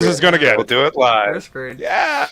This is gonna get. We'll do it live. We're screwed. Yeah.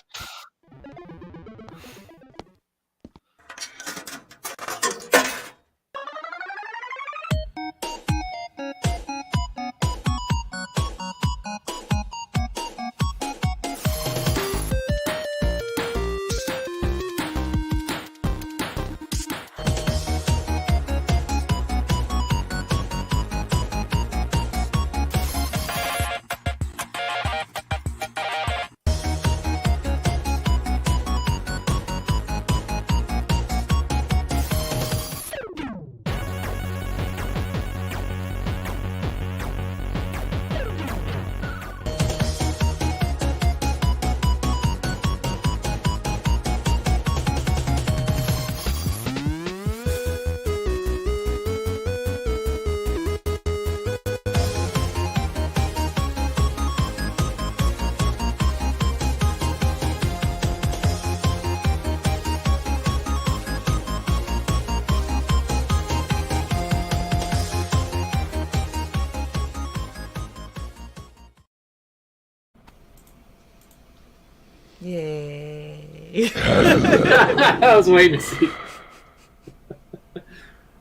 Yay. I was waiting to see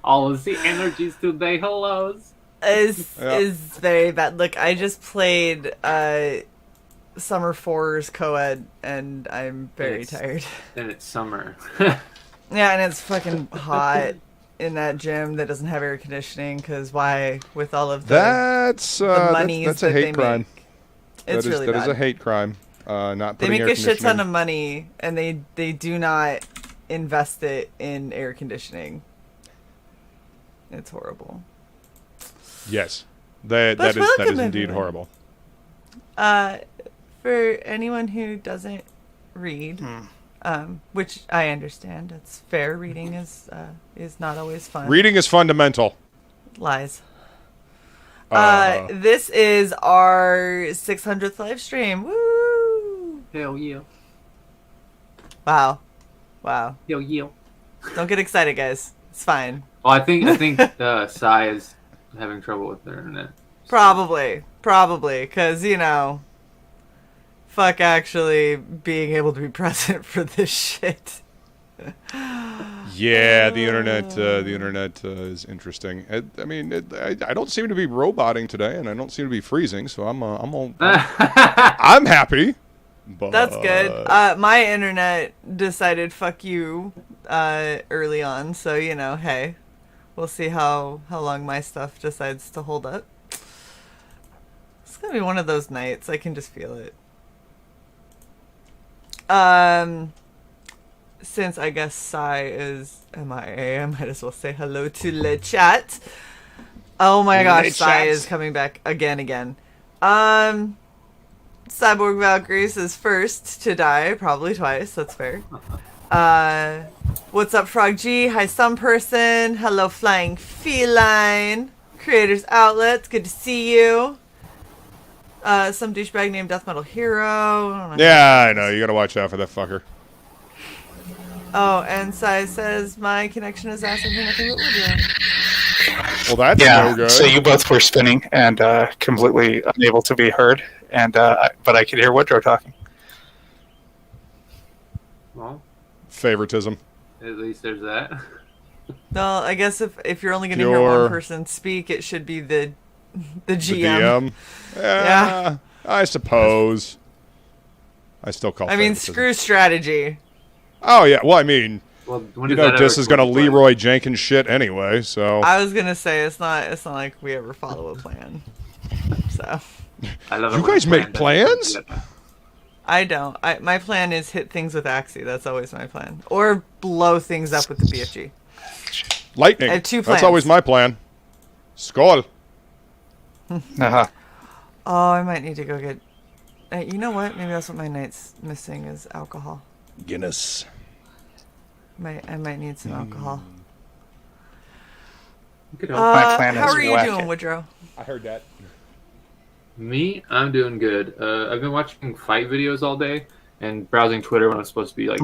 all of the energies today. Hellos. Is very bad. Look, I just played Summer 4's co-ed and I'm very tired. And it's summer. Yeah, and it's fucking hot in that gym that doesn't have air conditioning because why with all of the monies that's that a hate they crime. make. It's really that bad. is a hate crime. Not They putting make air a shit ton conditioning- of money and they do not invest it in air conditioning. It's horrible. Yes, that But is welcome, indeed everyone. horrible. For anyone who doesn't read, which I understand, it's fair. Reading is not always fun. Reading is fundamental. Lies. This is our 600th live stream. Woo! Hell yeah. Wow. Yo, yo. Don't get excited, guys. It's fine. Well, I think Sai is having trouble with their internet. Probably, because fuck actually being able to be present for this shit. Yeah, the internet is interesting. I don't seem to be roboting today, and I don't seem to be freezing, so I'm happy. But That's good. My internet decided fuck you early on, so hey, we'll see how long my stuff decides to hold up. It's gonna be one of those nights. I can just feel it. Since I guess Sai is MIA, I might as well say hello to the chat. Oh my gosh, Sai is coming back again. Cyborg Valkyrie is first to die, probably twice, that's fair. What's up, Frog G? Hi, some person. Hello, Flying Feline. Creators Outlet, good to see you. Some douchebag named Death Metal Hero. I don't know. Yeah, I know. You gotta watch out for that fucker. Oh, and Sai says my connection is ass and nothing but Woodrow. Well, that's no good. So you both were spinning and completely unable to be heard, and but I could hear Woodrow talking. Well, favoritism. at least there's that. Well, I guess if you're only going to hear one person speak, it should be the GM. The DM. Yeah, I suppose. I still call. I mean, favoritism. screw strategy. Oh yeah, well I mean, Well, this is gonna Leroy Jenkins shit anyway. So I was gonna say it's not like we ever follow a plan. So I love you guys make plans? I don't. My plan is hit things with Axie. That's always my plan, or blow things up with the BFG. Lightning. I have 2 plans. That's always my plan. Skull. Uh-huh. Oh, I might need to go get. You know what? Maybe that's what my night's missing is alcohol. Guinness. I might need some alcohol. My plan how is are you whack doing, it. Woodrow? I heard that. Me, I'm doing good. I've been watching fight videos all day and browsing Twitter when I'm supposed to be like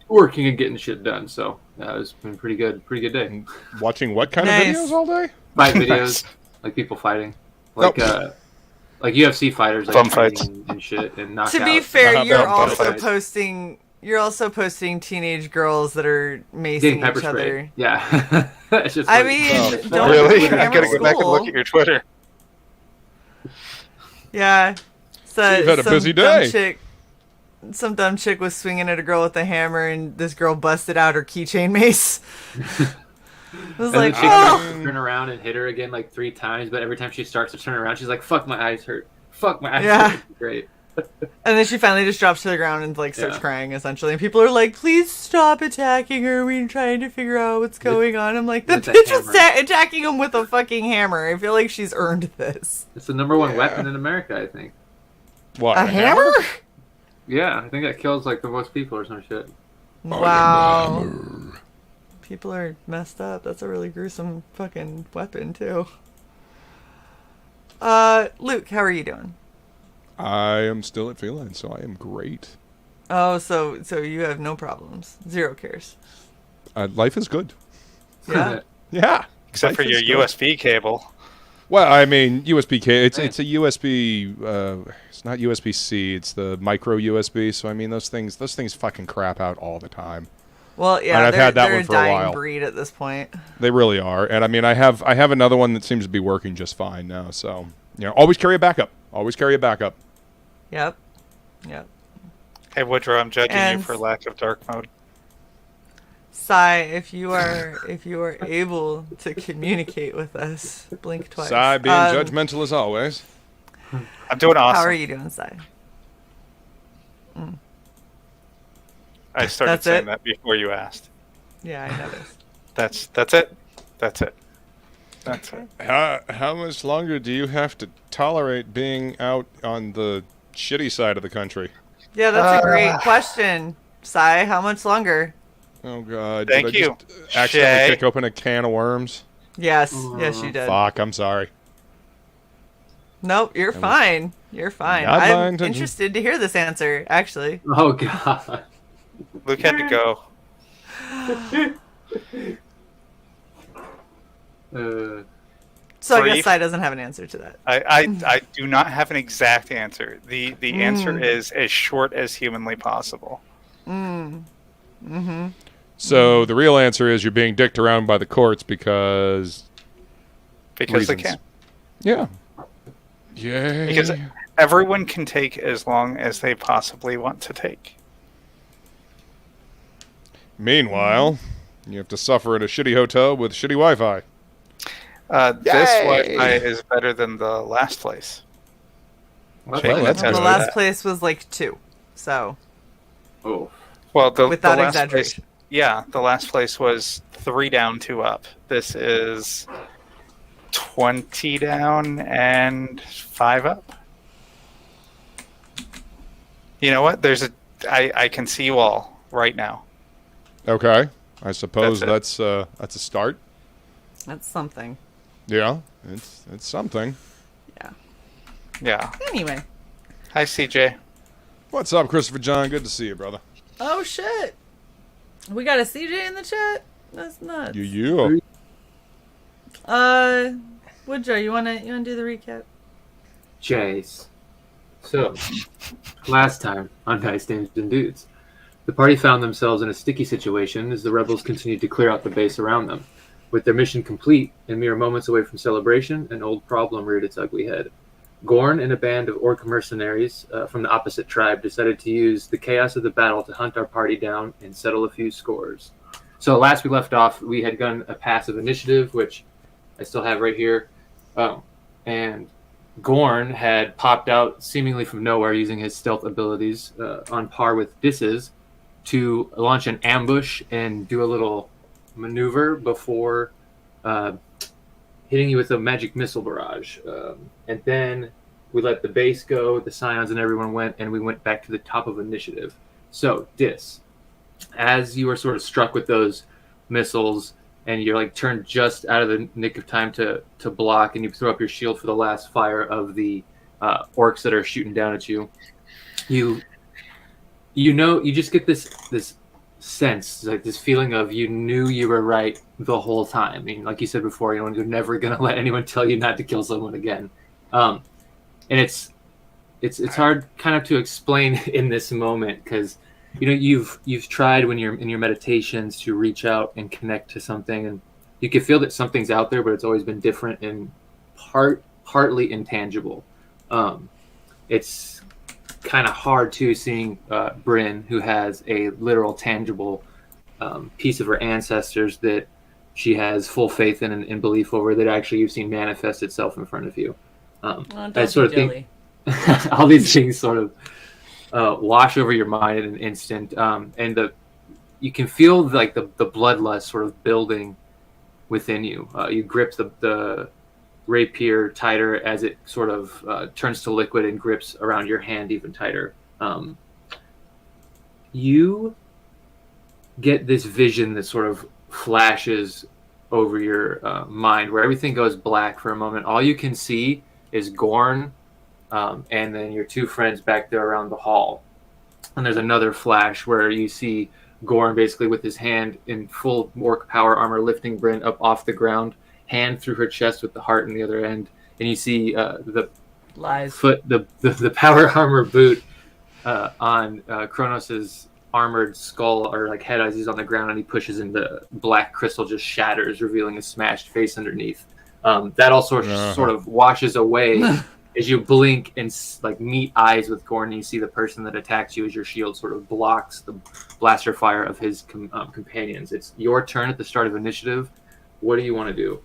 working and getting shit done. So it's been pretty good day. Watching what kind Nice. of videos all day? Fight videos, like people fighting, like like UFC fighters, like Bum fights. and shit, and knockouts. To be fair, Not you're bad, also fights. posting. You're also posting teenage girls that are Getting macing pepper each other. sprayed. Yeah. It's just I like- mean, Oh, don't Really? hammer I gotta go back and school. look at your Twitter. Yeah. So You've had a some busy dumb day. Some dumb chick was swinging at a girl with a hammer, and this girl busted out her keychain mace. I was And like, then she oh. turn around and hit her again like 3 times, but every time she starts to turn around, she's like, "Fuck, my eyes hurt. Fuck, my eyes Yeah. hurt." It's great. And then she finally just drops to the ground and like starts Yeah. crying essentially. And people are like, "Please stop attacking her. We're trying to figure out what's going on." I'm like, "The with that bitch was hammer. attacking him with a fucking hammer. I feel like she's earned this." It's the number 1 Yeah. weapon in America, I think. What? A hammer? Yeah, I think that kills like the most people or some shit. Wow. People are messed up. That's a really gruesome fucking weapon too. Luke, how are you doing? I am still at Feline, so I am great. Oh, so you have no problems. Zero cares. Life is good. Yeah. Yeah. Except Life for your is good. USB cable. Well, I mean, USB K. It's Right. it's a USB. It's not USB C. It's the micro USB. So I mean, those things fucking crap out all the time. Well, yeah, And I've had that they're one a for a dying while. breed at this point. They really are. And I mean, I have another one that seems to be working just fine now. So always carry a backup. Always carry a backup. Yep. Yep. Hey Woodrow, I'm judging And- you for lack of dark mode. Sai, if you are able to communicate with us, blink twice. Sai being judgmental as always. I'm doing awesome. How are you doing, Sai? I started That's saying it? that before you asked. Yeah, I noticed. That's it. That's it. That's Okay. it. How much longer do you have to tolerate being out on the shitty side of the country? Yeah, that's a great question, Sai. How much longer? Oh God! Thank Did I you, just accidentally Shay. kick open a can of worms? Yes, yes, you did. Fuck! I'm sorry. Nope, you're was fine. You're fine. not my I'm intention. interested to hear this answer, actually. Oh god. Luke had to go. So I Brief. guess Sai doesn't have an answer to that. I do not have an exact answer. The answer is as short as humanly possible. So the real answer is you're being dicked around by the courts because Because they reasons. can. Yeah. Yay. Because everyone can take as long as they possibly want to take. Meanwhile, you have to suffer in a shitty hotel with shitty Wi-Fi. This Yay! Wi-Fi is better than the last place. What? Shane, Well, that's attest The good. to last that. place was like 2. So, Oh. Well, the without last exaggeration. place, yeah, the last place was 3 down, 2 up. This is 20 down and 5 up. You know what? I can see you all right now. Okay. I suppose That's that's a start. That's something. Yeah. It's something. Yeah. Yeah. Anyway. Hi, CJ. What's up, Christopher John? Good to see you, brother. Oh, shit. We got a CJ in the chat? That's nuts. You. Woodrow, you wanna do the recap? Jace. So, last time on Dice Dames and Dudes, the party found themselves in a sticky situation as the rebels continued to clear out the base around them. With their mission complete and mere moments away from celebration, an old problem reared its ugly head. Gorn and a band of orc mercenaries from the opposite tribe decided to use the chaos of the battle to hunt our party down and settle a few scores. So last we left off, we had done a passive initiative, which I still have right here. And Gorn had popped out seemingly from nowhere using his stealth abilities on par with Dis's to launch an ambush and do a little maneuver before hitting you with a magic missile barrage. And then we let the base go, the scions and everyone went, and we went back to the top of initiative. So, Dis, as you were sort of struck with those missiles and you're like turned just out of the nick of time to block, and you throw up your shield for the last fire of the orcs that are shooting down at you, you just get this sense, like this feeling of you knew you were right the whole time. I mean, like you said before, you're never going to let anyone tell you not to kill someone again. and it's hard kind of to explain in this moment because you've tried when you're in your meditations to reach out and connect to something, and you can feel that something's out there, but it's always been different and partly intangible. It's kind of hard too seeing Bryn, who has a literal tangible piece of her ancestors that she has full faith in and belief over, that actually you've seen manifest itself in front of you. That sort of thing. All these things sort of wash over your mind in an instant, and you can feel like the bloodlust sort of building within you. You grip the rapier tighter as it sort of turns to liquid and grips around your hand even tighter. You get this vision that sort of flashes over your mind, where everything goes black for a moment. All you can see is Gorn, and then your two friends back there around the hall. And there's another flash where you see Gorn basically with his hand in full orc power armor lifting Bryn up off the ground, hand through her chest with the heart in the other end, and you see the power armor boot on Kronos's armored skull or like head as he's on the ground, and he pushes, and the black crystal just shatters, revealing a smashed face underneath. That all sort of washes away as you blink and like meet eyes with Gorn, and you see the person that attacks you as your shield sort of blocks the blaster fire of his companions. It's your turn at the start of initiative. What do you want to do?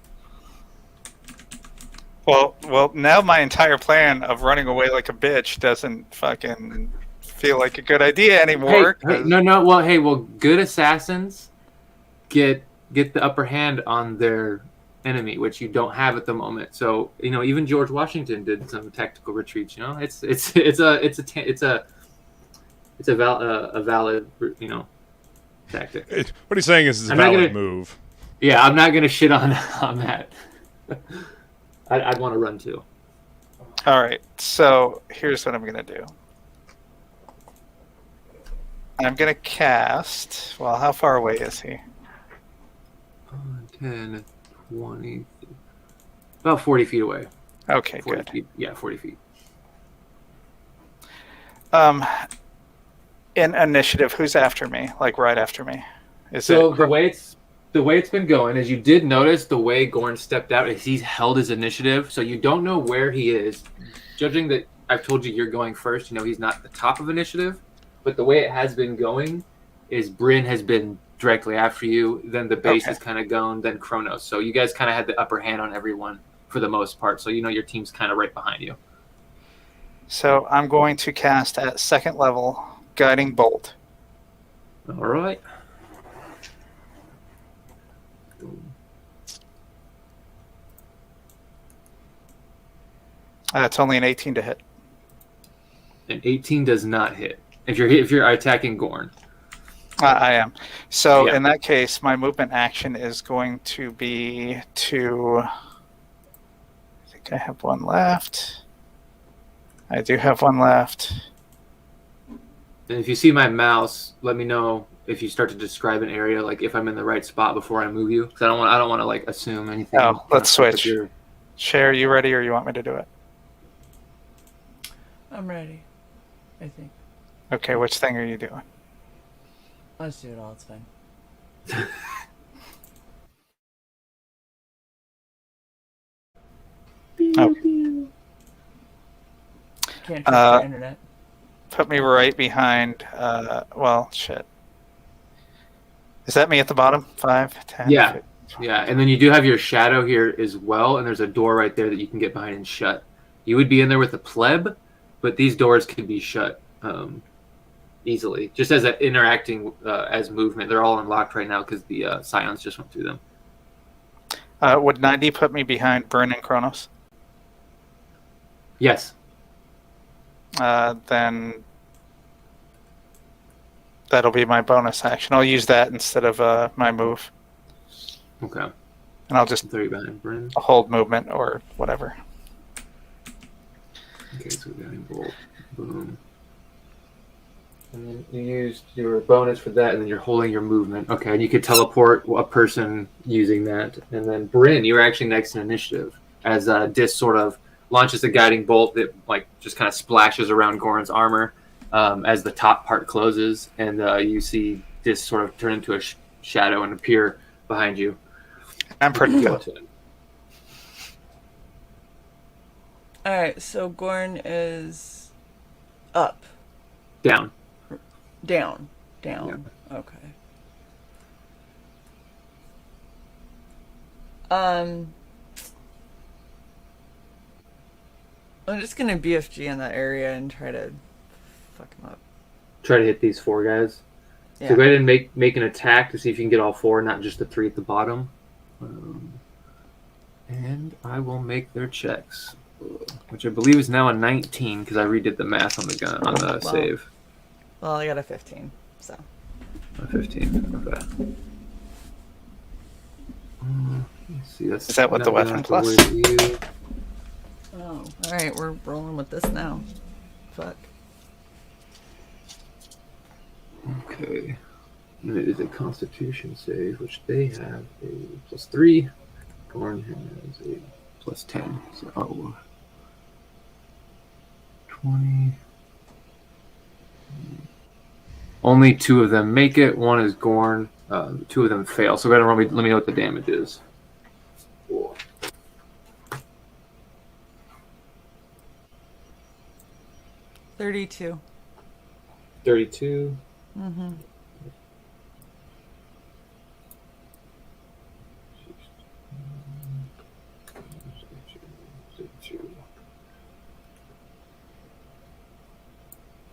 Well, now my entire plan of running away like a bitch doesn't fucking feel like a good idea anymore. Well, good assassins get the upper hand on their enemy, which you don't have at the moment. So even George Washington did some tactical retreats. It's a valid tactic. What he's saying is it's a valid move. Yeah, I'm not gonna shit on that. I'd want to run too. All right, so here's what I'm gonna do. I'm gonna cast. Well, how far away is he? 10, 20, about 40 feet away. Okay, 40 good. Feet. Yeah, 40 feet. In initiative, who's after me? Like right after me? The way it's been going is, you did notice the way Gorn stepped out is he's held his initiative, so you don't know where he is. Judging that I've told you you're going first, he's not at the top of initiative, but the way it has been going is Bryn has been directly after you, then the base has kind of gone, then Kronos. So you guys kind of had the upper hand on everyone for the most part, so your team's kind of right behind you. So I'm going to cast at second level Guiding Bolt. All right. It's only an 18 to hit. An 18 does not hit. If you're attacking Gorn. I am. So in that case, my movement action is going to be to... I think I have one left. I do have one left. And if you see my mouse, let me know if you start to describe an area, like if I'm in the right spot before I move you, because I don't want to like assume anything. Oh, let's switch. Cher, you ready, or you want me to do it? I'm ready, I think. Okay, which thing are you doing? Let's do it all, it's fine. Oh. Can't trust the internet. Put me right behind, shit. Is that me at the bottom? 5, 10? Yeah. 15. Yeah, and then you do have your shadow here as well, and there's a door right there that you can get behind and shut. You would be in there with a pleb, but these doors can be shut easily, just as interacting as movement. They're all unlocked right now because the scions just went through them. Would 90 put me behind Bryn and Kronos? Yes. Then that'll be my bonus action. I'll use that instead of my move. Okay. And I'll just throw you behind Bryn. Hold movement or whatever. Okay, so behind Bolt. Boom. And then you used your bonus for that, and then you're holding your movement. Okay, and you could teleport a person using that. And then Bryn, you were actually next in initiative as Dis sort of launches a guiding bolt that like just kind of splashes around Goran's armor as the top part closes, and you see this sort of turn into a shadow and appear behind you. I'm pretty good. All right, so Gorn is up, Down. down. Yeah. Okay. I'm just gonna BFG in that area and try to fuck him up. Try to hit these 4 guys. Yeah. So go ahead and make an attack to see if you can get all 4, not just the 3 at the bottom. And I will make their checks, which I believe is now a 19 because I redid the math on the save. Well, I got a 15, so. A 15. Okay. Let's see. Is that what the weapon plus? Oh, all right. We're rolling with this now. Fuck. Okay. And it is a Constitution save, which they have a +3. Gorn has a +10. So 20. Only 2 of them make it. 1 is Gorn. 2 of them fail. So go ahead and let me know what the damage is. 32. 32. Mm-hmm.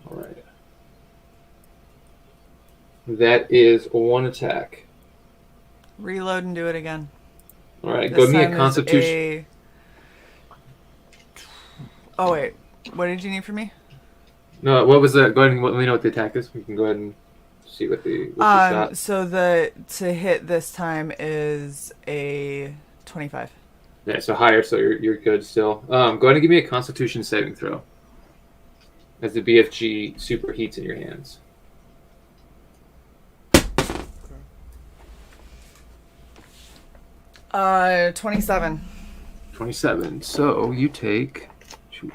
All right. That is 1 attack. Reload and do it again. All right, This go give me a time is Constitution. Oh wait, what did you need from me? No, what was that? Go ahead and let me know what the attack is. We can go ahead and see what the shot. So the to hit this time is a 25. Yeah, so higher, so you're good still. Go ahead and give me a Constitution saving throw. As the BFG superheats in your hands. 27. 27. So you take. Shoot.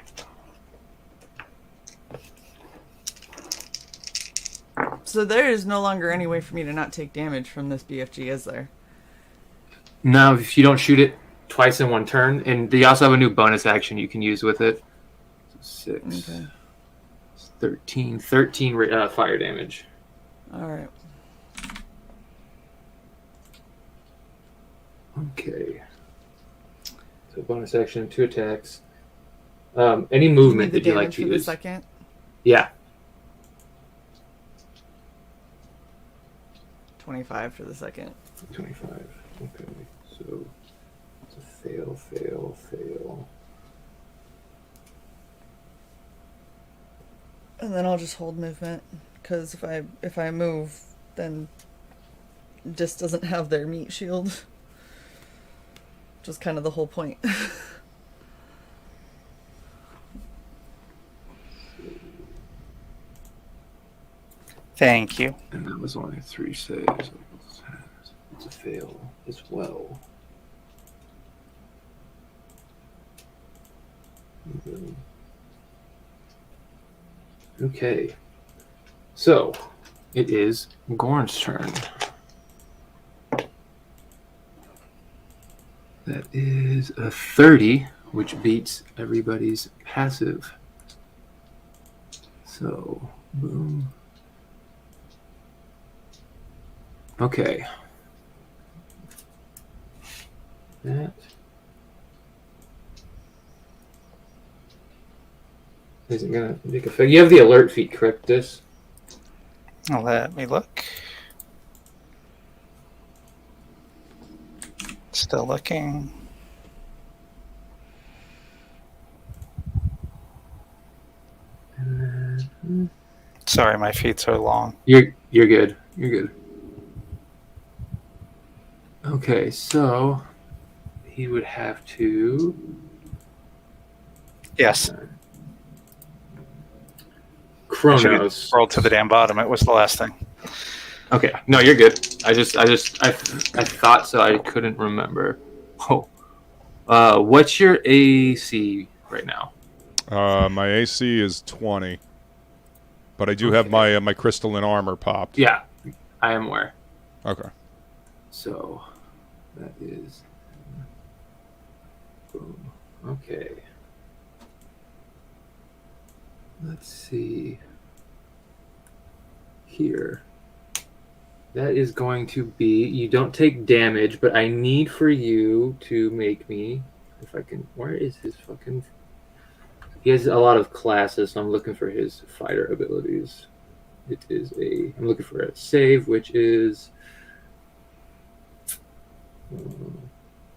So there is no longer any way for me to not take damage from this BFG, is there? Now, if you don't shoot it twice in one turn, and you also have a new bonus action you can use with it. 6. Okay. 13 fire damage. All right. Okay. So bonus action, 2 attacks. Any movement that you like to for the use? second? Yeah. 25 for the second. 25. Okay. So it's a fail. And then I'll just hold movement, because if I move, then it just doesn't have their meat shield. Which is kind of the whole point. Thank you. And that was only 3 saves. It's a fail as well. Okay. So, it is Gorn's turn. That is a 30, which beats everybody's passive. So, boom. Okay. That isn't gonna make effect. You have the alert feat, correct? This. Let me look. Still looking. Sorry, my feet so long. You're good. You're good. Okay, so he would have to. Yes. Chronos. Rolled to the damn bottom. It was the last thing. Okay, no, you're good. I thought so. I couldn't remember. Oh, what's your AC, right now? My AC is 20, but I do have my my crystalline armor popped. Yeah, I am aware. Okay. So that is boom. Okay. Let's see here. That is going to be, you don't take damage, but I need for you to make me, if I can, where is his fucking, he has a lot of classes, so I'm looking for his fighter abilities. It is I'm looking for a save, which is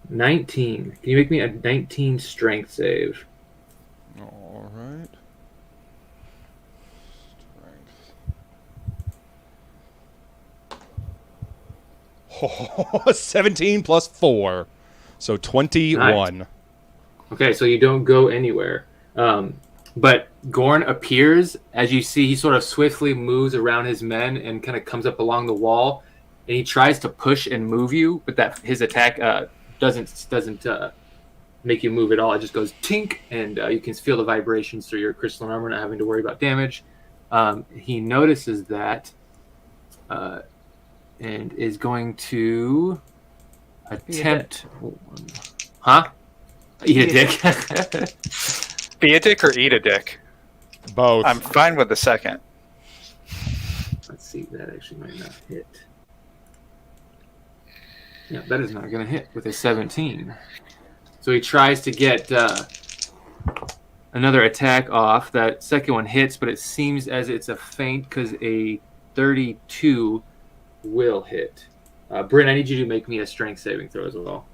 19. Can you make me a 19 strength save? All right. Strength. 17 plus 4, so 21. Nice. Okay, so you don't go anywhere. But Gorn appears, as you see, he sort of swiftly moves around his men and kind of comes up along the wall, and he tries to push and move you, but that his attack doesn't make you move at all. It just goes tink, and you can feel the vibrations through your crystalline armor, not having to worry about damage. He notices that and is going to attempt... Huh? Eat a dick? Be a dick or eat a dick? Both. I'm fine with the second. Let's see, that actually might not hit. Yeah, that is not going to hit with a 17. So he tries to get another attack off. That second one hits, but it seems as it's a feint because a 32 will hit. Bryn, I need you to make me a strength saving throw as well.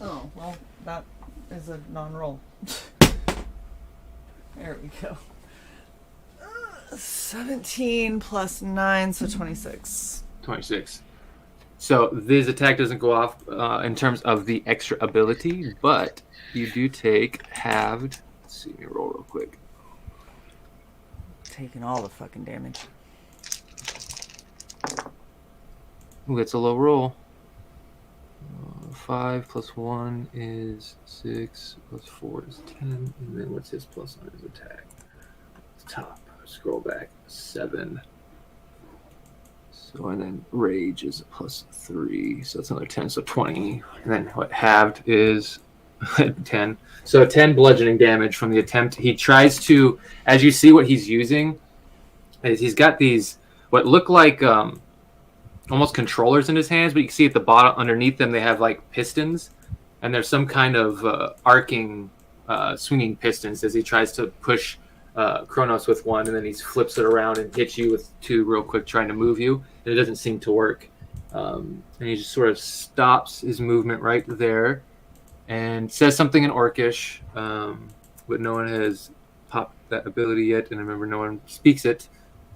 Oh, well, that is a non-roll. There we go. 17 plus 9, so 26. 26. So this attack doesn't go off in terms of the extra ability, but you do take halved. Let's see, let me roll real quick. Taking all the fucking damage. Ooh, that's a low roll. 5 plus 1 is 6, plus 4 is 10, and then what's his plus on his attack? Top. Scroll back. 7. So, and then rage is a plus 3, so that's another 10, so 20. And then what halved is 10. So 10 bludgeoning damage from the attempt. He tries to, as you see what he's using, is he's got these, what look like almost controllers in his hands, but you can see at the bottom, underneath them, they have like pistons, and there's some kind of arcing, swinging pistons as he tries to push Kronos with one, and then he flips it around and hits you with 2 real quick, trying to move you, and it doesn't seem to work. And he just sort of stops his movement right there and says something in Orcish, but no one has popped that ability yet, and remember, no one speaks it.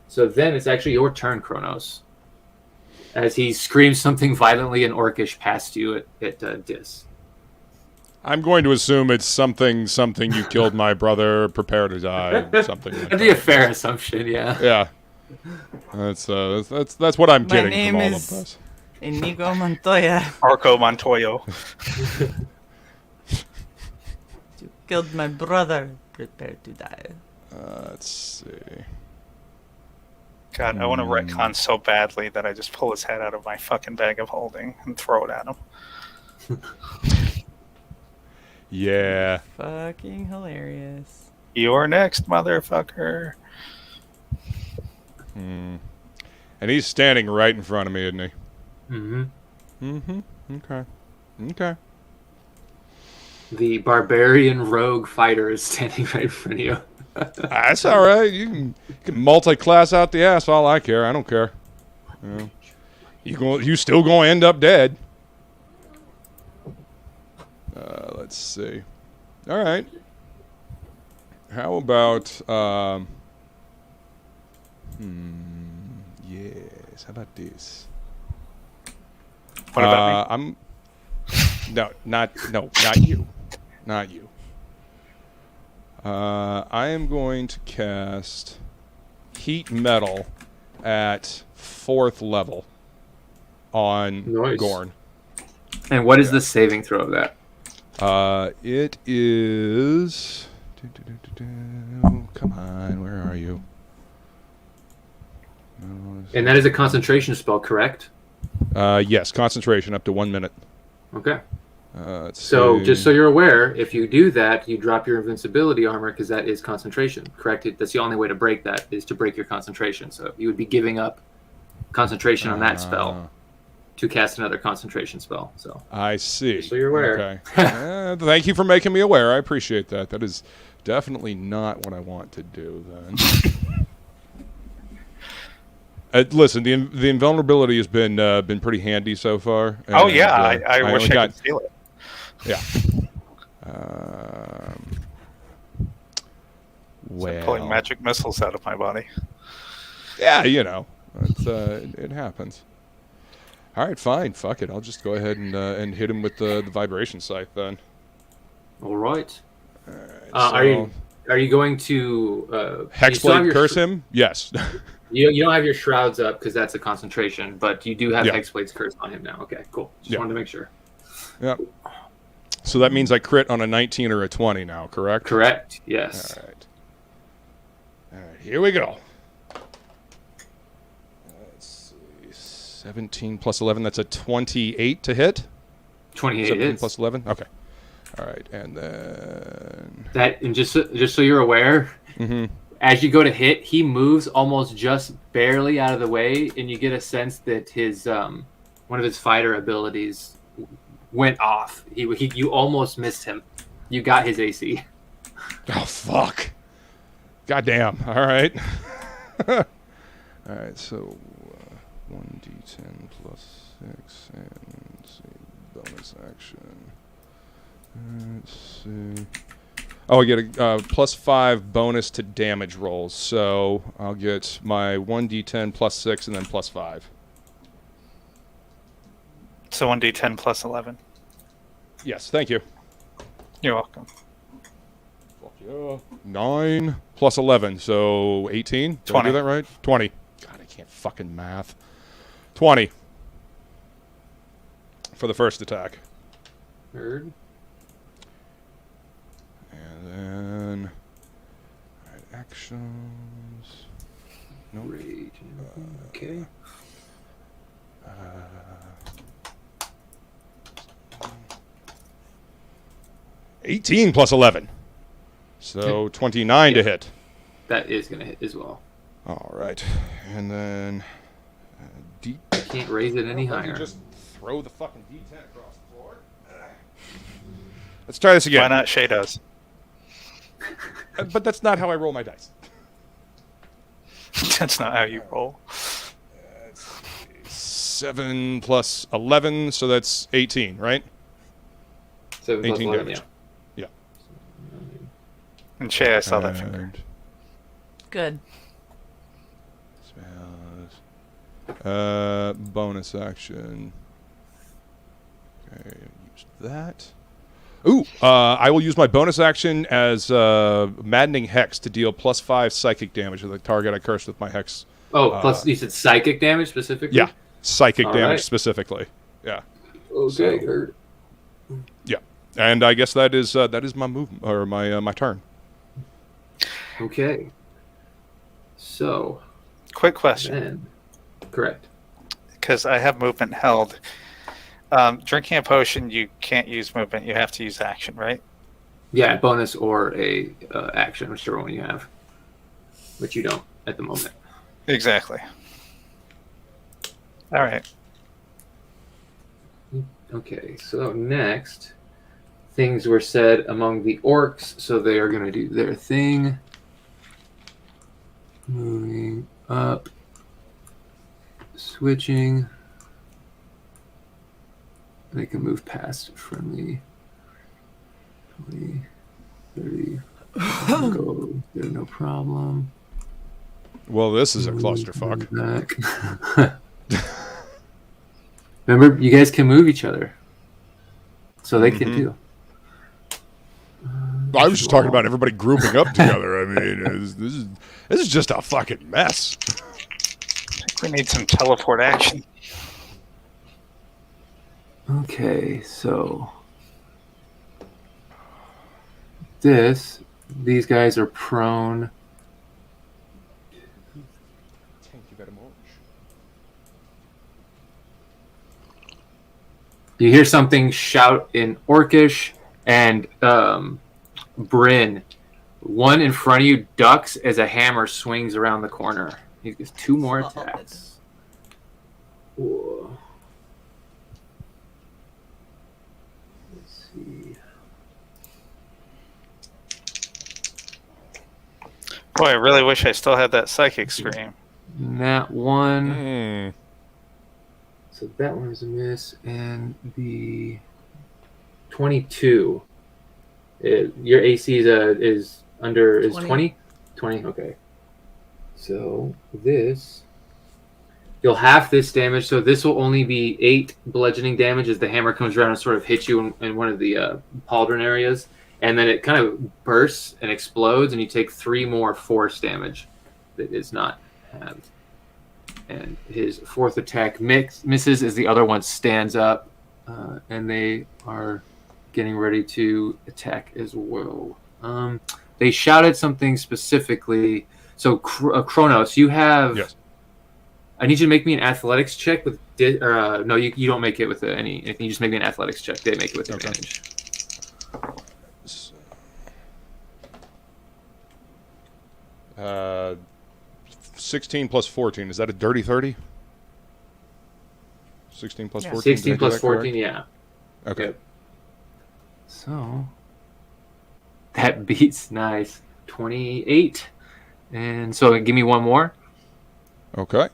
So then it's actually your turn, Kronos, as he screams something violently in Orcish past you at Dis. I'm going to assume it's something you killed my brother, prepare to die, something like That'd be a fair assumption, yeah. Yeah. That's what I'm My getting name from all is of this. Inigo Montoya. Arco Montoyo. You killed my brother. Prepare to die. Let's see. God, I want to retcon so badly that I just pull his head out of my fucking bag of holding and throw it at him. Yeah. Fucking hilarious. You're next, motherfucker. And he's standing right in front of me, isn't he? Mm-hmm. Mm-hmm. Okay. Okay. The barbarian rogue fighter is standing right in front of you. That's all right. You can multi-class out the ass. All I care. I don't care. You still gonna end up dead. Let's see. All right. How about yes. How about this? What about me? I'm not you. Not you. I am going to cast Heat Metal at 4th level. on Nice. Gorn. And what is the saving throw of that? It is. Come on, where are you? And that is a concentration spell, correct? Yes, concentration up to 1 minute. Okay. Let's So, see. just so you're aware, if you do that, you drop your invincibility armor because that is concentration, correct? That's the only way to break that, is to break your concentration. So you would be giving up concentration on that spell to cast another concentration spell. So I see. Just so you're aware. Okay. Thank you for making me aware. I appreciate that. That is definitely not what I want to do then. Listen, the invulnerability has been pretty handy so far. Oh yeah, I wish only I could steal it. Yeah. I'm pulling magic missiles out of my body. Yeah, you know, it happens. All right, fine. Fuck it. I'll just go ahead and hit him with the vibration scythe then. all right. All right, Are you going to Hexblade curse him? Yes. You don't have your shrouds up because that's a concentration, but you do have Yeah. Hexblade's curse on him now. Okay, cool. Just wanted to make sure. Yep. So that means I crit on a 19 or a 20 now, correct? Correct. Yes. All right. All right, here we go. Let's see. 17 plus 11, that's a 28 to hit? 28 17 hits. plus 11? Okay. All right, and then... And just so you're aware, as you go to hit, he moves almost just barely out of the way, and you get a sense that his one of his fighter abilities went off. You almost missed him. You got his AC. Oh, fuck. Goddamn. All right. All right, so 1d10 plus 6, and let's see, bonus action. Let's see. Oh, I get a plus 5 bonus to damage rolls, so I'll get my 1d10 plus 6 and then plus 5. So 1d10 plus 11. Yes, thank you. You're welcome. Fuck yeah. 9 plus 11, so 18? Did 20. I do that right? 20. God, I can't fucking math. 20 for the first attack. Heard. And then... Alright, actions... Nope. Rage. Okay. 18 plus 11. So 29 to hit. That is going to hit as well. All right. And then... Can't raise it any higher. Just throw the fucking D10 across the floor. Let's try this again. Why not Shay does? But that's not how I roll my dice. That's not how you roll. 7 plus 11, so that's 18, right? 7 plus 18 11, damage. Yeah. And Shay, I saw that finger. Good. Bonus action. Okay, use that. Ooh, I will use my bonus action as Maddening Hex to deal plus 5 psychic damage to the target I cursed with my Hex. Oh, plus you said psychic damage specifically? Yeah, psychic All damage right. specifically. Yeah. Okay, So- heard. Yeah, and I guess that is my movement or my turn. Okay. So, Quick question, then, correct. because I have movement held. Drinking a potion, you can't use movement. You have to use action, right? Yeah, bonus or a action, whichever one you have. But you don't at the moment. Exactly. All right. Okay, so next, things were said among the orcs, so they are going to do their thing. Moving up, switching. They can move past friendly. 20, 30. Go there, no problem. Well, this is a clusterfuck. Back. Remember, you guys can move each other. So they can do. I was just talking about everybody grouping up together. I mean, this is just a fucking mess. I think we need some teleport action. Okay, so these guys are prone. Thank you very much. You hear something shout in Orcish, and Bryn, one in front of you, ducks as a hammer swings around the corner. He gets 2 more attacks. Whoa. Let's see. Boy, I really wish I still had that psychic scream. That one. Mm. So that one is a miss, and the 22. Your AC is 20? 20, okay. So this, you'll half this damage, so this will only be 8 bludgeoning damage as the hammer comes around and sort of hits you in one of the pauldron areas, and then it kind of bursts and explodes, and you take 3 more force damage that is not halved. And his 4th attack misses as the other one stands up, and they are getting ready to attack as well. They shouted something specifically. So, Kronos, you have... Yes. I need you to make me an athletics check with... no, you don't make it with anything. You just make me an athletics check. They make it with advantage. 16 plus 14. Is that a dirty 30? 16 plus 14? 16 plus 14, yeah. Okay. Yep. So, that beats nice. 28. And so, give me one more. Okay.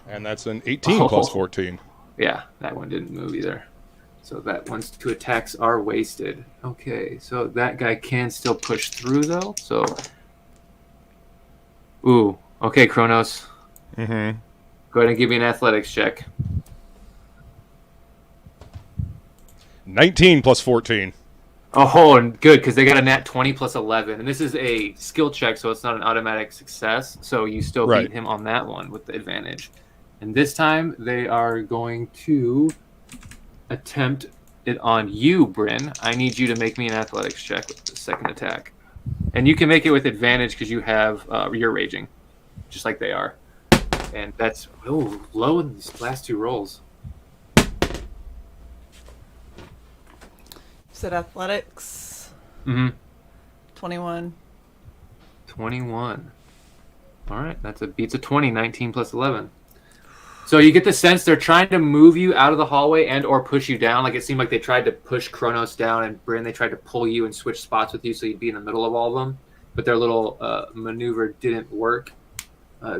And that's an 18 plus 14. Yeah, that one didn't move either. So that one's 2 attacks are wasted. Okay, so that guy can still push through though. So, ooh, okay, Kronos. Mm-hmm. Go ahead and give me an athletics check. 19 plus 14. Oh, and good, because they got a nat 20 plus 11. And this is a skill check, so it's not an automatic success. So you still beat him on that one with the advantage. And this time, they are going to attempt it on you, Bryn. I need you to make me an athletics check with the second attack. And you can make it with advantage because you have your raging, just like they are. And that's low in these last 2 rolls. Said athletics. Mm-hmm. 21. 21. All right, that's beats a 20, 19 plus 11. So you get the sense they're trying to move you out of the hallway and or push you down. Like it seemed like they tried to push Kronos down, and Bryn, they tried to pull you and switch spots with you so you'd be in the middle of all of them. But their little maneuver didn't work.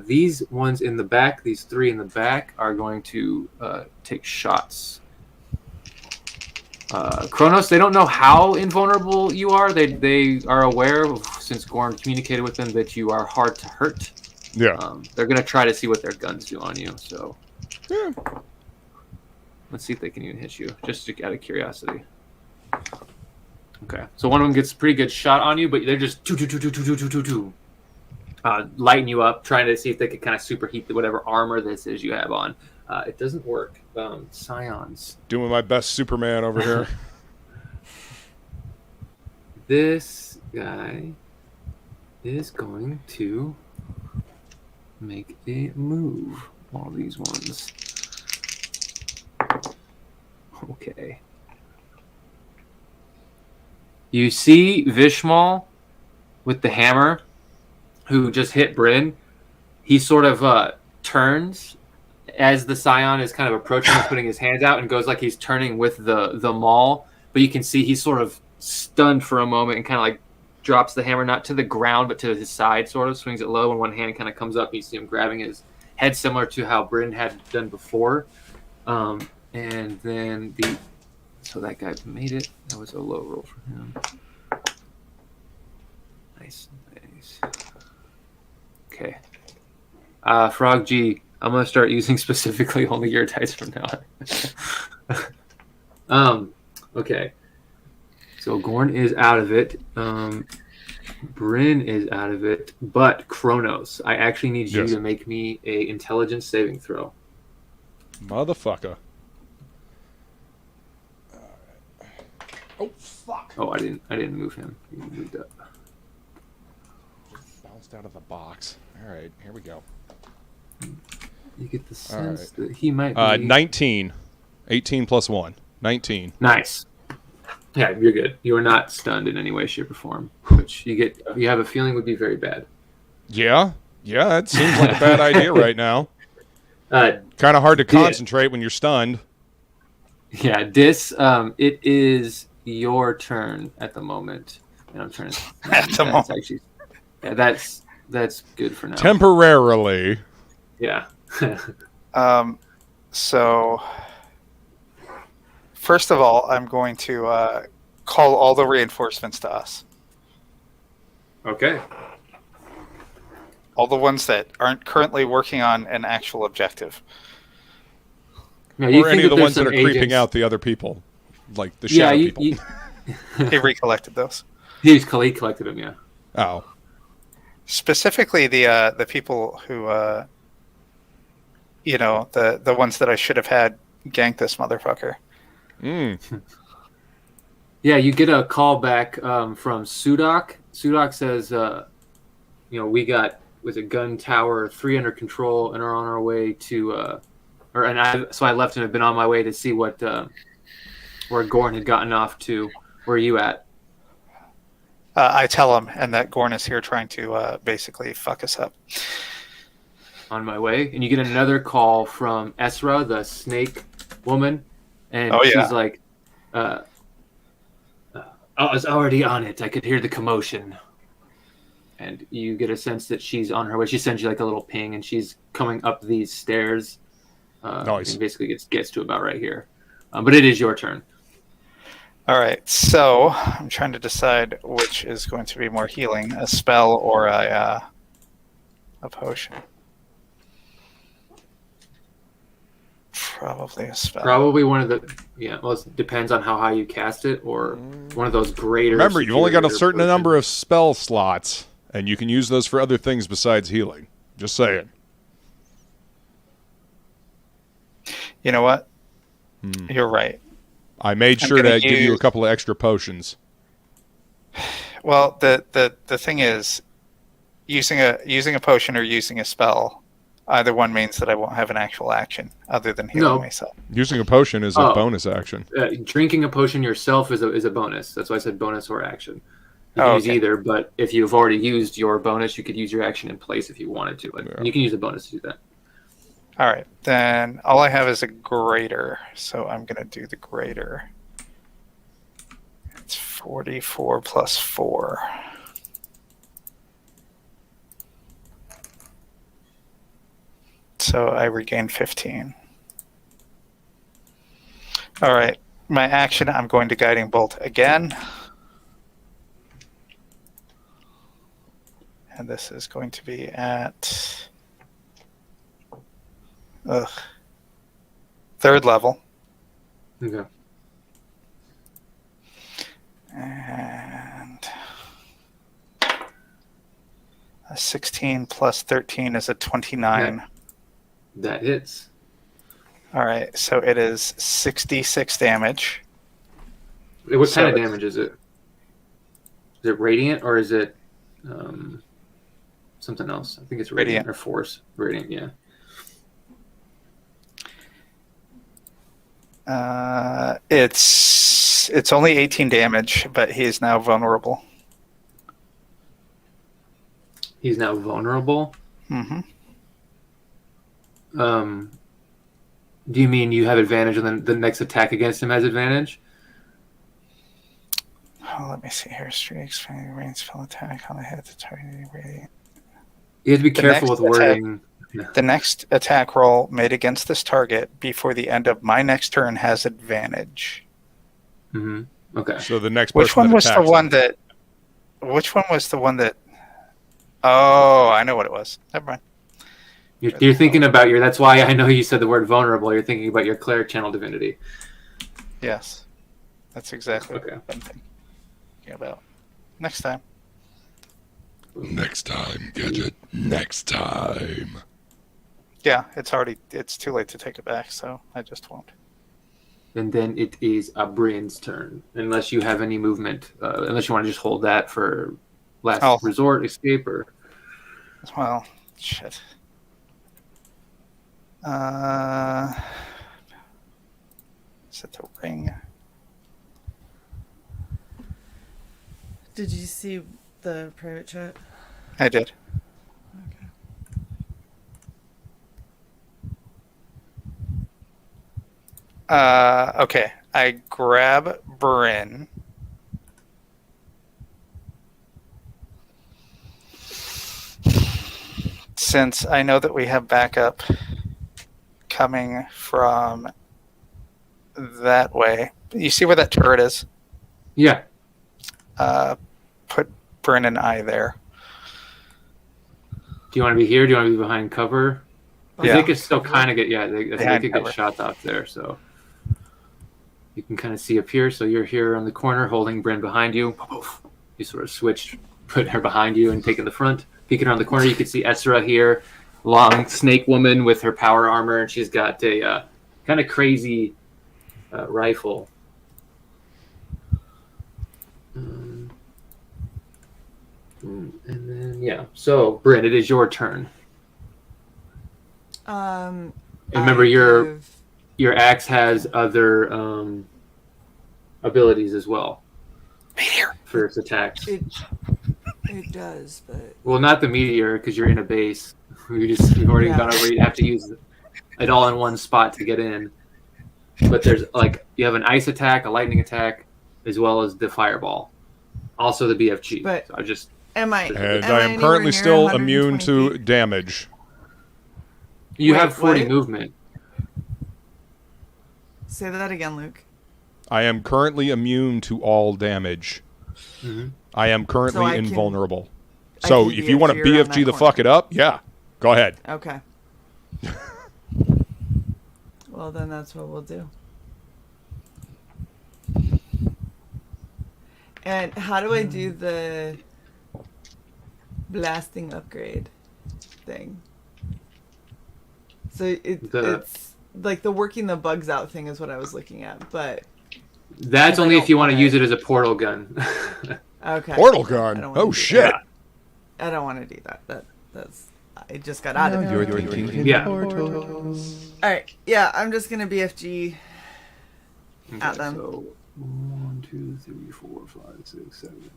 These ones in the back, these 3 in the back, are going to take shots. Kronos, they don't know how invulnerable you are. They are aware, since Gorn communicated with them, that you are hard to hurt. Yeah. They're going to try to see what their guns do on you. So Yeah. Let's see if they can even hit you, just out of curiosity. Okay. So one of them gets a pretty good shot on you, but they're just lighting you up, trying to see if they could kind of superheat whatever armor this is you have on. It doesn't work. Scions. Doing my best Superman over here. This guy is going to make a move. All these ones. Okay. You see Vishmal with the hammer, who just hit Bryn. He sort of turns as the Scion is kind of approaching and putting his hands out, and goes like he's turning with the maul. But you can see he's sort of stunned for a moment and kind of like drops the hammer, not to the ground, but to his side, sort of swings it low, and one hand kind of comes up. And you see him grabbing his head, similar to how Bryn had done before. And then so that guy made it. That was a low roll for him. Nice. Okay. Frog G, I'm going to start using specifically only your dice from now on. Okay. So Gorn is out of it. Bryn is out of it. But Kronos, I actually need you to make me a intelligence saving throw. Motherfucker. Oh, fuck. Oh, I didn't move him. He moved up. Bounced out of the box. All right, here we go. You get the All sense right. that he might be... 19. 18 plus 1. 19. Nice. Yeah, you're good. You are not stunned in any way, shape, or form, which you have a feeling would be very bad. Yeah? Yeah, that seems like a bad idea right now. Kind of hard to concentrate when you're stunned. Yeah, it is your turn at the moment. And I'm trying to... At the moment. Actually, yeah, that's good for now. Temporarily. Yeah. So, first of all, I'm going to call all the reinforcements to us. Okay. All the ones that aren't currently working on an actual objective. Now, you Or think any of the there's ones that some are creeping agents- out the other people. Like the shadow people. He recollected those. He collected them, yeah. Oh. Specifically, the people who, the ones that I should have had gank this motherfucker. Yeah, you get a call back from Sudak. Sudak says, was a gun tower 3 under control and are on our way to, so I left and have been on my way to see what, where Gorn had gotten off to. Where are you at? I tell him, and that Gorn is here trying to basically fuck us up. On my way. And you get another call from Esra, the snake woman. And she's like, I was already on it. I could hear the commotion. And you get a sense that she's on her way. She sends you like a little ping, and she's coming up these stairs. Nice. And basically gets to about right here. But it is your turn. All right, so I'm trying to decide which is going to be more healing, a spell or a potion. Probably a spell. Probably one of the it depends on how high you cast it, or one of those greater. Remember, you've only got a certain potions. number of spell slots, and you can use those for other things besides healing. Just saying. You know what? You're right. I made sure to give you a couple of extra potions. Well, the thing is, using a potion or using a spell, either one means that I won't have an actual action other than healing myself. Using a potion is a bonus action. Drinking a potion yourself is a bonus. That's why I said bonus or action. You can use okay. either, but if you've already used your bonus, you could use your action in place if you wanted to. And you can use a bonus to do that. All right, then all I have is a greater, so I'm going to do the greater. It's 44 plus 4. So I regain 15. All right, my action, I'm going to Guiding Bolt again. And this is going to be at... third level. Okay. And a 16 plus 13 is a 29. That hits. All right, so it is 66 damage. What kind of damage is it? Is it radiant or is it something else? I think it's radiant or force. Radiant, yeah. It's only 18 damage, but he is now vulnerable. He's now vulnerable? Mm-hmm. Do you mean you have advantage and then the next attack against him has advantage? Oh, let me see here. Streak, expanding range spell attack on the head to target radiant. You have to be careful with wording. The next attack roll made against this target before the end of my next turn has advantage. Mm-hmm. Okay. So the next Which person one that was the attacks one him. that? Which one was the one that? Oh, I know what it was. Never mind. You're thinking about your. That's why I know you said the word vulnerable. You're thinking about your cleric channel divinity. Yes, that's exactly what I'm thinking about. Next time. Next time, Gadget. Next time. Yeah, it's too late to take it back, so I just won't. And then it is Bryn's turn, unless you have any movement. Unless you want to just hold that for last resort, escape, or... Well, shit. Set the ring. Did you see the private chat? I did. Okay. I grab Bryn. Since I know that we have backup coming from that way. You see where that turret is? Yeah. Put Bryn and I there. Do you want to be here? Do you want to be behind cover? Yeah. They could still kind of get, they could get shot off there, so you can kind of see up here. So you're here on the corner holding Bryn behind you. You sort of switched, put her behind you and taking the front. Peeking around the corner, you can see Ezra here, long snake woman with her power armor, and she's got a kind of crazy rifle. And then, yeah. So, Bryn, it is your turn. And remember, your axe has other abilities as well. Meteor. For its attacks. It does, but... Well, not the meteor, because you're in a base. We've already gone over. You have to use it all in one spot to get in. But there's, you have an ice attack, a lightning attack, as well as the fireball. Also the BFG. But so I am currently still immune to damage. You have 40 movement. Say that again, Luke. I am currently immune to all damage. Mm-hmm. I am currently invulnerable. So if you want to BFG the fuck it up, yeah, go ahead. Okay. Well, then that's what we'll do. And how do I do the blasting upgrade thing? So it's like the working the bugs out thing is what I was looking at, but that's only if you want to use it as a portal gun. Okay. Portal gun. Oh shit! I don't want to do that. That's I just got out of it. You're thinking yeah. portals. All right. Yeah, I'm just gonna BFG at them. So 1, 2, 3, 4, 5, 6, 7.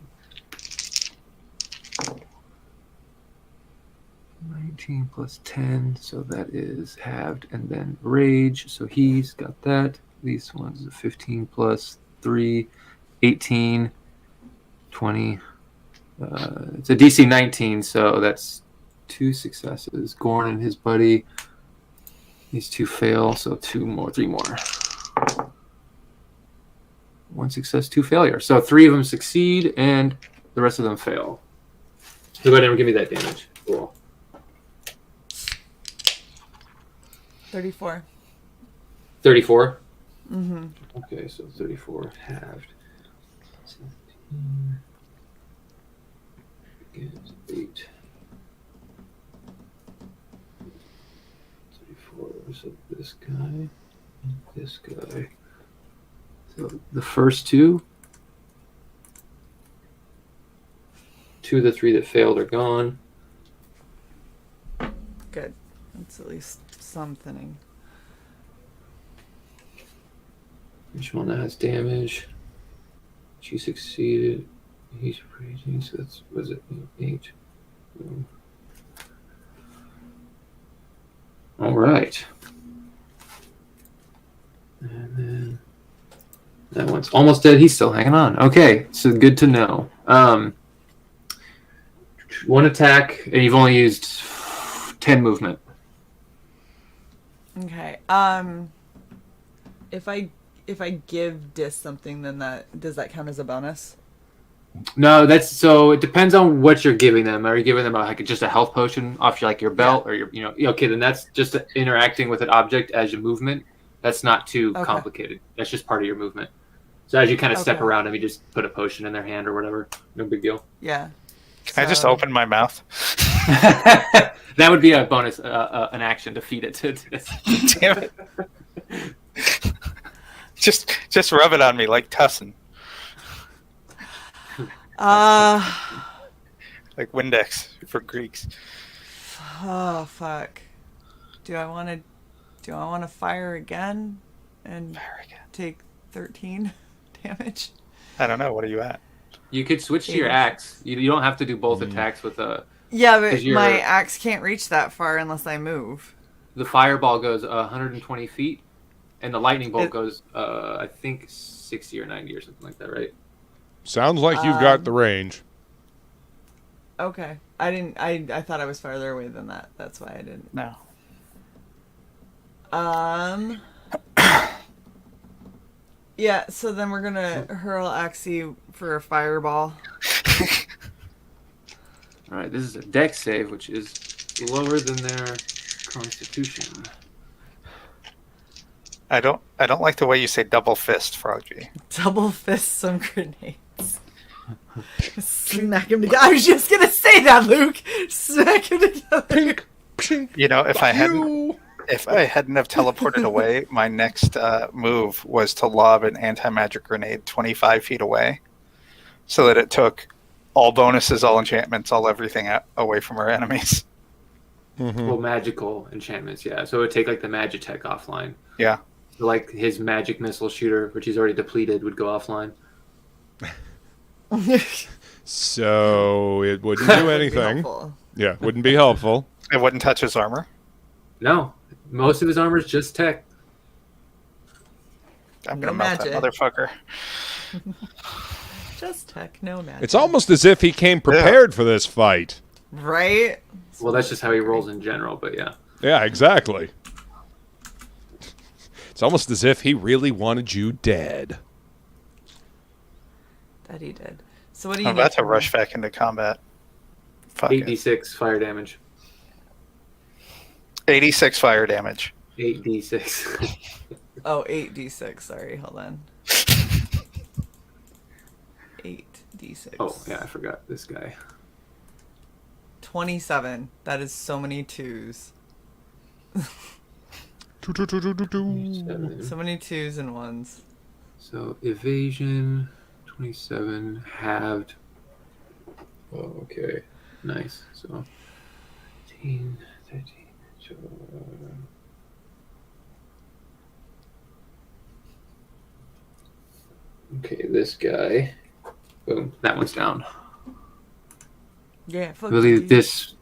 19 plus 10, so that is halved, and then rage. So he's got that. These ones are 15 plus 3, 18, 20. It's a DC 19, so that's 2 successes. Gorn and his buddy, these 2 fail, so 3 more. 1 success, 2 failures. So 3 of them succeed, and the rest of them fail. So go ahead and give me that damage. Cool. 34. 34? Mm-hmm. Okay, so 34 halved. 17 gives 8. 34, so this guy, this guy. So the first 2 of the 3 that failed are gone. Good. That's at least something. Each one that has damage. She succeeded. He's raging, so that's, was it 8? All right. And then that one's almost dead. He's still hanging on. Okay, so good to know. 1 attack, and you've only used 10 movement. Okay. If I give Dis something, then does that count as a bonus? No, it depends on what you're giving them. Are you giving them just a health potion off your belt, or okay, then that's just interacting with an object as your movement. That's not too complicated. That's just part of your movement. So as you kind of step around them, you just put a potion in their hand or whatever. No big deal. Yeah. Can I just open my mouth? That would be a bonus, an action to feed it to this. Damn it. Just rub it on me like tussin. Like Windex for Greeks. Oh fuck. Do I want to fire again and take 13 damage? I don't know. What are you at? You could switch to your axe. You don't have to do both attacks with a. Yeah, but my axe can't reach that far unless I move. The fireball goes 120 feet, and the lightning bolt goes, I think 60 or 90 or something like that, right? Sounds like you've got the range. Okay. I thought I was farther away than that. That's why I didn't. No. Yeah, so then we're gonna hurl Axie for a fireball. Alright, this is a dex save, which is lower than their constitution. I don't like the way you say double fist, Froggy. Double fist some grenades. Smack him together. I was just gonna say that, Luke. Smack him together. You know, if I hadn't have teleported away, my next move was to lob an anti-magic grenade 25 feet away, so that it took all bonuses, all enchantments, all everything away from our enemies. Mm-hmm. Well, magical enchantments, yeah. So it would take like the Magitech offline. Yeah. So, like his magic missile shooter, which he's already depleted, would go offline. So it wouldn't do anything. Yeah, wouldn't be helpful. It wouldn't touch his armor. No, most of his armor is just tech. I'm gonna melt that motherfucker. Just tech, no magic. It's almost as if he came prepared for this fight. Right? Well, that's just how he rolls in general, but yeah. Yeah, exactly. It's almost as if he really wanted you dead. That he did. So what do you I'm about to rush back into combat. Fuck 8d6 fire damage. 86 fire damage. 8d6. Oh, 8d6. Sorry, hold on. 8d6. Oh, yeah, I forgot this guy. 27. That is so many twos. So many twos and ones. So evasion, 27, halved. Oh, okay. Nice. So 18, 13, 12. Okay, this guy. Boom. That one's down. Yeah, I believe this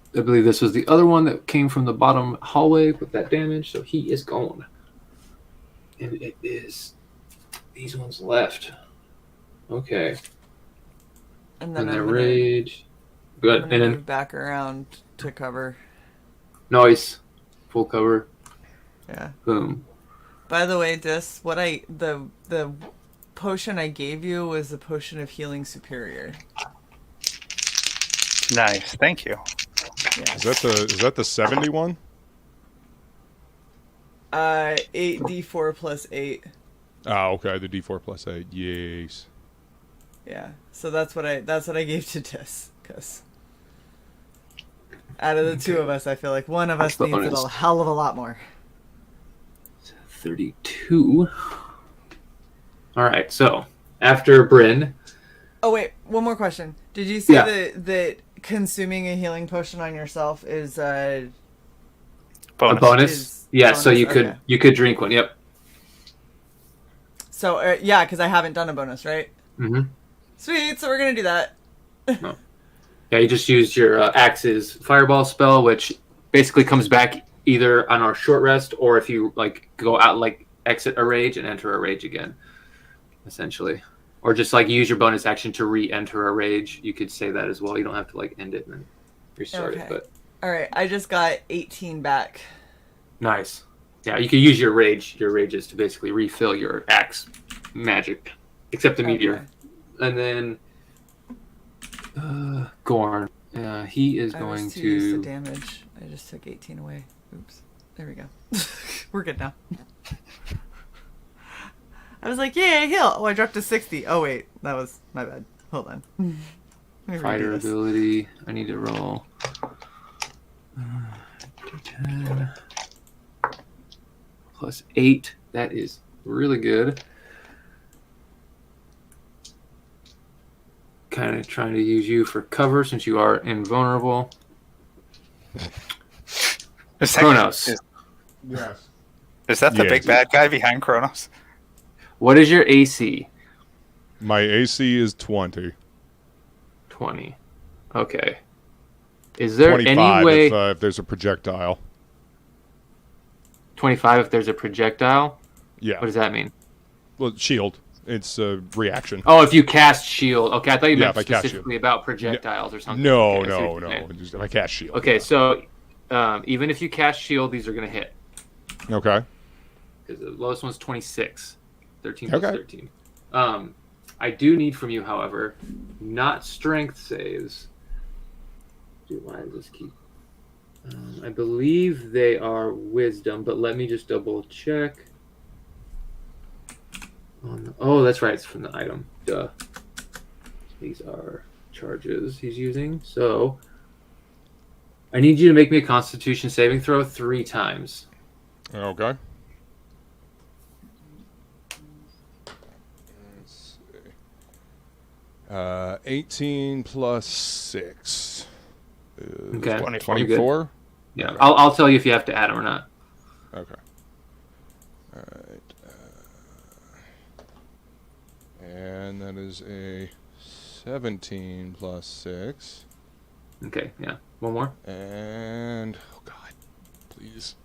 was the other one that came from the bottom hallway with that damage, so he is gone. And it is these ones left. Okay. And then their rage. Good. And then move back around to cover. Nice. Full cover. Yeah. Boom. By the way, the potion I gave you was the potion of healing superior. Nice, thank you. Yeah. Is that the 71? 8d4 plus 8. Oh, okay, the d4 plus 8. Yes. Yeah. So that's what I gave to Dis, because out of the two of us, I feel like one of us needs it a hell of a lot more. 32. All right, so after Bryn. Oh wait, one more question. Did you say that consuming a healing potion on yourself is bonus? A bonus? Yeah, bonus? so you could drink one. Yep. So yeah, because I haven't done a bonus, right? Mm-hmm. Sweet. So we're gonna do that. Oh. Yeah, you just used your Axe's fireball spell, which basically comes back either on our short rest or if you like go out, like exit a rage and enter a rage again, essentially. Or just like use your bonus action to re-enter a rage. You could say that as well. You don't have to like end it and then restart it. But all right, I just got 18 back. Nice. Yeah, you could use your rages to basically refill your axe magic, except the meteor. And then Gorn, he is going to use the damage. I just took 18 away. Oops. There we go. We're good now. I was like, yeah, heal. Oh, I dropped to 60. Oh, wait. That was my bad. Hold on. fighter ability. I need to roll. D10 plus 8. That is really good. Kind of trying to use you for cover since you are invulnerable. Kronos. Yes. Is that the Yes. big bad guy behind Kronos? What is your AC? My AC is 20. 20. Okay. Is there 25 any way... if there's a projectile. 25 if there's a projectile? Yeah. What does that mean? Well, shield. It's a reaction. Oh, if you cast shield. Okay, I thought you Yeah, meant if I cast specifically about projectiles or something. No, Okay, I see no, what you're saying. no. Just if I cast shield. Okay, so even if you cast shield, these are going to hit. Okay. Because the lowest one's 26. 13 Okay. plus 13. I do need from you, however, not strength saves. Why does this keep... I believe they are wisdom, but let me just double check. Oh, that's right. It's from the item. Duh. These are charges he's using. So I need you to make me a Constitution saving throw 3 times. Okay. Let's see. 18 plus 6. Okay. What, 24. 24? Yeah, Okay. I'll tell you if you have to add them or not. Okay. All right. And that is a 17 plus 6. Okay, yeah. One more. And, oh God, please.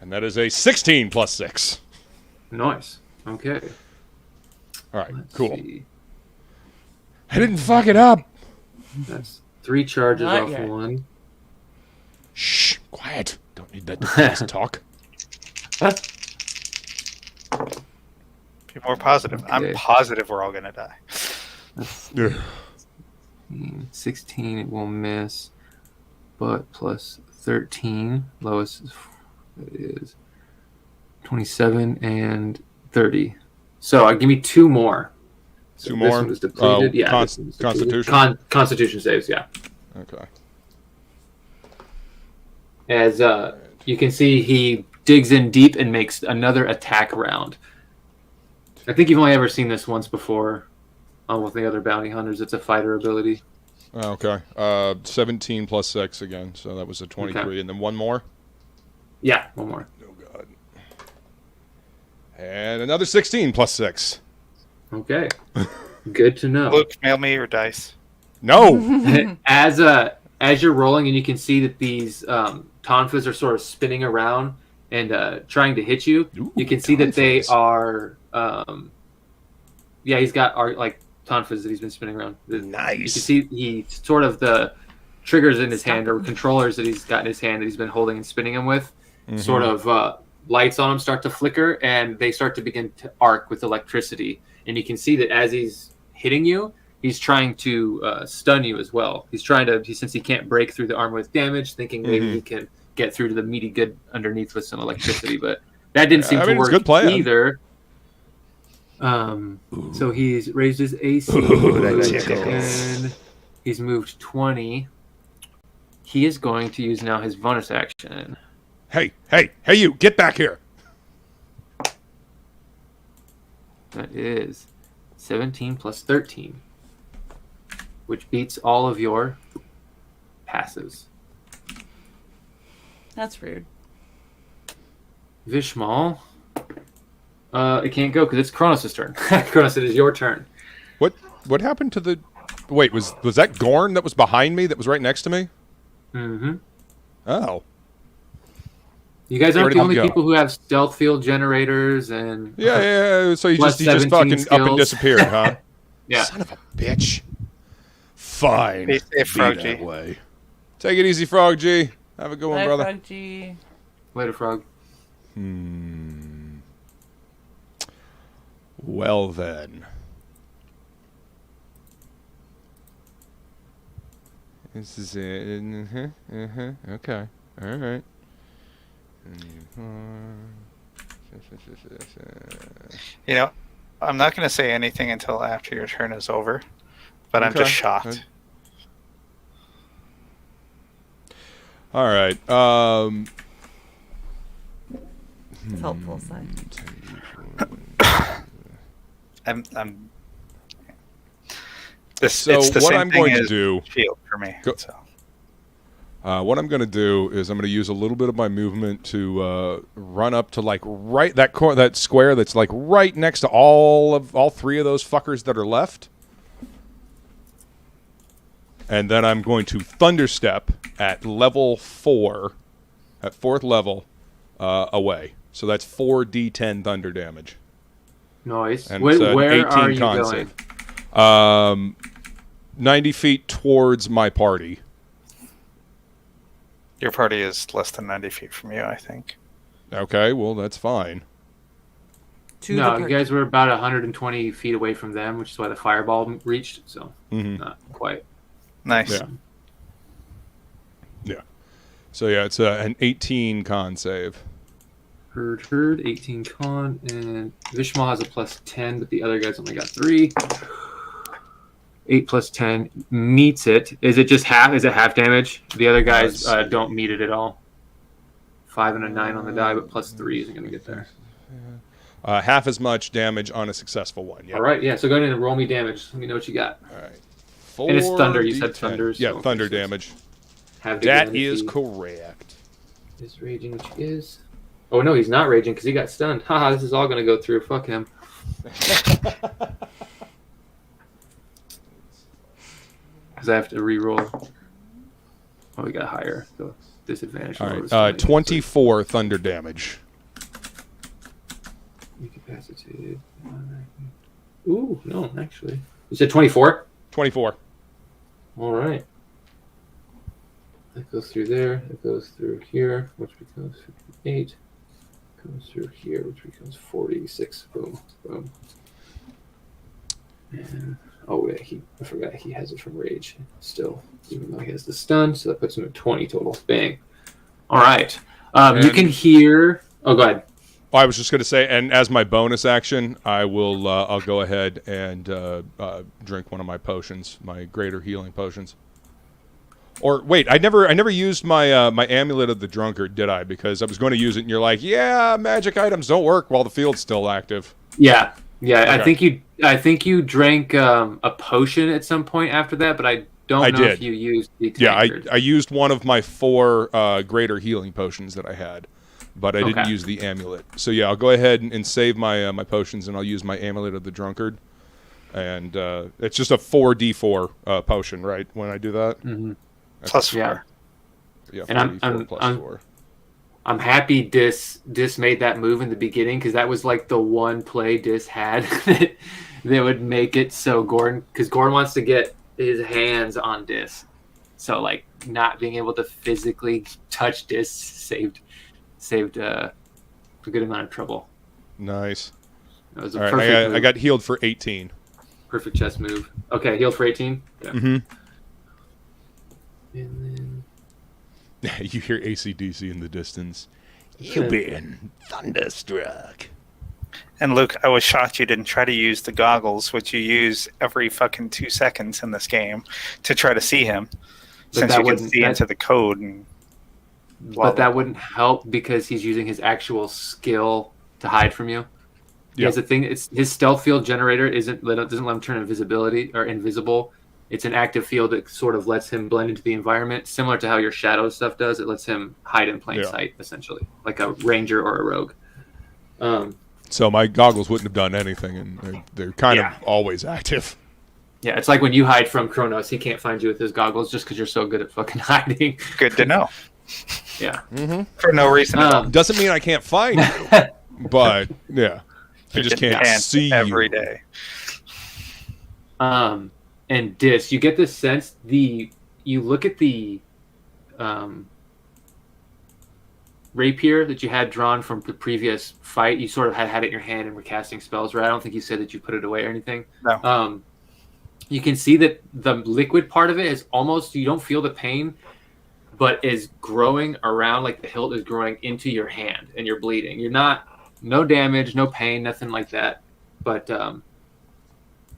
And that is a 16 plus 6. Nice. Okay. All right, Let's cool. see. I didn't fuck it up. That's 3 charges Not off yet. 1. Shh, quiet. Don't need that defense talk. Be more positive. I'm Okay. positive we're all gonna die. Yeah. 16, it will miss. But plus 13. Lowest is 27 and 30. So give me 2 more. So 2 this more? one was depleted. Yeah. Con- this one was depleted. Constitution? Constitution saves, yeah. Okay. As you can see, he digs in deep and makes another attack round. I think you've only ever seen this once before with the other bounty hunters. It's a fighter ability. Okay. 17 plus 6 again, so that was a 23. Okay. And then one more? Yeah, one more. Oh, God. And another 16 plus 6. Okay. Good to know. Luke, mail me your dice. No! As you're rolling, and you can see that these tonfas are sort of spinning around and trying to hit you. Ooh, You can see that they tonfas. are. He's got like tonfas that he's been spinning around. You can Nice. see he sort of the triggers in his hand or controllers that he's got in his hand that he's been holding and spinning them with. Mhm. Sort of lights on them start to flicker and they start to begin to arc with electricity. And you can see that as he's hitting you, he's trying to stun you as well. He's trying to, since he can't break through the armor with damage, thinking maybe he can get through to the meaty good underneath with some electricity. But that didn't seem I to mean, it's work a good plan. either. So he's raised his AC Ooh, that tickles. and he's moved 20. He is going to use now his bonus action. Hey, you, get back here. That is 17 plus 13, which beats all of your passives. That's rude. Vishmal, it can't go because it's Kronos' turn. Kronos, it is your turn. What happened to the... Wait, was that Gorn that was behind me, that was right next to me? Mm-hmm. Oh. You guys Where aren't did the he only go? people who have stealth field generators and... Yeah, so he Plus just 17 fucking up and skills. disappeared, huh? Yeah. Son of a bitch. Fine. Be safe, Be Frog that G. way. Take it easy, Frog G. Have a good one, Bye, brother. Frog G. Later, Frog. Well then. This is it. Okay. All right. You know, I'm not going to say anything until after your turn is over, but I'm Okay. just shocked. All right. It's helpful, Si. I'm. This. So it's the what same I'm thing going to as do- shield for me. So. What I'm going to do is I'm going to use a little bit of my movement to run up to like right that square that's like right next to all three of those fuckers that are left. And then I'm going to thunderstep at level 4, at 4th level, away. So that's 4d10 thunder damage. Nice. And Wait, it's an where 18 are you con going? save. 90 feet towards my party. Your party is less than 90 feet from you, I think. Okay, well, that's fine. No, you guys were about 120 feet away from them, which is why the fireball reached, so not quite. Nice. Yeah. So, yeah, it's an 18 con save. Heard, 18 con, and Vishmal has a plus 10, but the other guys only got 3. 8 plus 10 meets it. Is it just half? Is it half damage? The other guys don't meet it at all. 5 and a 9 on the die, but plus 3 isn't going to get there. Half as much damage on a successful one. Yep. All right, yeah, so go ahead and roll me damage. Let me know what you got. All right. And it's thunder. You said 4d10. thunder. Yeah, so thunder damage. Have That is correct. Is raging, which is... Oh, no, he's not raging because he got stunned. Haha, this is all going to go through. Fuck him. Because I have to re-roll. Oh, we got higher. So disadvantage. All right. 24 thunder damage. Incapacitated. Ooh, no, actually. You said 24? 24. All right. That goes through there. That goes through here, which becomes 58. Goes through here, which becomes 46. Boom, boom. And oh yeah, I forgot he has it from rage still, even though he has the stun. So that puts him at 20 total. Bang. All right. You can hear. Oh, go ahead. I was just going to say, and as my bonus action, I'll go ahead and drink one of my potions, my greater healing potions. Or wait, I never used my my amulet of the drunkard, did I? Because I was going to use it, and you're like, yeah, magic items don't work while the field's still active. Yeah. Okay. I think you drank a potion at some point after that, but I don't know if you used the tankard. Yeah, I used one of my 4 greater healing potions that I had, but I didn't use the amulet. So yeah, I'll go ahead and save my my potions, and I'll use my amulet of the drunkard. And it's just a 4d4 potion, right? When I do that, Plus 4. Yeah, and 4d4 plus 4. I'm happy Dis made that move in the beginning because that was like the one play Dis had that would make it so Gordon, because Gordon wants to get his hands on Dis, so like not being able to physically touch Dis saved a good amount of trouble. Nice. That was a All perfect right, move. I got healed for 18. Perfect chess move. Okay, healed for 18. Yeah. Mm-hmm. And then You hear AC/DC in the distance. You've been thunderstruck. And Luke, I was shocked you didn't try to use the goggles, which you use every fucking 2 seconds in this game, to try to see him. Since you can see into the code. And but that wouldn't help because he's using his actual skill to hide from you. He has a thing. It's his stealth field generator doesn't let him turn invisibility or invisible. It's an active field that sort of lets him blend into the environment, similar to how your shadow stuff does. It lets him hide in plain sight, essentially, like a ranger or a rogue. So my goggles wouldn't have done anything, and they're kind of always active. Yeah, it's like when you hide from Kronos, he can't find you with his goggles just because you're so good at fucking hiding. Good to know. Yeah. For no reason at all. Doesn't mean I can't find you, but yeah, I just can't see every you day. And Dis, you get this sense you look at the rapier that you had drawn from the previous fight. You sort of had it in your hand and were casting spells, right? I don't think you said that you put it away or anything. No. You can see that the liquid part of it is almost, you don't feel the pain, but is growing around, like the hilt is growing into your hand and you're bleeding. You're no damage, no pain, nothing like that. But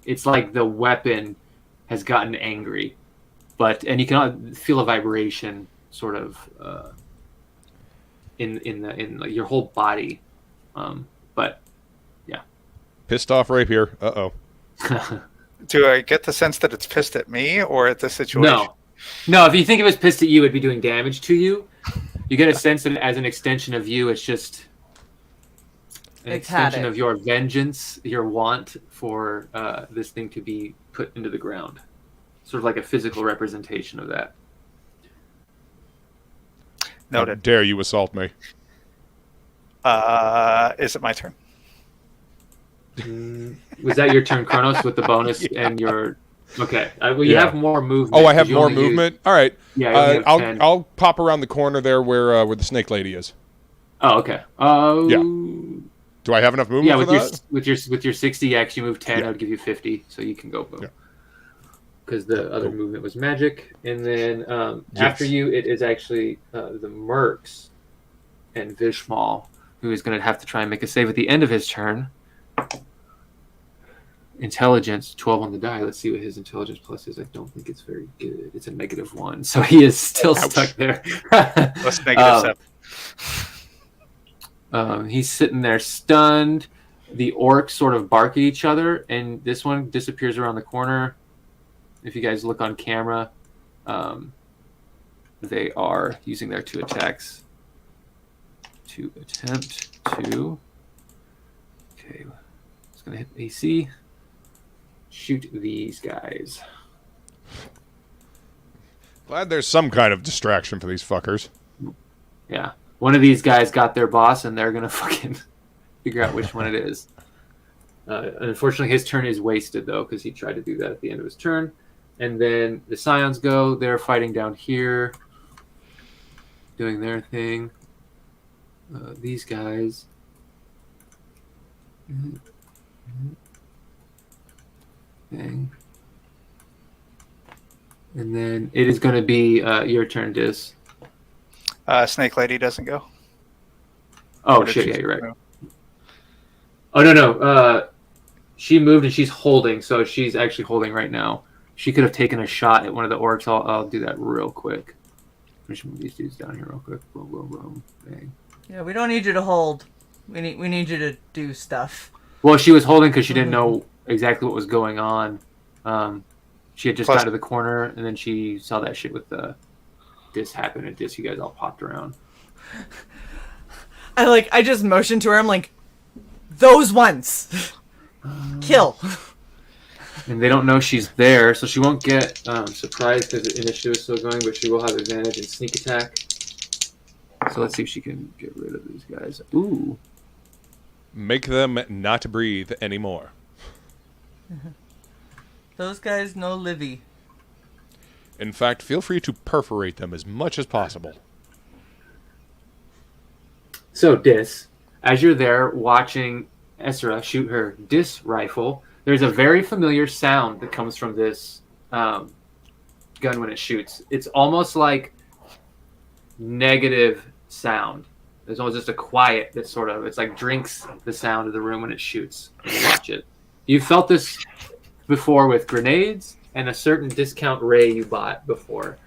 it's like the weapon has gotten angry, and you can feel a vibration sort of in like your whole body. But yeah. Pissed off rapier. Uh-oh. Do I get the sense that it's pissed at me or at the situation? No. If you think it was pissed at you, it'd be doing damage to you. You get a sense that as an extension of you, it's just an extension of your vengeance, your want for this thing to be put into the ground. Sort of like a physical representation of that. Noted. How dare you assault me? Is it my turn? Was that your turn, Kronos, with the bonus and your... Okay. Well, you have more movement. Oh, I have more movement? All right. Yeah, I'll pop around the corner there where the snake lady is. Oh, okay. Yeah. Do I have enough movement for that? with your 60x, you move 10. I would give you 50, so you can go boom. Yeah. Because the other movement was magic. And then after you, it is actually the Mercs and Vishmal, who is going to have to try and make a save at the end of his turn. Intelligence, 12 on the die. Let's see what his intelligence plus is. I don't think it's very good. It's a -1, so he is still stuck there. Let's -7. He's sitting there stunned. The orcs sort of bark at each other, and this one disappears around the corner. If you guys look on camera, they are using their 2 attacks to attempt to... Okay, it's going to hit AC. Shoot these guys. Glad there's some kind of distraction for these fuckers. Yeah. One of these guys got their boss, and they're going to fucking figure out which one it is. Unfortunately, his turn is wasted, though, because he tried to do that at the end of his turn. And then the Scions go. They're fighting down here, doing their thing. These guys... Bang. And then it is going to be your turn, Diz. Snake Lady doesn't go. Oh, shit, yeah, you're right. Move? Oh, no. She moved and she's holding, so she's actually holding right now. She could have taken a shot at one of the orcs. I'll do that real quick. Let me just move these dudes down here real quick. Boom, boom, boom. Bang. Yeah, we don't need you to hold. We need you to do stuff. Well, she was holding because she didn't know exactly what was going on. She had just got to the corner, and then she saw that shit with the Dis happen, and Dis, you guys all popped around. I just motioned to her. I'm like, those ones, kill. And they don't know she's there, so she won't get surprised because the initiative is still going, but she will have advantage in sneak attack. So let's see if she can get rid of these guys. Ooh. Make them not breathe anymore. Those guys know Livy. In fact, feel free to perforate them as much as possible. So, Dis, as you're there watching Esra shoot her Dis rifle, there's a very familiar sound that comes from this gun when it shoots. It's almost like negative sound. There's almost just a quiet that sort of, it's like drinks the sound of the room when it shoots. When you watch it. You've felt this before with grenades and a certain discount ray you bought before.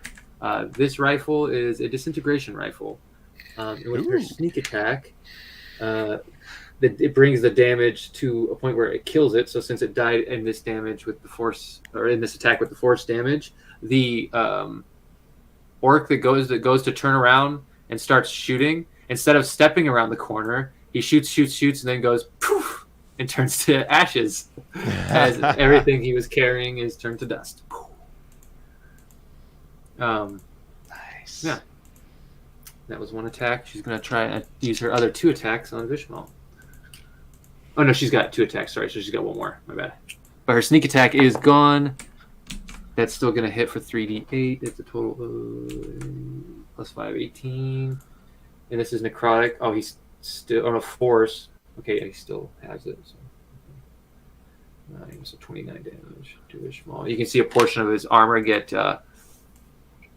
This rifle is a disintegration rifle. And with her sneak attack, it brings the damage to a point where it kills it. So since it died in this damage with the force, or in this attack with the force damage, the orc that goes to turn around and starts shooting, instead of stepping around the corner, he shoots, and then goes poof and turns to ashes as everything he was carrying is turned to dust. Nice. Yeah. That was one attack. She's going to try and use her other 2 attacks on Vishmal. Oh, no, she's got 2 attacks. Sorry, so she's got 1 more. My bad. But her sneak attack is gone. That's still going to hit for 3d8. It's a total of +5, 18. And this is necrotic. Oh, he's still on a force. Okay, yeah, he still has it. So 9, so 29 damage to Vishmal. You can see a portion of his armor get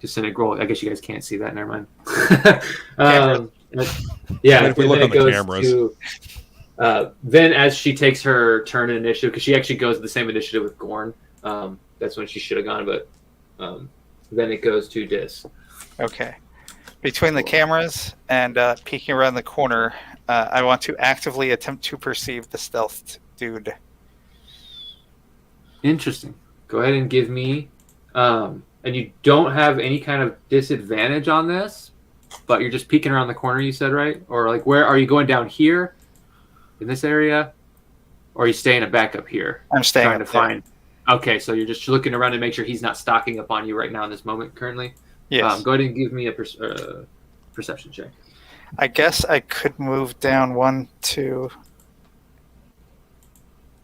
disintegrate. I guess you guys can't see that. Never mind. Yeah, if we look on the cameras. Then as she takes her turn in initiative, because she actually goes the same initiative with Gorn. That's when she should have gone, but then it goes to Dis. Okay. Between the cameras and peeking around the corner, I want to actively attempt to perceive the stealth dude. Interesting. Go ahead and give me, and you don't have any kind of disadvantage on this, but you're just peeking around the corner. You said, right? Or like, where are you going down here, in this area, or are you staying back up here? I'm staying trying up to there. find. Okay, so you're just looking around to make sure he's not stocking up on you right now in this moment currently. Yes. Go ahead and give me a perception check. I guess I could move down 1, 2,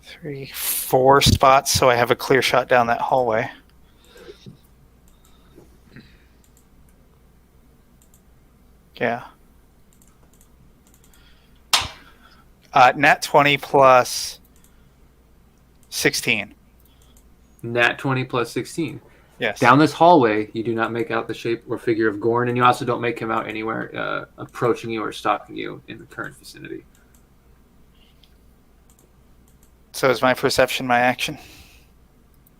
3, 4 spots so I have a clear shot down that hallway. Yeah. Nat 20 plus 16. Nat 20 plus 16. Yes. Down this hallway, you do not make out the shape or figure of Gorn, and you also don't make him out anywhere approaching you or stalking you in the current vicinity. So is my perception my action?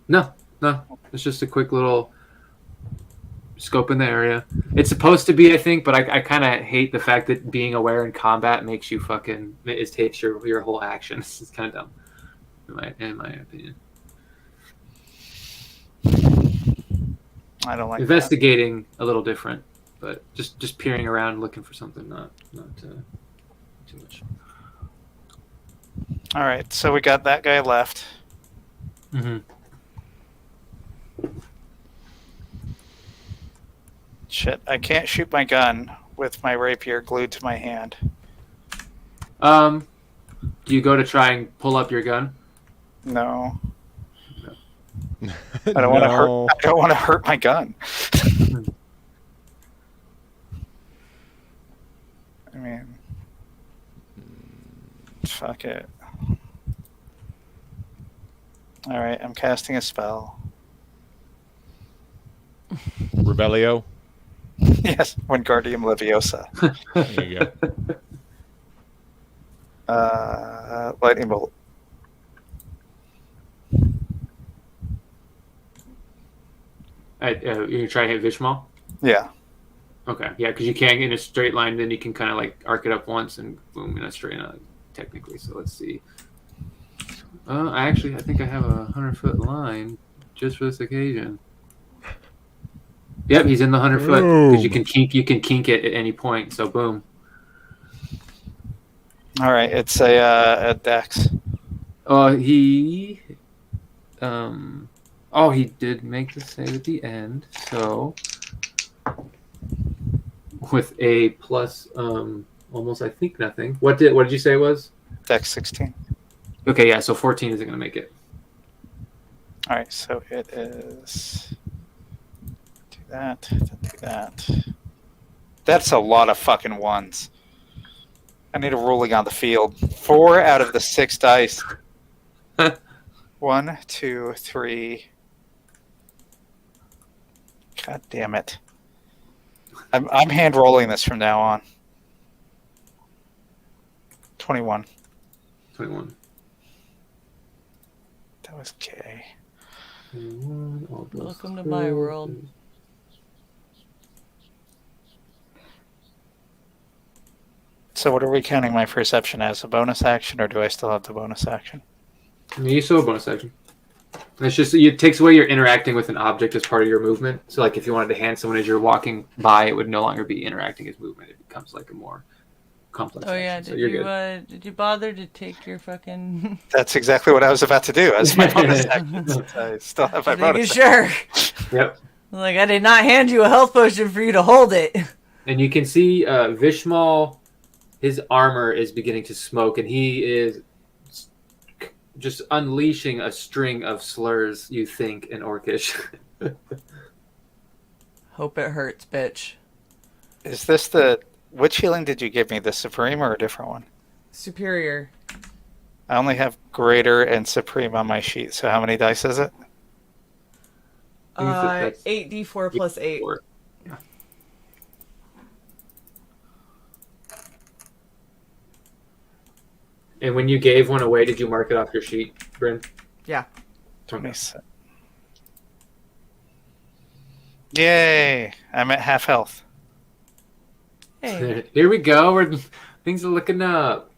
No. It's just a quick little scope in the area. It's supposed to be, I think, but I kind of hate the fact that being aware in combat makes you takes your whole action. It's kind of dumb, in my opinion. I don't like Investigating a little different, but just peering around looking for something, not too much. All right, so we got that guy left. Mm-hmm. Shit, I can't shoot my gun with my rapier glued to my hand. Do you go to try and pull up your gun? No. I don't want to hurt. I don't want to hurt my gun. I mean, fuck it. All right, I'm casting a spell. Rebellio. Yes, Wingardium Leviosa. There you go. Lightning bolt. You try to hit Vishmal? Yeah. Okay, yeah, because you can't get in a straight line, then you can kind of like arc it up once and boom, in a straight line, technically. So let's see. I think I have a 100-foot line just for this occasion. Yep, he's in the 100-foot because you can kink it at any point. So boom. All right, it's a dex. He did make the save at the end. So with a plus, almost I think nothing. What did you say it was? Dex 16. Okay, yeah. So 14 isn't going to make it. All right, so it is. Do that. That's a lot of fucking ones. I need a ruling on the field. 4 out of the 6 dice. 1, 2, 3. God damn it! I'm hand rolling this from now on. 21. 21. That was gay. Welcome to my world. So what are we counting my perception as? A bonus action, or do I still have the bonus action? I mean, you still have a bonus action. It's just it takes away your interacting with an object as part of your movement. So, like, if you wanted to hand someone as you're walking by, it would no longer be interacting as movement. It becomes like a more complex. Oh yeah, action. did you bother to take your fucking? That's exactly what I was about to do as my bonus action. I still have my bonus. Sure. Yep. Like, I did not hand you a health potion for you to hold it. And you can see Vishmal, his armor is beginning to smoke, and he is just unleashing a string of slurs, you think, in Orcish. Hope it hurts, bitch. Is this which healing did you give me? The Supreme or a different one? Superior. I only have Greater and Supreme on my sheet, so how many dice is it? 8d4 plus 8. Yeah. And when you gave one away, did you mark it off your sheet, Bryn? Yeah. 27. Yay! I'm at half health. Hey, Here we go. Things are looking up.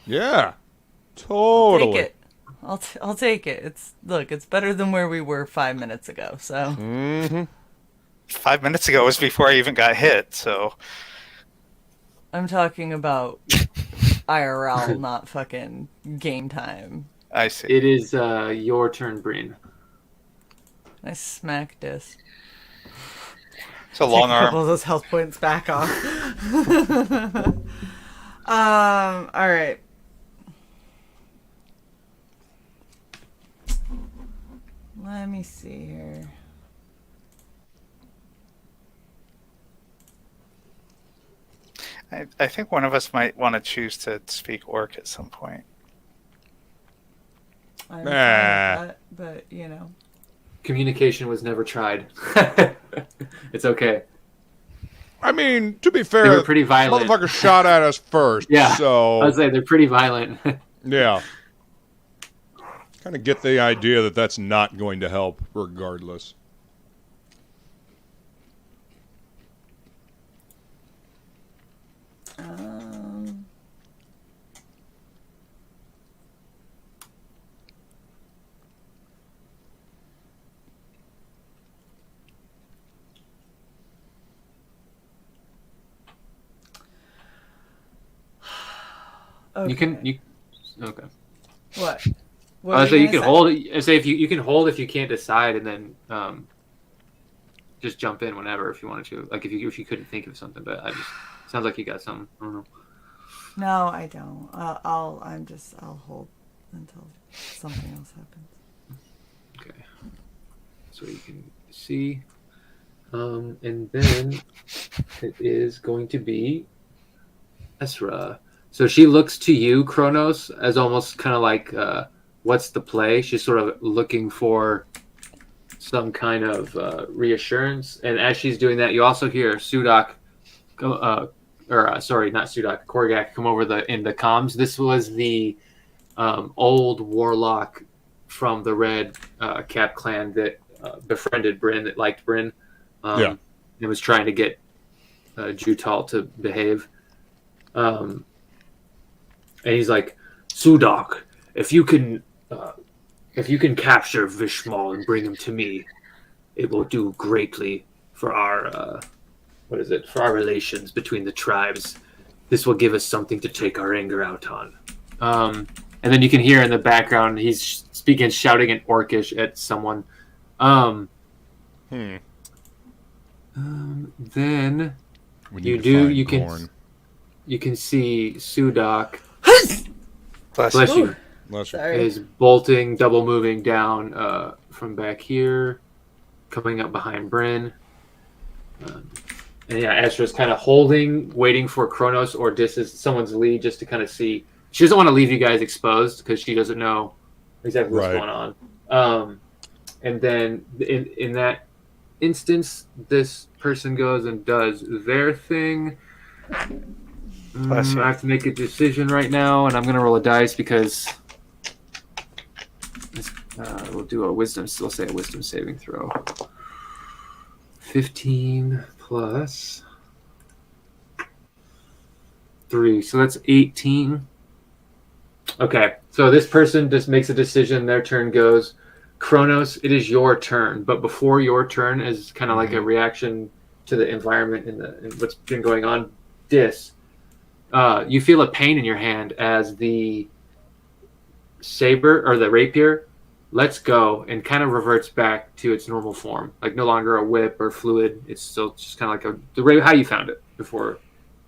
Yeah. take Totally. it. I'll take it. It's better than where we were 5 minutes ago. So Mm-hmm. 5 minutes ago was before I even got hit. So I'm talking about IRL, not fucking game time. I see. It is your turn, Breen. I smack this. It's a Take long a couple arm. of those health points back off. All right. Let me see here. I think one of us might want to choose to speak orc at some point. I'm fine with Nah. that, but Communication was never tried. It's okay. I mean, to be They fair, were pretty violent. motherfucker shot at us first. Yeah, So I was saying they're pretty violent. yeah. Kind of get the idea that that's not going to help, regardless. um, okay. You can okay. What? So you can hold. Say if you can hold if you can't decide, and then just jump in whenever if you wanted to. Like if you couldn't think of something, but sounds like you got something. I don't know. No, I don't. I'll hold until something else happens. Okay. So you can see, and then it is going to be Esra. So she looks to you, Kronos, as almost kind of like, what's the play? She's sort of looking for some kind of reassurance. And as she's doing that, you also hear Sudak, sorry, not Sudak, Korgak come over in the comms. This was the old warlock from the Red Cap clan that befriended Bryn, that liked Bryn. Yeah. And was trying to get Jutal to behave. And he's like, Sudak, if you can capture Vishmal and bring him to me, it will do greatly for our for our relations between the tribes. This will give us something to take our anger out on. And then you can hear in the background he's shouting in Orcish at someone. Then you can see Sudak. Bless you. Sorry. Is bolting, double moving down from back here, coming up behind Bryn. And yeah, Esra's kind of holding, waiting for Kronos or someone's lead just to kind of see. She doesn't want to leave you guys exposed because she doesn't know exactly what's going on. And then in that instance, this person goes and does their thing. I have to make a decision right now, and I'm going to roll a dice because we'll do a wisdom. We'll say a wisdom saving throw. 15 plus 3, so that's 18. Okay, so this person just makes a decision. Their turn goes. Kronos, it is your turn, but before your turn is kind of like a reaction to the environment and what's been going on. You feel a pain in your hand as the saber or the rapier lets go and kind of reverts back to its normal form, like no longer a whip or fluid. It's still just kind of like how you found it before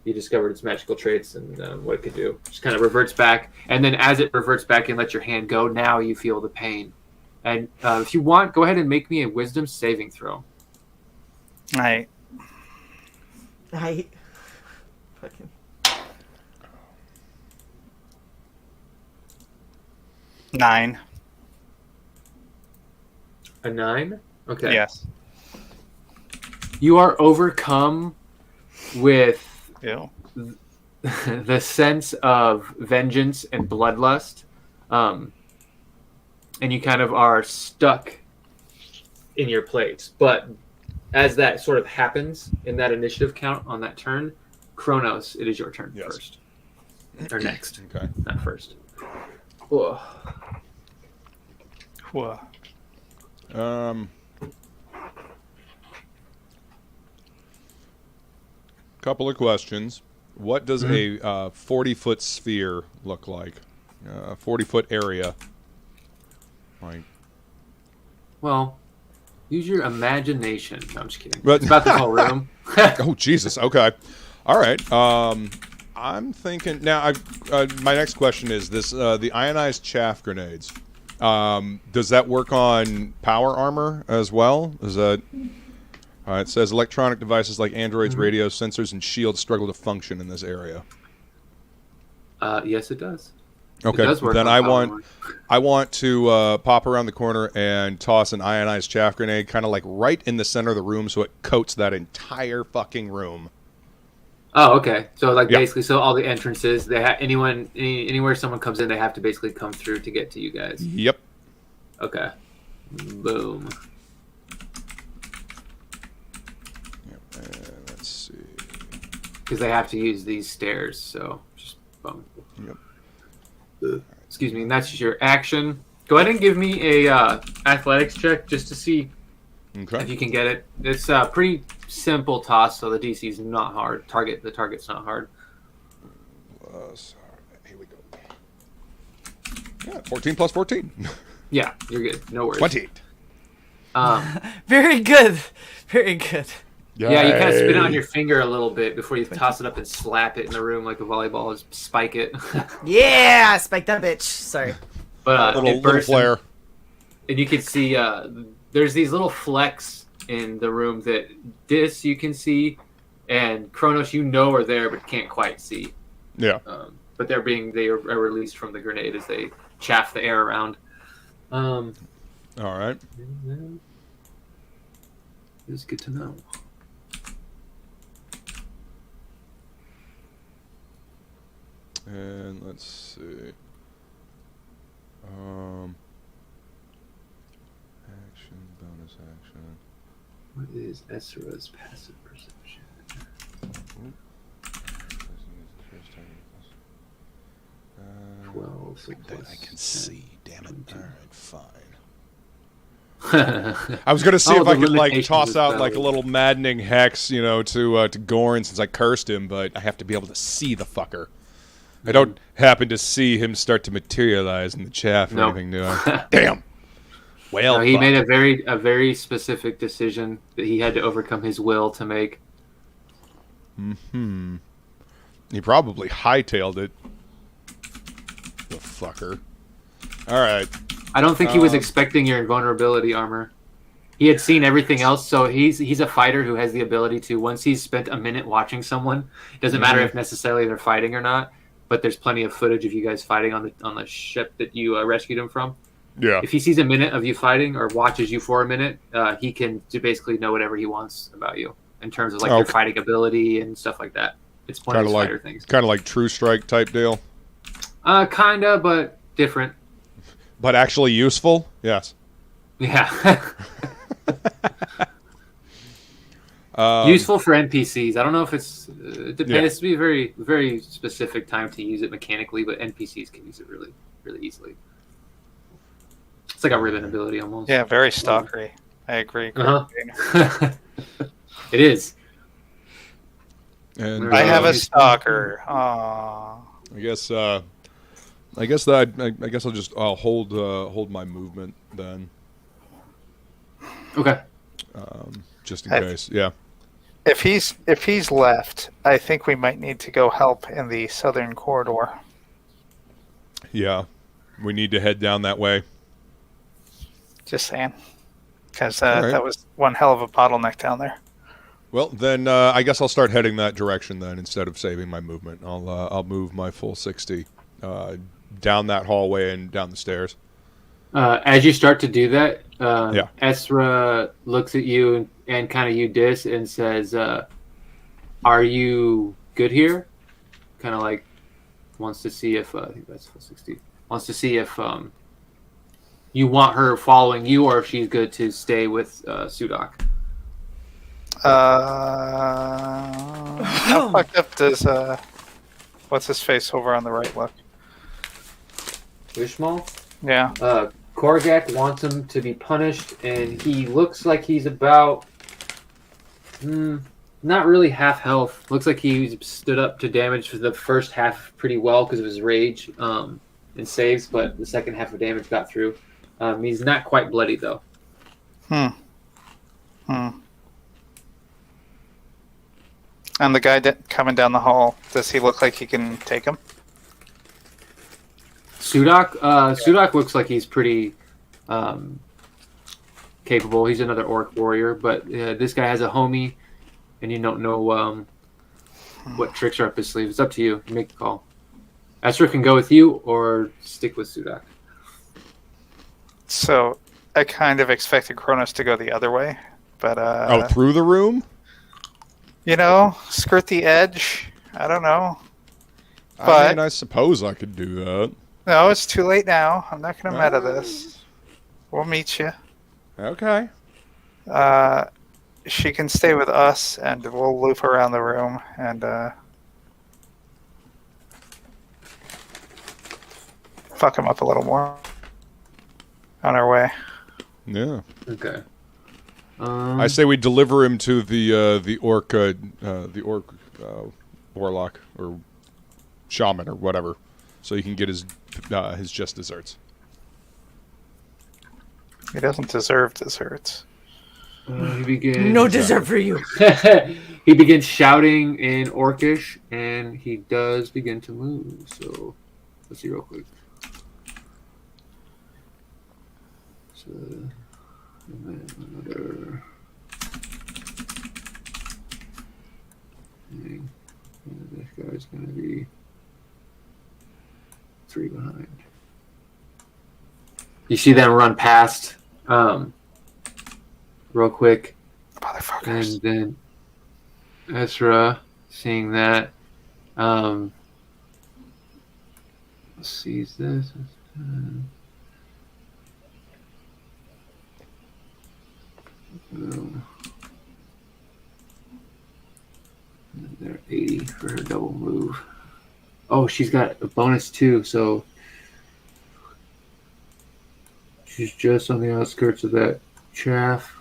you discovered its magical traits and what it could do. Just kind of reverts back, and then as it reverts back and lets your hand go, now you feel the pain. And if you want, go ahead and make me a wisdom saving throw. I Fucking. Nine. A 9? Okay. Yes. You are overcome with Ew. the sense of vengeance and bloodlust. And you kind of are stuck in your place. But as that sort of happens in that initiative count on that turn, Kronos, it is your turn Yes. first. Or next. Okay. Not first. Whoa. Whoa. Couple of questions. What does a 40-foot sphere look like? A 40-foot area. Like, Well, use your imagination. No, I'm just kidding. But- It's about the whole room. oh Jesus. Okay. All right. I'm thinking now. My next question is this: the ionized chaff grenades. Does that work on power armor as well? Is that? It says electronic devices like androids, radios, sensors, and shields struggle to function in this area. Yes, it does. Okay, It does work then on I power want armor. to pop around the corner and toss an ionized chaff grenade, kind of like right in the center of the room, so it coats that entire fucking room. Oh, okay. So like Yeah. basically, so all the entrances, they anywhere someone comes in, they have to basically come through to get to you guys. Yep. Okay. Boom. Let's see. Because they have to use these stairs, so just boom. Yep. Excuse me, and that's your action. Go ahead and give me a athletics check just to see if Okay. you can get it. It's a pretty simple toss, so the DC is not hard. The target's not hard. Here we go. Yeah, 14 plus 14. Yeah, you're good. No worries. 28. Very good. Very good. Yeah, you kind of spin it on your finger a little bit before you toss it up and slap it in the room like a volleyball. Just spike it. Yeah, spike that bitch. Sorry. But little it bursts flare. and you can see there's these little flecks in the room that you can see, and Kronos you know are there but can't quite see. Yeah. But they are released from the grenade as they chaff the air around. All right. It's good to know. And let's see. Action, bonus action. What is Ezra's passive perception? 12. So I can see. Damn it. All right, fine. I I was gonna see if the I could like limitations toss of out spell. like a little maddening hex, to Goran since I cursed him, but I have to be able to see the fucker. I don't happen to see him start to materialize in the chaff or No. anything, do I? Damn. Well, he fuck. made a very specific decision that he had to overcome his will to make. He probably hightailed it. The fucker. All right. I don't think he was expecting your invulnerability armor. He had seen everything else, so he's a fighter who has the ability to, once he's spent a minute watching someone, it doesn't matter if necessarily they're fighting or not, but there's plenty of footage of you guys fighting on the ship that you rescued him from. Yeah. If he sees a minute of you fighting or watches you for a minute, he can basically know whatever he wants about you in terms of like your Okay. fighting ability and stuff like that. It's one of Kind of his like fighter things. True Strike type deal, Kinda, but different. but actually useful. Yes. Yeah. Useful for NPCs. I don't know if it's it depends. Yeah. It has to be a very, very specific time to use it mechanically, but NPCs can use it really, really easily. It's like a ribbon ability almost. Yeah, very stalkery. I agree. Uh-huh. It is. And I have a Nice. stalker. Aww. I guess I'll hold my movement then, Okay. just in I- case. Yeah. If he's left, I think we might need to go help in the southern corridor. Yeah. We need to head down that way. Just saying, because All right. that was one hell of a bottleneck down there. Well, then I guess I'll start heading that direction then instead of saving my movement. I'll move my full 60 down that hallway and down the stairs. As you start to do that, Yeah. Ezra looks at you and kind of you diss and says, "Are you good here?" Kind of like wants to see if I think that's full 60. Wants to see if you want her following you or if she's good to stay with Sudak. How fucked up does what's his face over on the right look? Wishmaul? Yeah. Korgak wants him to be punished, and he looks like he's about not really half health. Looks like he stood up to damage for the first half pretty well because of his rage and saves, but the second half of damage got through. He's not quite bloody though. And the guy coming down the hall, does he look like he can take him? Sudak? Sudak looks like he's pretty capable. He's another orc warrior, but this guy has a homie, and you don't know what tricks are up his sleeve. It's up to you. You make the call. Esther can go with you or stick with Sudak. So I kind of expected Kronos to go the other way, but through the room? You know, skirt the edge. I don't know. I mean, I suppose I could do that. No, it's too late now. I'm not going to meta this. We'll meet you. Okay. She can stay with us, and we'll loop around the room, and fuck him up a little more on our way. Yeah. Okay. I say we deliver him to the orc warlock or shaman or whatever, so he can get his just desserts. He doesn't deserve desserts. He begins. No dessert for you. He begins shouting in Orcish, and he does begin to move. So let's see real quick. So, and then another. And this guy's gonna be 3 behind. You see them run past, real quick, Motherfuckers. and then Ezra, seeing that, sees this. They're 80 for her double move. Oh, she's got a bonus too, so she's just on the outskirts of that chaff.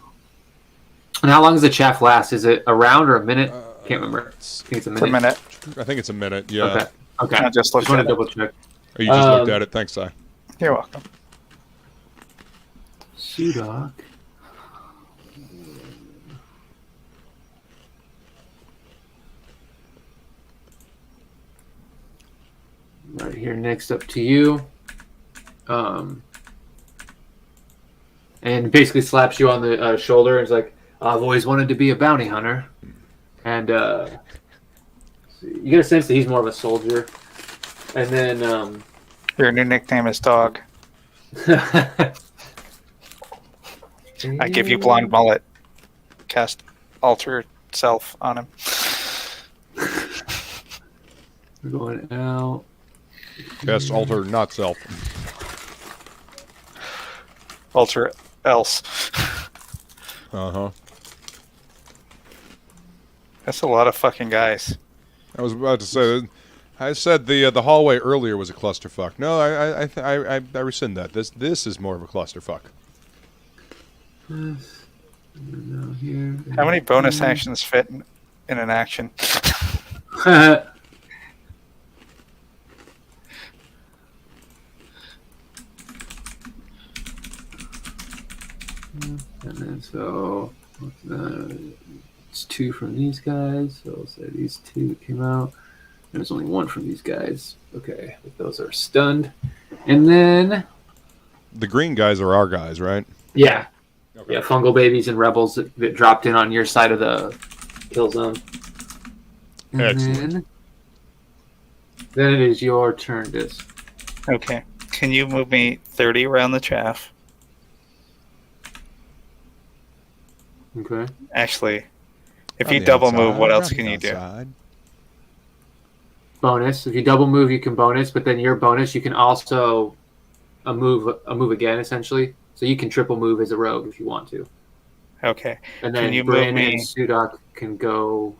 And how long does the chaff last? Is it a round or a minute? Can't remember. I think it's a minute. For a minute. I think it's a minute. Yeah. Okay. I just looked want at to it. double check. Oh, you just looked at it. Thanks, Si. You're welcome. Sudak. Right here, next up to you. And basically slaps you on the shoulder and is like, I've always wanted to be a bounty hunter. And you get a sense that he's more of a soldier. And then... Your new nickname is Dog. I give you blonde mullet. Cast alter self on him. We're going out. Best alter, not self. Alter else. Uh-huh. That's a lot of fucking guys. I was about to say, I said the hallway earlier was a clusterfuck. No, I rescind that. This is more of a clusterfuck. How many bonus actions fit in an action? And then so it's 2 from these guys. So I'll say these 2 that came out. There's only 1 from these guys. Okay, but those are stunned. And then The green guys are our guys, right? yeah, Okay. yeah, fungal babies and rebels that dropped in on your side of the kill zone. And Excellent. Then it is your turn, Dis. Okay. Can you move me 30 around the chaff? Mm-hmm. Okay. Actually, if On you the double move, outside, what else on can the you do? outside. Bonus. If you double move, you can bonus, but then your bonus, you can also move again, essentially. So you can triple move as a rogue if you want to. Okay. And Can then you Bryn move and me? Sudak can go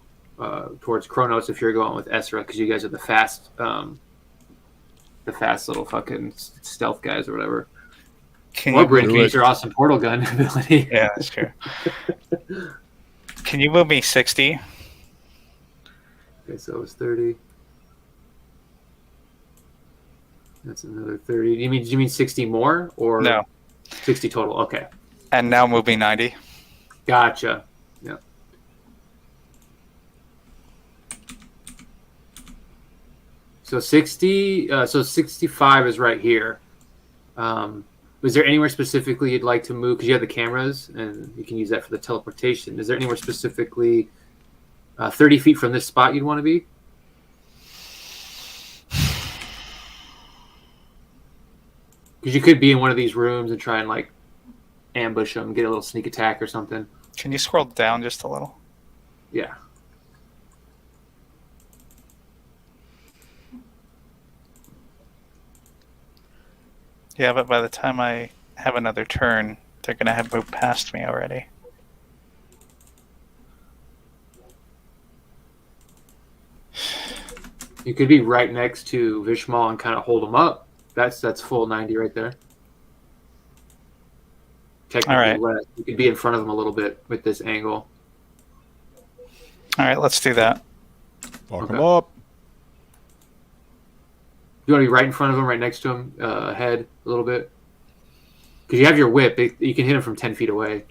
towards Kronos if you're going with Ezra, because you guys are the fast little fucking stealth guys or whatever. Can Or you Bryn move Do can me? it. use your awesome portal gun ability. Yeah, that's true. Can you move me 60? Okay, so it was 30. That's another 30. Do you mean 60 more or No. 60 total? Okay. And now move me 90. Gotcha. Yeah. So 60, so 65 is right here. Was there anywhere specifically you'd like to move? Because you have the cameras and you can use that for the teleportation. Is there anywhere specifically 30 feet from this spot you'd want to be? Because you could be in one of these rooms and try and like ambush them, get a little sneak attack or something. Can you scroll down just a little? Yeah. Yeah, but by the time I have another turn, they're going to have moved past me already. You could be right next to Vishmal and kind of hold them up. That's full 90 right there. Technically All right. less. You could be in front of them a little bit with this angle. All right, let's do that. Fuck Okay. him up. You want to be right in front of them, right next to them, ahead a little bit? Because you have your whip. You can hit them from 10 feet away.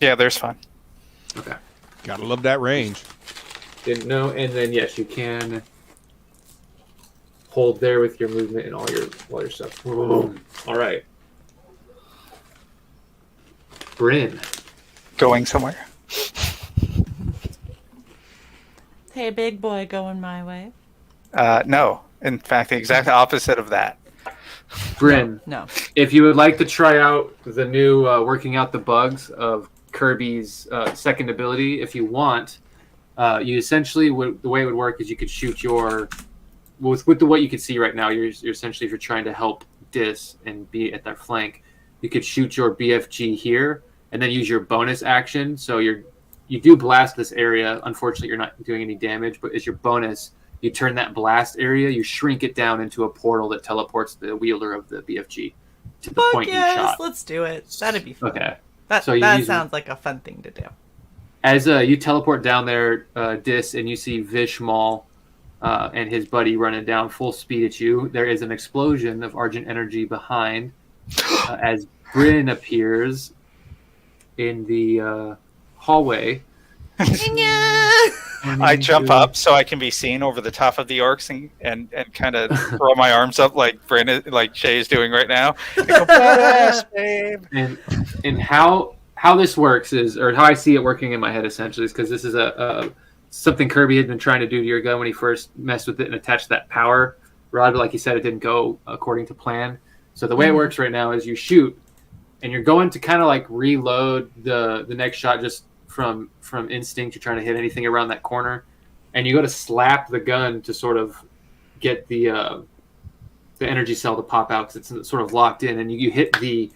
Yeah, there's fun. Okay. Gotta love that range. Didn't know. And then, yes, you can hold there with your movement and all your stuff. Boom. All right. Bryn. Going somewhere. Hey, big boy, going my way. No. In fact, the exact opposite of that. Bryn. No. If you would like to try out the new working out the bugs of Kirby's second ability, if you want, you essentially the way it would work is you could shoot your what you can see right now. You're essentially, if you're trying to help Dis and be at their flank, you could shoot your BFG here and then use your bonus action. So you do blast this area. Unfortunately, you're not doing any damage, but as your bonus, you turn that blast area, you shrink it down into a portal that teleports the wielder of the BFG to the Fuck point you yes, shot. let's do it. That'd be fun. Okay. That, So you that use- sounds like a fun thing to do. As you teleport down there, Dis, and you see Vishmal and his buddy running down full speed at you, there is an explosion of Argent energy behind as Bryn appears in the hallway. I jump up so I can be seen over the top of the orcs and kind of throw my arms up like Brandon, like Shay is doing right now. And go, badass, babe. And how this works is, or how I see it working in my head essentially, is because this is something Kirby had been trying to do to your gun when he first messed with it and attached that power rod, but like you said, it didn't go according to plan. So the way it works right now is you shoot, and you're going to kind of like reload the next shot just from instinct. You're trying to hit anything around that corner, and you go to slap the gun to sort of get the energy cell to pop out because it's sort of locked in, and you hit the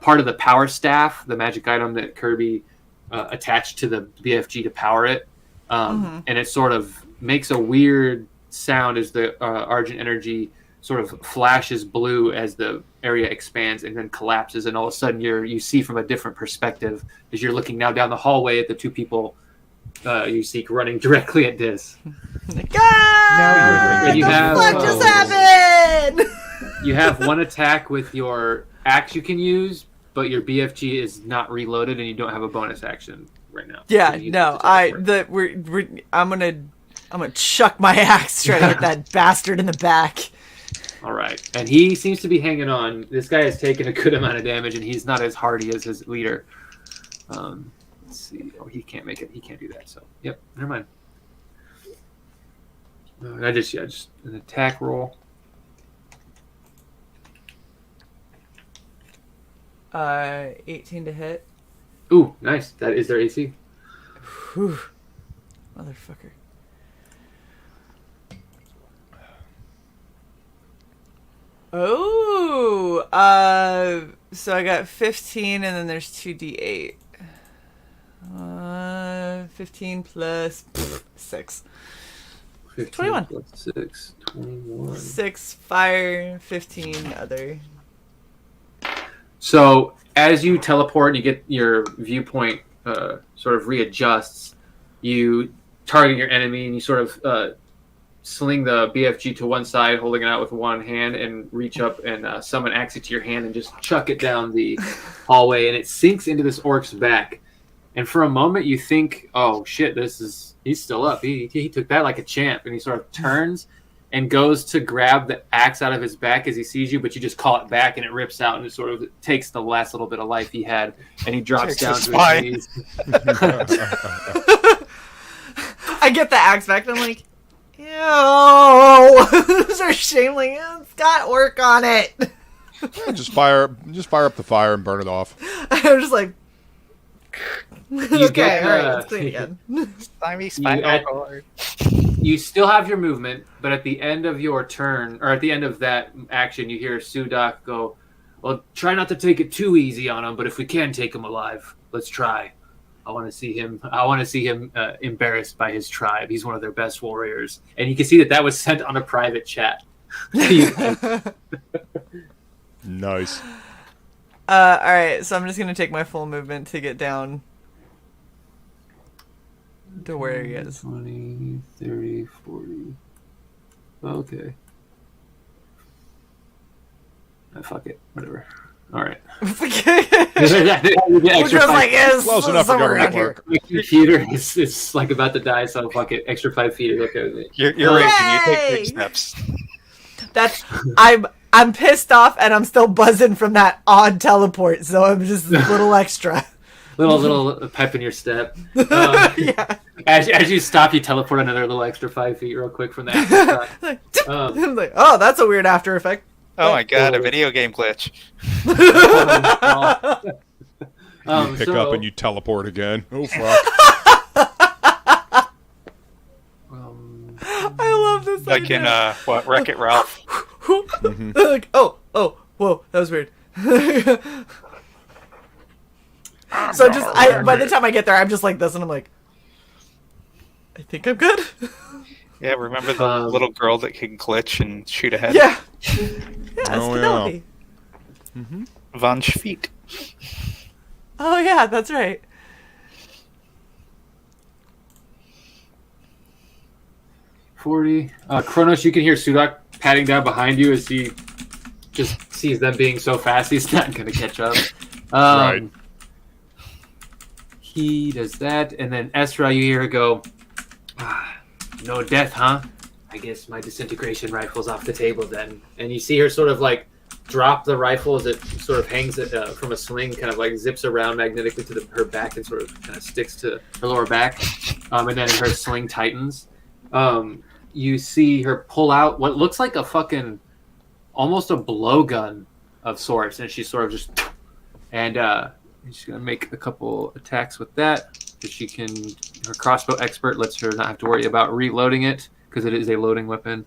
part of the power staff, the magic item that Kirby attached to the BFG to power it, and it sort of makes a weird sound as the Argent energy sort of flashes blue as the area expands and then collapses, and all of a sudden you see from a different perspective as you're looking now down the hallway at the two people you seek running directly at Dis. God, And you what have, the fuck just happened? You have one attack with your axe you can use, but your BFG is not reloaded, and you don't have a bonus action right now. Yeah, So you no, use it to I'm gonna chuck my axe, try to hit that bastard in the back. All right, and he seems to be hanging on. This guy has taken a good amount of damage, and he's not as hardy as his leader. Let's see. Oh, he can't make it. He can't do that. So, yep. Never mind. Just an attack roll. 18 to hit. Ooh, nice. That is their AC. Whew. Motherfucker. Oh, so I got 15, and then there's 2d8. 15 plus 6. 15 21. plus 6, 21. 6 fire, 15 other. So as you teleport and you get your viewpoint sort of readjusts, you target your enemy and you sort of sling the BFG to one side, holding it out with one hand, and reach up and summon Axie to your hand and just chuck it down the hallway, and it sinks into this orc's back. And for a moment you think, oh shit, he's still up. He took that like a champ, and he sort of turns and goes to grab the axe out of his back as he sees you, but you just call it back and it rips out and it sort of takes the last little bit of life he had, and he drops down to his knees. I get the axe back and I'm like, ew. Those are shameless. It's got orc on it. Yeah, just fire up the fire and burn it off. I'm just like, okay, get, alright, it's clean again. Slimy spinal cord. You still have your movement, but at the end of your turn, or at the end of that action, you hear Sudak go, well, try not to take it too easy on him, but if we can take him alive, let's try. I want to see him embarrassed by his tribe. He's one of their best warriors. And you can see that was sent on a private chat. Nice. Alright, so I'm just gonna take my full movement to get down to where he is. 20, 30, 40. Okay. Fuck it. Whatever. All right. Which was like, yes, Close enough for somewhere around government here. work. My computer is like about to die, so fuck it. Extra 5 feet is okay with me. You're raging. You take Yay! big steps. That's I'm pissed off and I'm still buzzing from that odd teleport, so I'm just a little extra. Little pep in your step. Yeah. As you stop, you teleport another little extra 5 feet real quick from that. I'm like, oh, that's a weird after effect. Oh my god, a video game glitch. You pick up and you teleport again. Oh fuck. I love this. Like in Wreck-It Ralph. Like, oh, whoa, that was weird. So by the time I get there, I'm just like this, and I'm like, I think I'm good. Yeah, remember the little girl that can glitch and shoot ahead? Yeah. Oh, Penelope. Von Schweet. Oh yeah, that's right. Kronos, you can hear Sudak patting down behind you as he just sees them being so fast he's not going to catch up. Right. He does that, and then Esra, you hear her go, no death, huh? I guess my disintegration rifle's off the table then. And you see her sort of like drop the rifle as it sort of hangs it from a sling, kind of like zips around magnetically to her back and sort of kind of sticks to her lower back. And then her sling tightens. You see her pull out what looks like a fucking, almost a blowgun of sorts. And she's sort of just, and she's going to make a couple attacks with that. She can, her crossbow expert lets her not have to worry about reloading it because it is a loading weapon.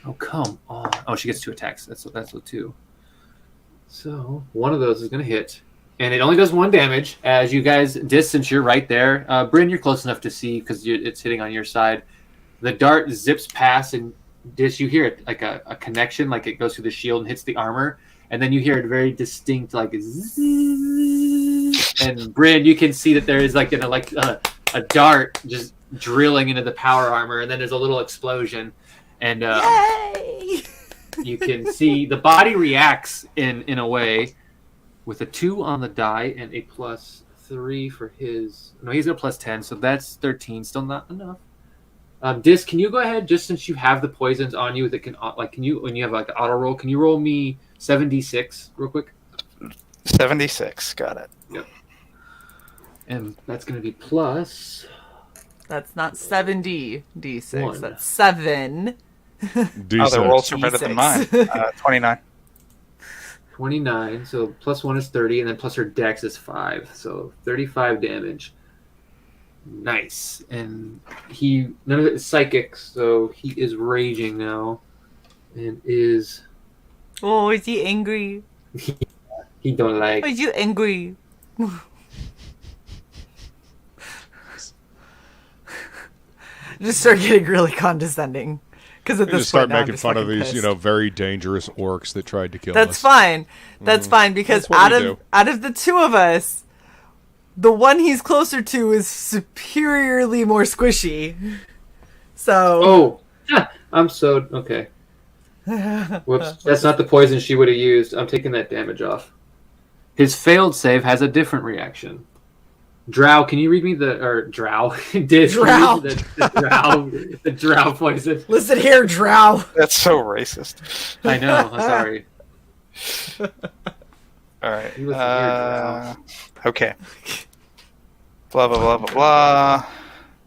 Oh, come on. Oh, she gets 2 attacks. That's what 2. So one of those is going to hit. And it only does 1 damage. As you guys distance, you're right there. Bryn, you're close enough to see because it's hitting on your side. The dart zips past, and you hear it like a connection, like it goes through the shield and hits the armor. And then you hear it very distinct, like zzz. And Bryn, you can see that there is like a dart just drilling into the power armor, and then there's a little explosion, and Yay! you can see the body reacts in a way with a 2 on the die and a +3 for his. No, he's got a +10, so that's 13. Still not enough. Dis, can you go ahead, just since you have the poisons on you that can can you, when you have like the auto roll, can you roll me 7d6 real quick? 76, got it. Yep. And that's going to be plus. That's not 7D D6. 1. That's 7. D6. Oh, the rolls are better than mine. 29. 29, so +1 is 30, and then plus her dex is 5, so 35 damage. Nice. And none of it is psychic, so he is raging now, and is. Oh, is he angry? He don't like. Is you angry? Just start getting really condescending. Because at You this just start point now I'm making just fun of fucking these, pissed. very dangerous orcs that tried to kill That's us. fine. That's fine because That's what we do. out of the two of us, the one he's closer to is superiorly more squishy. So. Oh, I'm so okay. Whoops, that's not the poison she would have used. I'm taking that damage off. His failed save has a different reaction. Drow, can you read me Drow? Drow. The Drow poison. Listen here, Drow. That's so racist. I know. I'm sorry. All right. He wasn't here, Drow. Okay. Blah blah blah blah blah.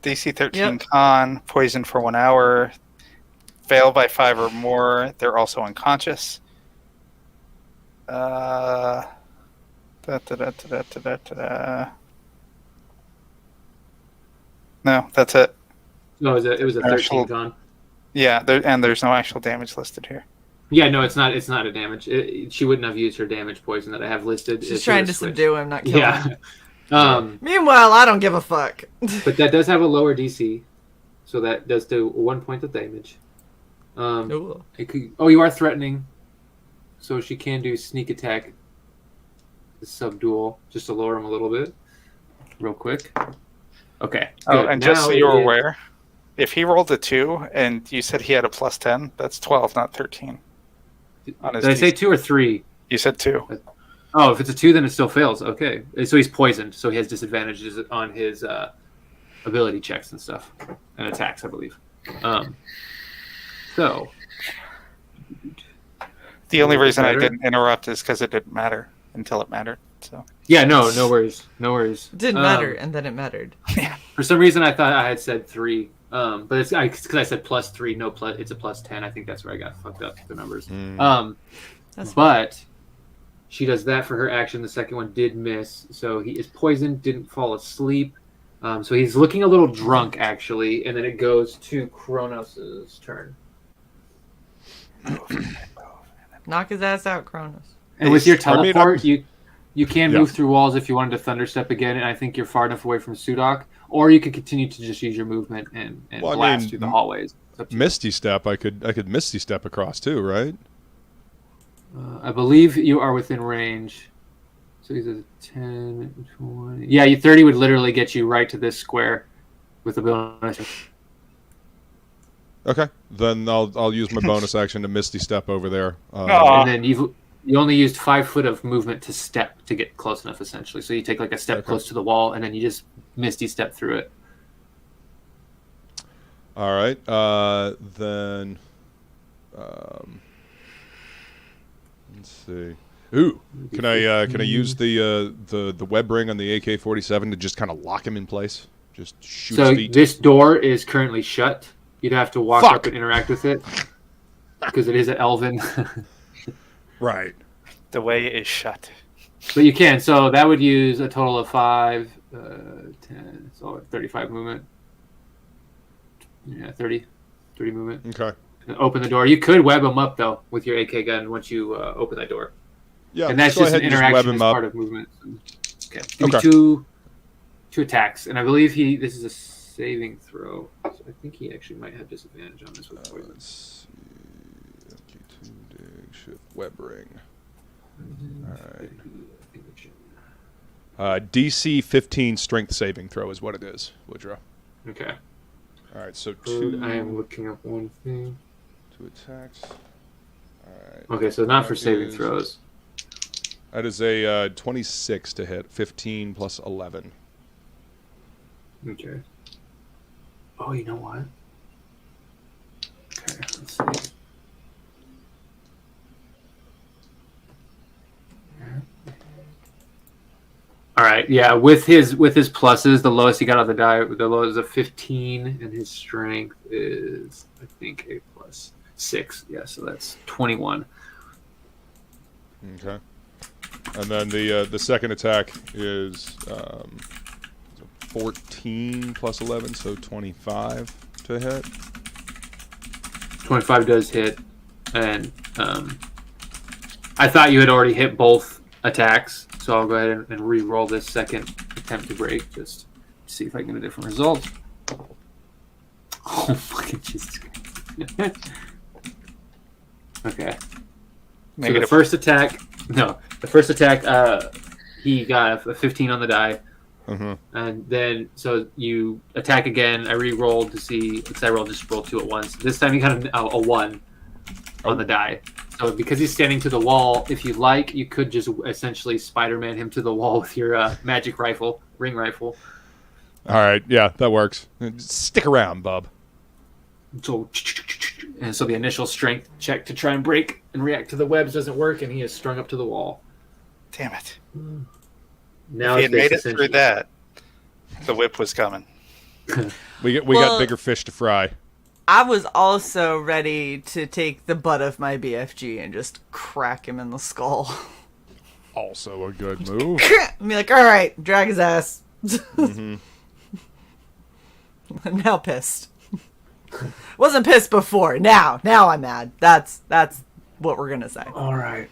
DC 13 con, poison for 1 hour. Fail by 5 or more. They're also unconscious. Da, da, da, da, da, da, da, da. No, that's it. No, it was a 13 Actual- con. Yeah, there's no actual damage listed here. Yeah, no, it's not. It's not a damage. She wouldn't have used her damage poison that I have listed. She's She trying would've to switched. subdue him, not kill him. Yeah. Meanwhile, I don't give a fuck. But that does have a lower DC, so that does do 1 point of damage. Ooh. You are threatening, so she can do sneak attack, subdual, just to lower him a little bit, real quick. Okay. Oh, good. and just Now so you're it- aware, if he rolled a 2 and you said he had a plus 10, that's 12, not 13. On his Did I say DC. 2 or 3? You said 2. Oh, if it's a 2, then it still fails. Okay, so he's poisoned, so he has disadvantages on his ability checks and stuff, and attacks, I believe. So The only reason I better? didn't interrupt is because it didn't matter until it mattered. So yeah, no worries. It didn't matter, and then it mattered. For some reason, I thought I had said 3, but it's because I said plus 3. No, plus it's a plus 10. I think that's where I got fucked up the numbers. That's But she does that for her action. The second one did miss, so he is poisoned. Didn't fall asleep. So he's looking a little drunk actually, and then it goes to Kronos's turn. Knock his ass out, Cronus. And with your I mean, teleport, you can Yeah. move through walls if you wanted to thunderstep again, and I think you're far enough away from Sudok, or you could continue to just use your movement and Well, I blast mean, through the hallways. It's up to you. Misty Step, I could Misty Step across too, right? I believe you are within range. So he's a 10, 20. Yeah, 30 would literally get you right to this square with a bonus. Okay, then I'll use my bonus action to Misty Step over there. Aw. And then you only used 5 foot of movement to step to get close enough, essentially. So you take like a step Okay. close to the wall, and then you just misty step through it. All right, then let's see. Ooh, can I use the web ring on the AK-47 to just kind of lock him in place? Just shoot So his feet. this door is currently shut. You'd have to walk Fuck. up and interact with it because it is an elven. Right. the way is shut. But you can. So that would use a total of 5, 10, so 35 movement. Yeah, 30 movement. Okay. And open the door. You could web them up though with your AK gun once you open that door. Yeah. And that's go just ahead an and just web interaction him as up. part of movement. Okay. Give me Okay. two attacks, and I believe this is a saving throw. So I think he actually might have disadvantage on this with poison. Let's see. MK2 dig shift web ring. DC 15 strength saving throw is what it is, Woodrow. Okay. All right, so I am looking up one thing. 2 attacks. All right. Okay, so not for That saving is- throws. That is a 26 to hit. 15 plus 11. Okay. Oh, you know what? Okay, let's see. All right, yeah. With his pluses, the lowest he got on the die, the lowest is a 15, and his strength is, I think, a plus 6. Yeah, so that's 21. Okay. And then the second attack is 14 plus 11, so 25 to hit. 25 does hit, and I thought you had already hit both attacks, so I'll go ahead and re-roll this second attempt to break, just to see if I can get a different result. Oh, fucking Jesus Christ. Okay. So Negative. the first attack, he got a 15 on the die. Mm-hmm. And then, so you attack again. I re-rolled to see, because I just rolled 2 at once. This time he got a 1 on the die. So because he's standing to the wall, if you like, you could just essentially Spider-Man him to the wall with your magic rifle, ring rifle. All right, yeah, that works. Stick around, bub. So the initial strength check to try and break and react to the webs doesn't work, and he is strung up to the wall. Damn it. Now If he had made it essentially- through that, the whip was coming. We got bigger fish to fry. I was also ready to take the butt of my BFG and just crack him in the skull. Also a good move. And be like, all right, drag his ass. Mm-hmm. I'm now pissed. Wasn't pissed before. Now I'm mad. That's what we're gonna say. All right.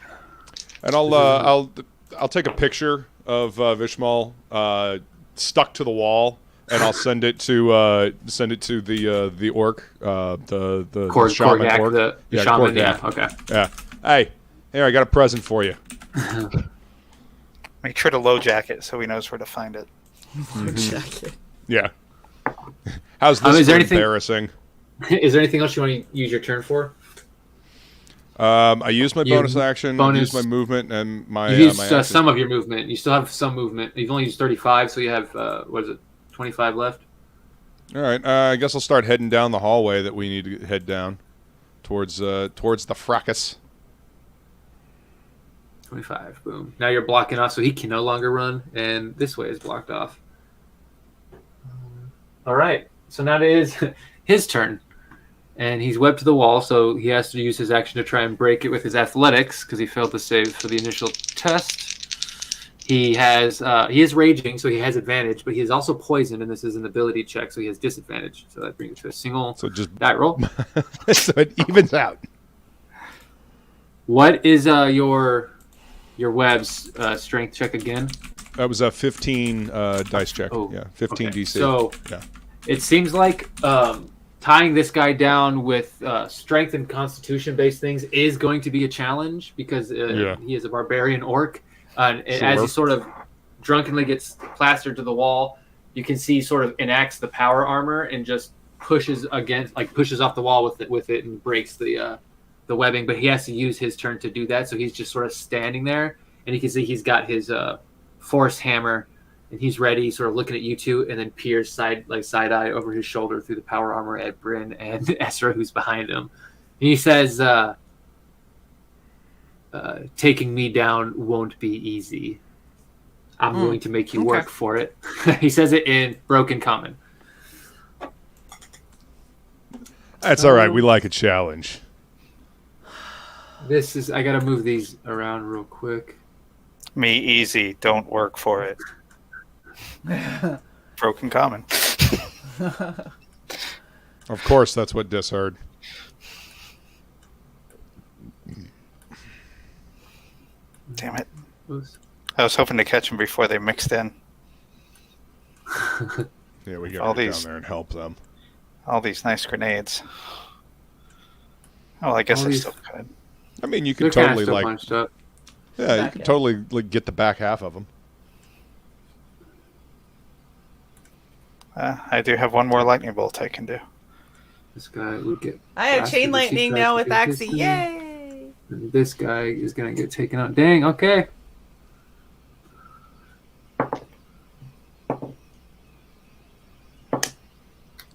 And I'll take a picture of Vishmal stuck to the wall, and I'll send it to the orc, the shaman Korgak, orc. the Yeah, shaman. Korgak. Yeah. Okay. Yeah. Hey, here I got a present for you. Make sure to low jacket so he knows where to find it. Jacket. Yeah. How's this Is there for anything- embarrassing? Is there anything else you want to use your turn for? I used my Your bonus action, I bonus- used my movement, and my You used my action. some of your movement. You still have some movement. You've only used 35, so you have, 25 left? All right, I guess I'll start heading down the hallway that we need to head down towards the fracas. 25, boom. Now you're blocking off, so he can no longer run, and this way is blocked off. All right, so now it is his turn. And he's webbed to the wall, so he has to use his action to try and break it with his athletics, because he failed to save for the initial test. He is raging, so he has advantage, but he is also poisoned, and this is an ability check, so he has disadvantage. So that brings it to a single So just die roll. so it evens out. What is your web's strength check again? That was a 15 dice check. Oh, Yeah, 15 okay. DC. So yeah. it seems like tying this guy down with strength and constitution-based things is going to be a challenge because he is a barbarian orc. And as he sort of drunkenly gets plastered to the wall, you can see sort of enacts the power armor and just pushes off the wall with it and breaks the webbing. But he has to use his turn to do that, so he's just sort of standing there, and you can see he's got his force hammer. And he's ready, sort of looking at you two, and then peers side eye over his shoulder through the power armor at Bryn and Ezra, who's behind him. And he says, "Taking me down won't be easy. I'm going to make you work for it." He says it in broken common. That's all right. We like a challenge. I gotta move these around real quick. Me easy. Don't work for it. Broken common. Of course, that's what Dis heard. Damn it. I was hoping to catch them before they mixed in. Yeah, we got All to get these- down there and help them. All these nice grenades. Oh, I guess All I these- still could. I mean, you They're could kind of totally still like, bunched up. yeah, you Back could end. totally get the back half of them. I do have one more lightning bolt I can do. This guy would get. I have blasted chain as he lightning tries now to with get this Axie. thing. Yay! And this guy is gonna get taken out. Dang. Okay.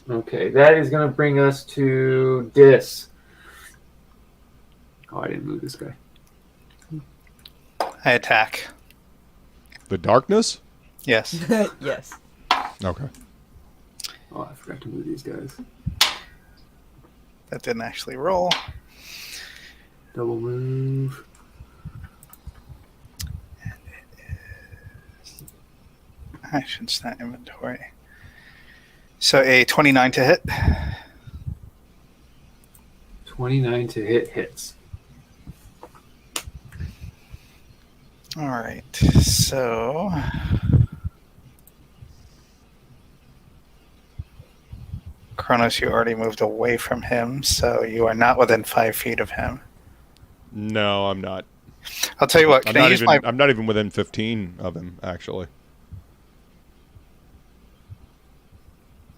Okay, that is gonna bring us to Dis. Oh, I didn't move this guy. I attack. The darkness? Yes. Yes. Okay. Oh, I forgot to move these guys. That didn't actually roll. Double move. Actions, not inventory. So a 29 to hit. 29 to hits. All right. So Kronos, you already moved away from him, so you are not within 5 feet of him. No, I'm not. I'll tell you what. Can I use my? I'm not even within 15 of him, actually.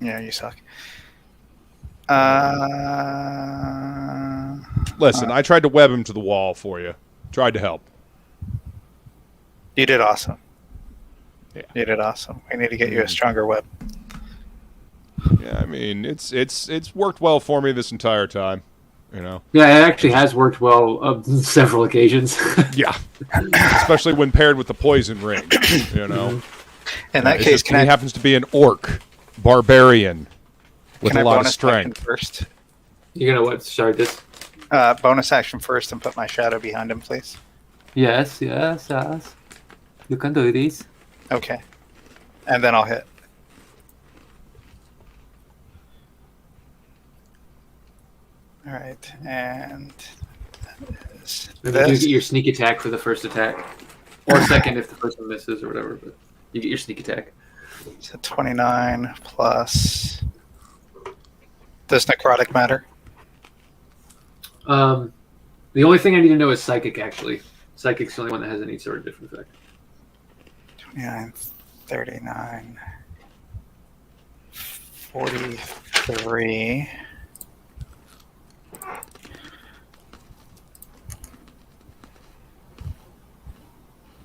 Yeah, you suck. Listen, I tried to web him to the wall for you. Tried to help. You did awesome. Yeah. You did awesome. We need to get you a stronger web. Yeah, I mean, it's worked well for me this entire time. You know. Yeah, it actually has worked well on several occasions. Yeah, especially when paired with the poison ring. You know. In that case, he happens to be an orc barbarian with a lot of strength. First, You're gonna what? Start this? bonus action first, and put my shadow behind him, please. Yes. You can do this. Okay, and then I'll hit. All right, and that is Maybe you get your sneak attack for the first attack, or second if the first one misses or whatever. But you get your sneak attack. So 29 plus. Does necrotic matter? The only thing I need to know is psychic. Actually, psychic's the only one that has any sort of different effect. 29, 39, 43.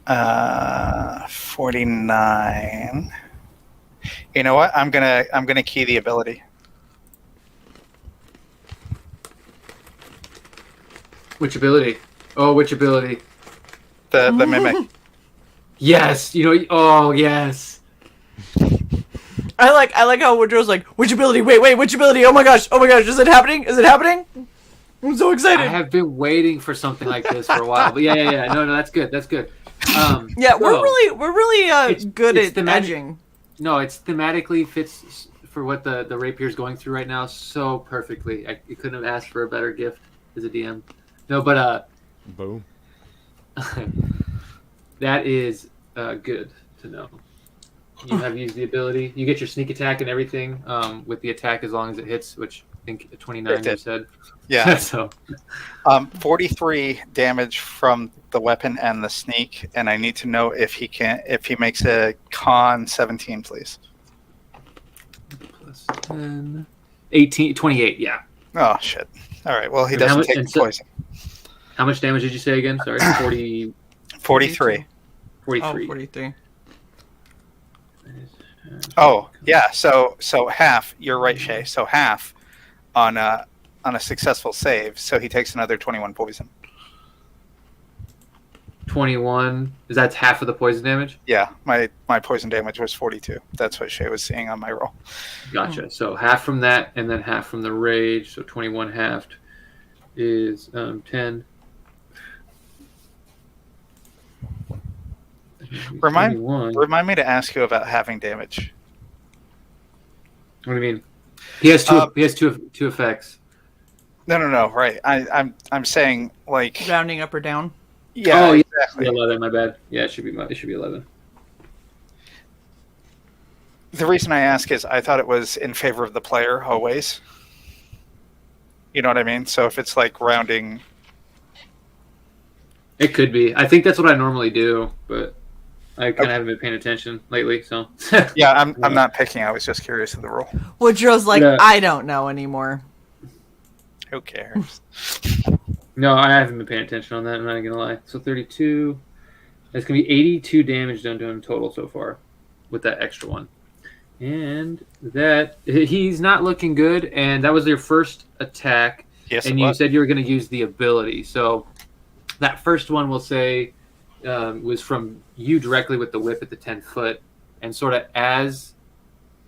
Uh, 49. You know what? I'm gonna key the ability. Which ability? Oh, which ability? The mimic. Yes. You know. Oh, yes. I like how Woodrow's like, which ability? Wait, which ability? Oh my gosh, is it happening? I'm so excited. I have been waiting for something like this for a while, but yeah. No, that's good. Yeah, we're really good at edging. No, it's thematically fits for what the rapier's going through right now so perfectly. You couldn't have asked for a better gift as a DM. No, but boom. that is good to know. You have used the ability. You get your sneak attack and everything with the attack as long as it hits, which I think 29 you said. Yeah. So 43 damage from the weapon and the sneak, and I need to know if he makes a con 17, please. Plus 10, 18, 28, yeah. Oh shit. All right. Well, he doesn't take poison. How much damage did you say again? Sorry, 40. 43. 43. Oh, 43. Oh yeah. So half. You're right, Shay. So half on a successful save. So he takes another 21 poison. 21. Is that half of the poison damage? Yeah. My poison damage was 42. That's what Shay was seeing on my roll. Gotcha. So half from that, and then half from the rage. So 21 halved is 10. Remind me to ask you about having damage. What do you mean? He has two. He has two effects. No. Right. I'm saying like Rounding up or down. Yeah. Oh, exactly. 11. My bad. Yeah, it should be 11. The reason I ask is I thought it was in favor of the player always. You know what I mean? So if it's like rounding, it could be. I think that's what I normally do, but I kind of haven't been paying attention lately. So yeah, I'm not picking. I was just curious of the rule. Woodrow's like, yeah. I don't know anymore. Who cares? No, I haven't been paying attention on that. I'm not gonna lie. So 32. That's gonna be 82 damage done to him total so far, with that extra one. And that he's not looking good. And that was your first attack. Yes. And you said you were gonna use the ability. So that first one, we'll say, was from you directly with the whip at the 10 foot, and sort of as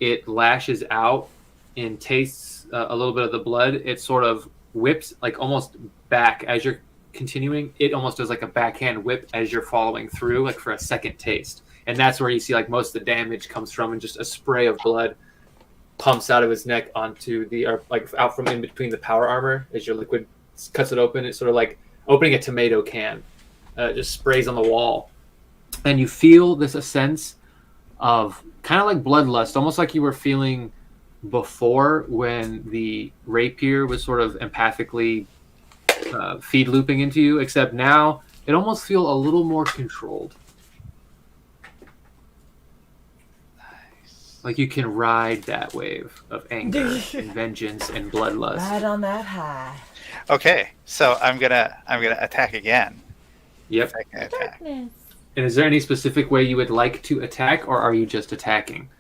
it lashes out and tastes a little bit of the blood, it sort of whips like almost back as you're continuing. It almost does like a backhand whip as you're following through, like for a second taste. And that's where you see like most of the damage comes from, and just a spray of blood pumps out of his neck onto the, or like out from in between the power armor as your liquid cuts it open. It's sort of like opening a tomato can. Just sprays on the wall. And you feel a sense of kind of like bloodlust, almost like you were feeling before when the rapier was sort of empathically feed looping into you, except now it almost feels a little more controlled. Like you can ride that wave of anger and vengeance and bloodlust. Right on that high. Okay, so I'm gonna attack again. Yep. Second attack. Darkness. And is there any specific way you would like to attack, or are you just attacking?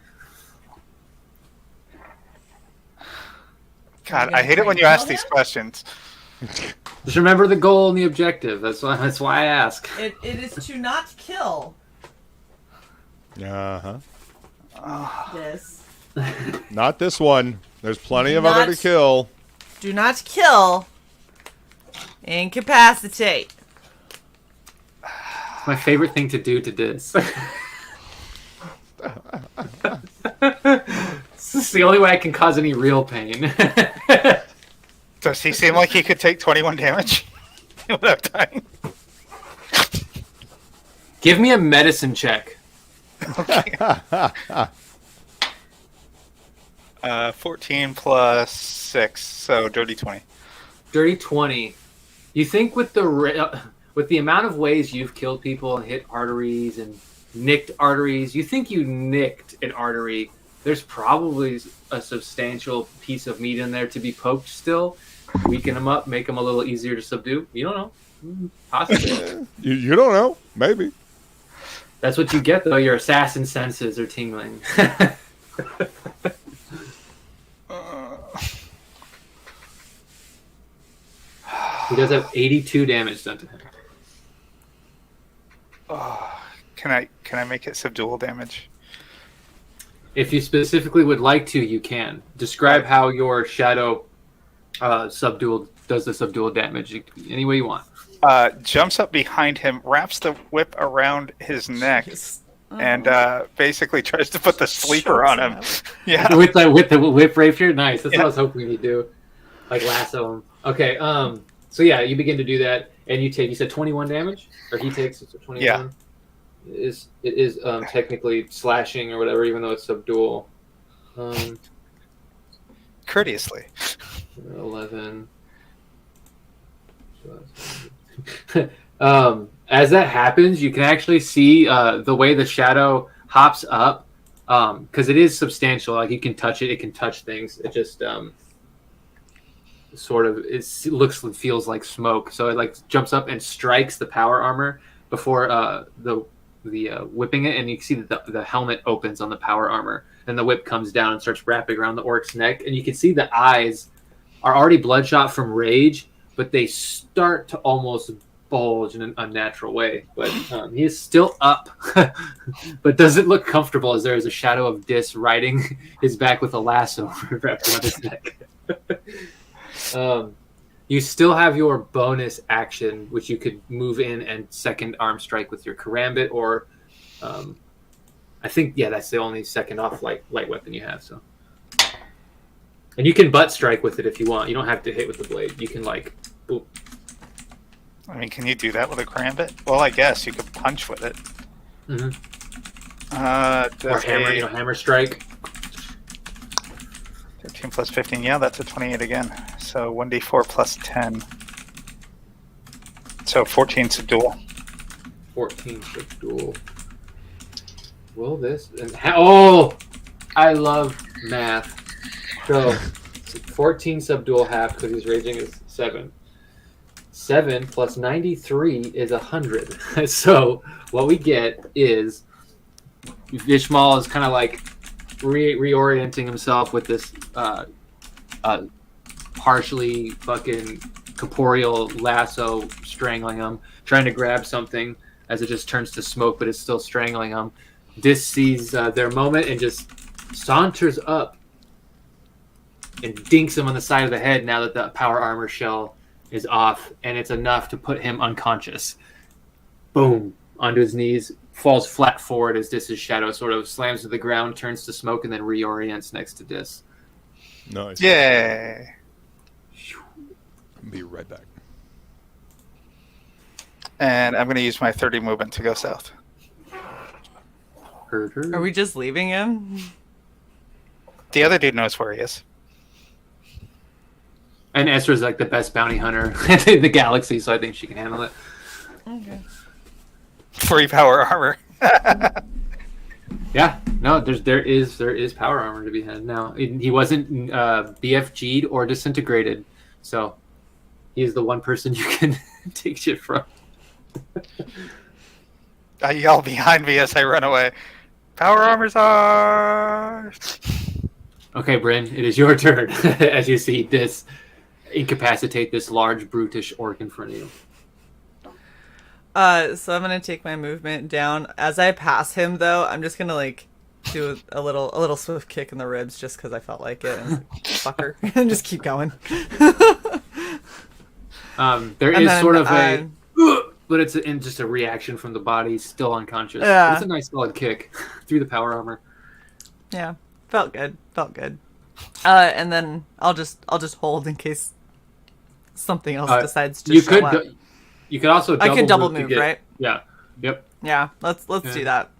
God, I hate it when you ask these questions. Just remember the goal and the objective. That's why I ask. It is to not kill Uh-huh. this. Not this one. There's plenty of other to kill. Do not kill. Incapacitate. My favorite thing to do to this. This is the only way I can cause any real pain. Does he seem like he could take 21 damage without dying? Give me a medicine check. Okay. 14 plus 6, so dirty 20. Dirty 20. You think with the amount of ways you've killed people and hit arteries and nicked arteries, you think you nicked an artery. There's probably a substantial piece of meat in there to be poked still. Weaken them up, make them a little easier to subdue. You don't know. Possibly. You don't know. Maybe. That's what you get, though. Your assassin senses are tingling. He does have 82 damage done to him. Can I make it subdual damage? If you specifically would like to, you can. Describe how your shadow subdual does the subdual damage any way you want. Jumps up behind him, wraps the whip around his neck, and basically tries to put the sleeper on him. Yeah, with the whip rapier. Nice. That's what I was hoping you'd do. Like lasso him. Okay. So yeah, you begin to do that, and you said 21 damage, or he takes 21. Yeah. It is technically slashing or whatever, even though it's subdual. courteously. 11. As that happens, you can actually see the way the shadow hops up, because it is substantial. Like you can touch it; it can touch things. It just sort of looks and feels like smoke. So it like jumps up and strikes the power armor before the whipping it, and you can see that the helmet opens on the power armor, and the whip comes down and starts wrapping around the orc's neck, and you can see the eyes are already bloodshot from rage, but they start to almost bulge in an unnatural way. But he is still up, but doesn't look comfortable as there is a shadow of Dis riding his back with a lasso wrapped around his neck. You still have your bonus action, which you could move in and second arm strike with your karambit, or I think, that's the only second off light weapon you have. So, and you can butt strike with it if you want. You don't have to hit with the blade. You can boop. I mean, can you do that with a karambit? Well, I guess you could punch with it. Mm-hmm. Or hammer strike. 13 plus 15, yeah, that's a 28 again. So 1d4 plus 10. So 14 subdual. 14 subdual. Will this... Oh! I love math. So 14 subdual half, because he's raging, is 7. 7 plus 93 is 100. So what we get is Vishmal is kind of like reorienting himself with this partially fucking corporeal lasso strangling him, trying to grab something as it just turns to smoke, but it's still strangling him. Dis sees their moment and just saunters up and dinks him on the side of the head now that the power armor shell is off, and it's enough to put him unconscious. Boom! Onto his knees, falls flat forward as Dis's shadow sort of slams to the ground, turns to smoke, and then reorients next to Dis. Nice. Yay! I'll be right back. And I'm going to use my 30 movement to go south. Are we just leaving him? The other dude knows where he is. And Ezra's like the best bounty hunter in the galaxy, so I think she can handle it. Okay. Free power armor. Yeah, no, there is power armor to be had now. He wasn't BFG'd or disintegrated, so he's the one person you can take shit from. I yell behind me as I run away. Power armor's ours. Okay, Bryn, it is your turn as you see this incapacitate this large brutish orc in front of you. So I'm gonna take my movement down. As I pass him, though, I'm just gonna like do a little swift kick in the ribs just because I felt like it. And fucker, and just keep going. There is sort of a, but it's just a reaction from the body, still unconscious. Yeah. It's a nice solid kick through the power armor. Yeah, felt good. And then I'll just hold in case something else decides to show up. You could also I can double move, right? Yeah. Yep. Yeah, let's do that.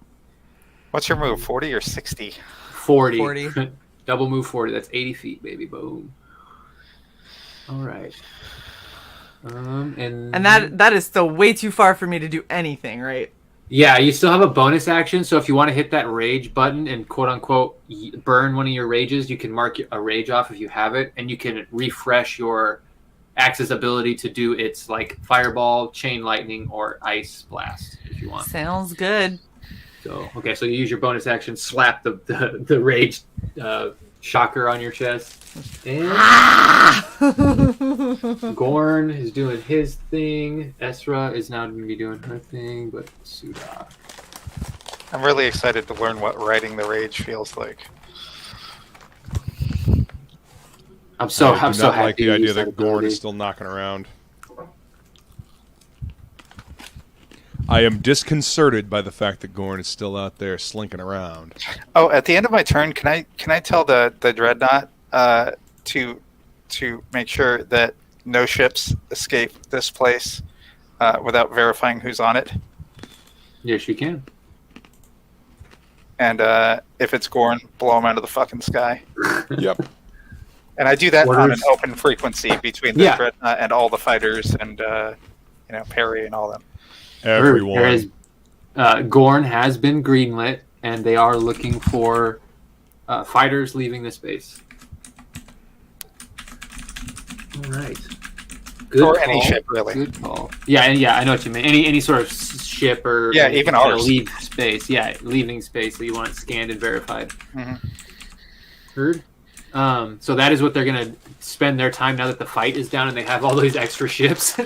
What's your move? 40 or 60? 40. Double move 40. That's 80 feet, baby. Boom. All right. And that is still way too far for me to do anything, right? Yeah, you still have a bonus action, so if you want to hit that rage button and quote-unquote burn one of your rages, you can mark a rage off if you have it, and you can refresh your Axe's ability to do its like fireball, chain lightning, or ice blast if you want. Sounds good. So okay, so you use your bonus action, slap the rage shocker on your chest. And Gorn is doing his thing. Esra is now going to be doing her thing, but Suda. I'm really excited to learn what riding the rage feels like. I'm so I do happy. not like the idea that that Gorn is still knocking around. I am disconcerted by the fact that Gorn is still out there slinking around. Oh, at the end of my turn, can I tell the dreadnought to make sure that no ships escape this place without verifying who's on it? Yes, you can. And if it's Gorn, blow him out of the fucking sky. Yep. And I do that on an open frequency between the dreadnought and all the fighters and Perry and all them. Everyone. Gorn has been greenlit, and they are looking for fighters leaving the base. All right. Good or call. any ship, really. Good call. Yeah, I know what you mean. Any sort of ship or even ours. Leave space. Yeah, leaving space. So you want it scanned and verified. Mm-hmm. Heard. So that is what they're going to spend their time now that the fight is down and they have all those extra ships.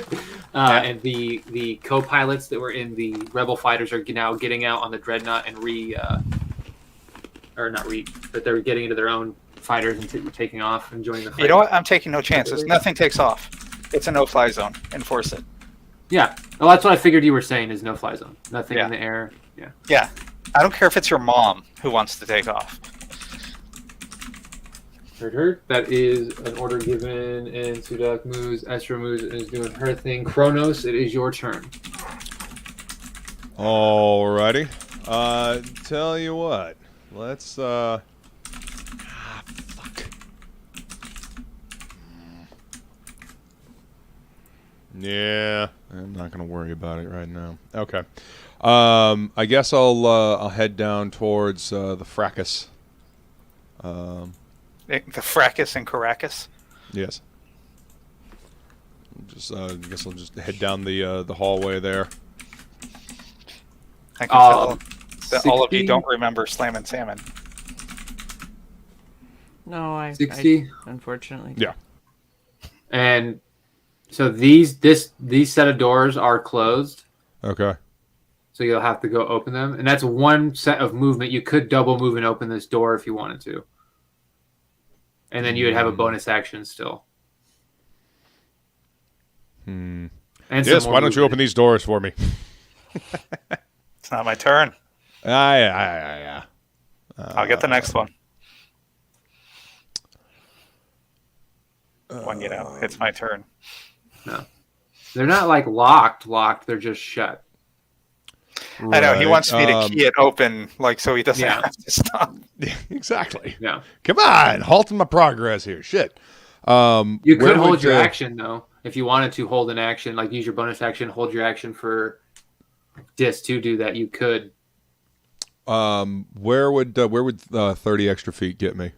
And the co-pilots that were in the Rebel fighters are now getting out on the Dreadnought and but they're getting into their own fighters and taking off and joining the fight. You know what? I'm taking no chances. Nothing takes off. It's a no-fly zone. Enforce it. Yeah. Well, that's what I figured you were saying is no-fly zone. Nothing in the air. Yeah. Yeah. I don't care if it's your mom who wants to take off. Heard. That is an order given, and Sudak moves, Estra moves, and is doing her thing. Kronos, it is your turn. Alrighty. Tell you what. Let's, fuck. Yeah, I'm not gonna worry about it right now. Okay. I guess I'll head down towards the fracas. The fracas in Caracas? Yes. Just I guess I'll just head down the hallway there. I can tell that all of you don't remember Slam and Salmon. No, I 60? Unfortunately. Yeah. And so these set of doors are closed. Okay. So you'll have to go open them. And that's one set of movement. You could double move and open this door if you wanted to. And then you would have a bonus action still. And yes, why don't you open these doors for me? It's not my turn. Yeah. I'll get the next one. When it's my turn. No. They're not like locked. They're just shut. I know he Right, wants me to key it open, like so he doesn't Yeah. have to stop. Yeah, exactly. Yeah. Come on, halting my progress here. Shit. You Where could hold would your the- action though, if you wanted to hold an action, like use your bonus action, hold your action for dis to do that. You could. Where would 30 extra feet get me?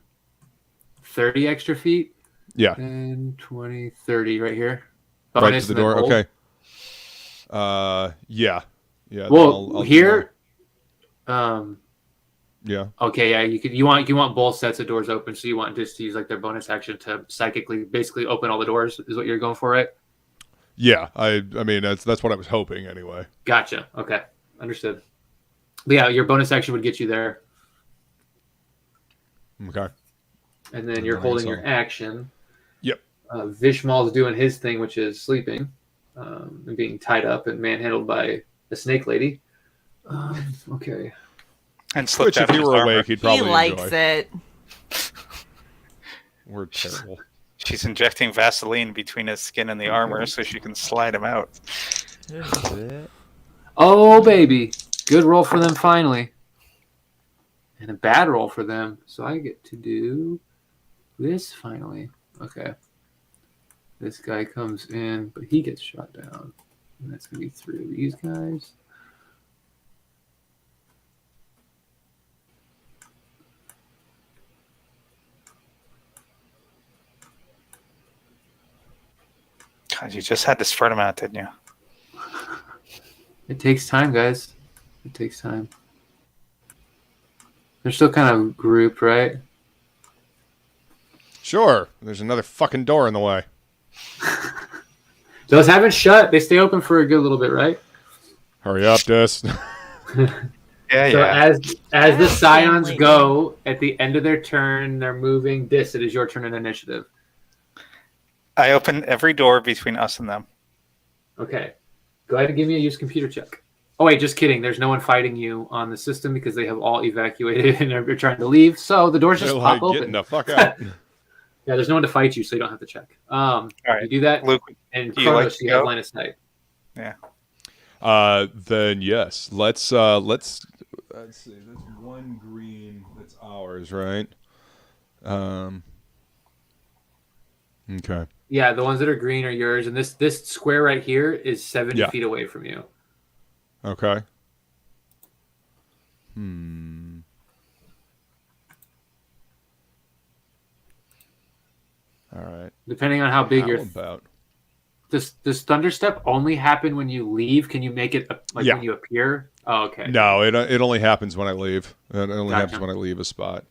30 extra feet. Yeah, 10, 20, 30 right here. right Bonus to the and then door. hold. Okay. Yeah. Then Well, I'll do here. yeah. Okay, yeah, you want both sets of doors open, so you want just to use like their bonus action to psychically basically open all the doors is what you're going for, right? Yeah. I mean that's what I was hoping anyway. Gotcha. Okay, understood. But yeah, your bonus action would get you there, Okay. and then And you're then I holding guess your action. Yep. Vishmal's doing his thing, which is sleeping, and being tied up and manhandled by the snake lady. Okay. And slipped Which, if out he his were armor. awake, he'd He probably likes enjoy. it. We're terrible. She's injecting Vaseline between his skin and the armor so she can slide him out. Oh, baby. Good roll for them, finally. And a bad roll for them. So I get to do this, finally. Okay. This guy comes in, but he gets shot down. And that's going to be 3 of these guys. God, you just had to spread him out, didn't you? It takes time, guys. It takes time. They're still kind of grouped, right? Sure. There's another fucking door in the way. Those haven't shut. They stay open for a good little bit, right? Hurry up, Dis. Yeah, So yeah. as the Yeah, Scions family. go, at the end of their turn, they're moving. Dis, it is your turn in initiative. I open every door between us and them. Okay. Go ahead and give me a use computer check. Oh, wait, just kidding. There's no one fighting you on the system because they have all evacuated and they're trying to leave. So the doors just They're pop like, getting open. the fuck out. Yeah, there's no one to fight you, so you don't have to check. All right, You do that, Luke. and do you like Kronos, to you have go? line of sight. Then yes. Let's see. That's one green. That's ours, right? Okay. Yeah, the ones that are green are yours, and this square right here is 70 Yeah. feet away from you. Okay. All right. Depending on how big How your about? does thunder step only happen when you leave? Can you make it like Yeah. when you appear? Oh, okay. No, it only happens when I leave. It only happens Gotcha. when I leave a spot.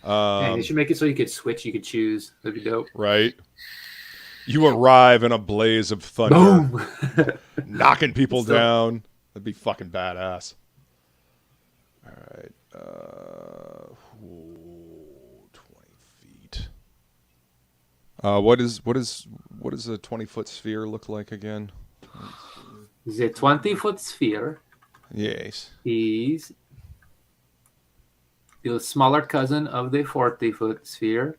Dang, they should make it so you could switch. You could choose. That'd be dope. Right. You arrive in a blaze of thunder, Boom. knocking people So- down. That'd be fucking badass. All right. 20 feet. What does a 20-foot sphere look like again? The 20-foot sphere Yes. is the smaller cousin of the 40-foot sphere.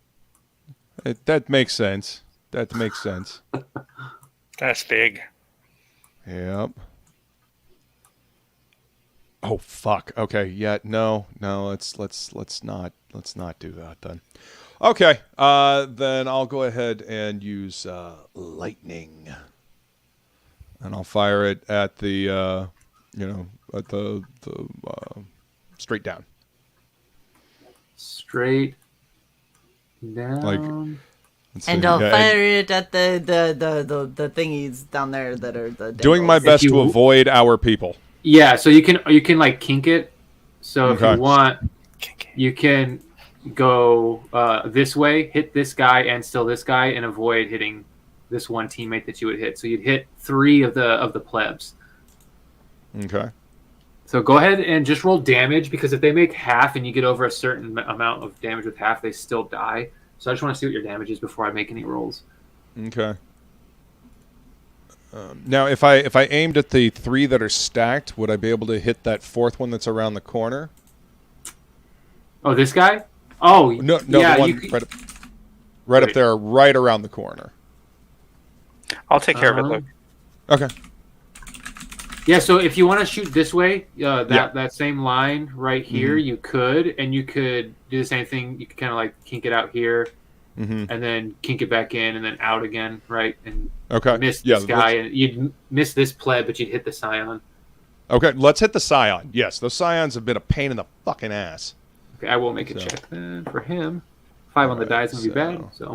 That makes sense. That makes sense. That's big. Yep. Oh fuck. Okay. Yeah. No. Let's not do that then. Okay. Then I'll go ahead and use lightning, and I'll fire it at the at the straight down. Straight down. Let's And see. I'll Yeah, fire it at the thingies down there that are the doing my dangles. best to avoid our people. Yeah, so you can like kink it. So if Okay. you want, you can go this way, hit this guy and still this guy, and avoid hitting this one teammate that you would hit. So you'd hit 3 of the plebs. Okay. So go ahead and just roll damage, because if they make half and you get over a certain amount of damage with half, they still die. So I just want to see what your damage is before I make any rolls. Okay. Now, if I aimed at the 3 that are stacked, would I be able to hit that 4th one that's around the corner? Oh, this guy? Oh, No, yeah, the one you could- right up Wait. there, right around the corner. I'll take care of it, Luke. Okay. Yeah, so if you want to shoot this way, that same line right here, you could, and you could do the same thing. You could kind of like kink it out here, and then kink it back in, and then out again, right? And miss this guy, and you'd miss this pleb, but you'd hit the scion. Okay, let's hit the scion. Yes, those scions have been a pain in the fucking ass. Okay, I will make a check then for him. 5 on the die is going to be bad, so...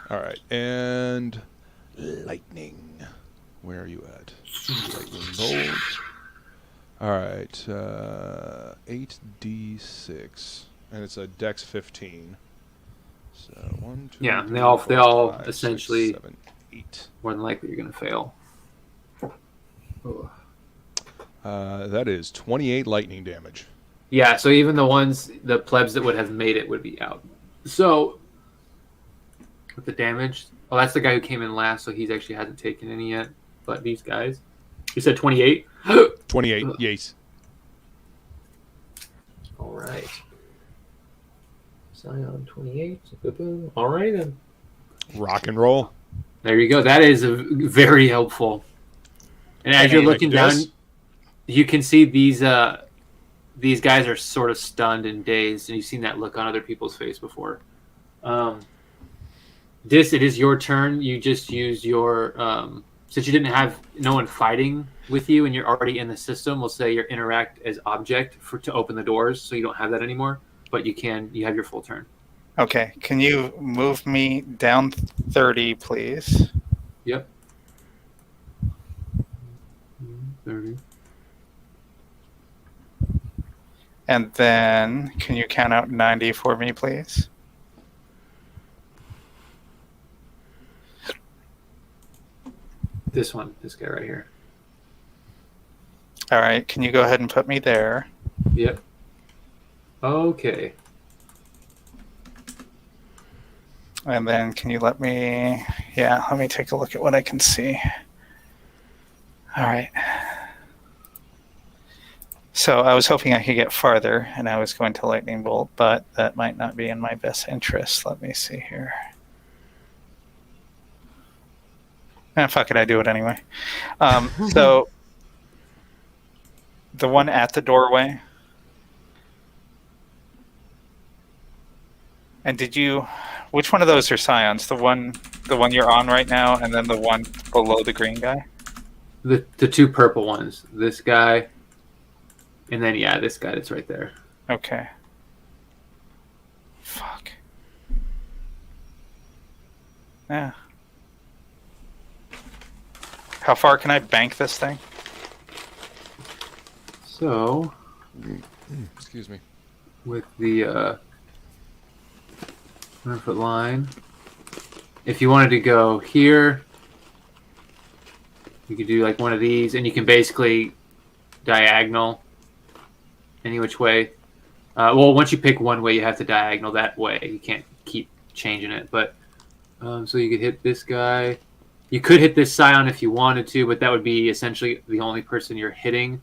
All right, and lightning. Where are you at? Lightning bolt. All right, 8d6, and it's a Dex 15. So 1, 2, yeah, 3, they all 5, essentially 6, 7, 8. More than likely you're going to fail. That is 28 lightning damage. Yeah, so even the plebs that would have made it would be out. So with the damage, that's the guy who came in last, so he actually hasn't taken any yet. But these guys, you said 28. 28, yes. All right. Scion 28. All right then. Rock and roll. There you go. That is very helpful. And as you're looking down, you can see these guys are sort of stunned and dazed, and you've seen that look on other people's face before. It is your turn. You just use your since you didn't have no one fighting with you, and you're already in the system. We'll say your interact as object to open the doors, so you don't have that anymore. But you have your full turn. Okay, can you move me down 30, please? Yep. 30. And then, can you count out 90 for me, please? This guy right here. All right, can you go ahead and put me there? Yep. Okay. And then can you let me take a look at what I can see. All right. So I was hoping I could get farther, and I was going to lightning bolt, but that might not be in my best interest. Let me see here. Fuck it, I do it anyway. So the one at the doorway. And which one of those are scions? The one you're on right now, and then the one below the green guy? The two purple ones. This guy, and then this guy that's right there. Okay. Fuck. Yeah. How far can I bank this thing? So, excuse me. With the 100-foot line, if you wanted to go here, you could do like one of these, and you can basically diagonal any which way. Well, once you pick one way, you have to diagonal that way. You can't keep changing it. But so you could hit this guy. You could hit this scion if you wanted to, but that would be essentially the only person you're hitting.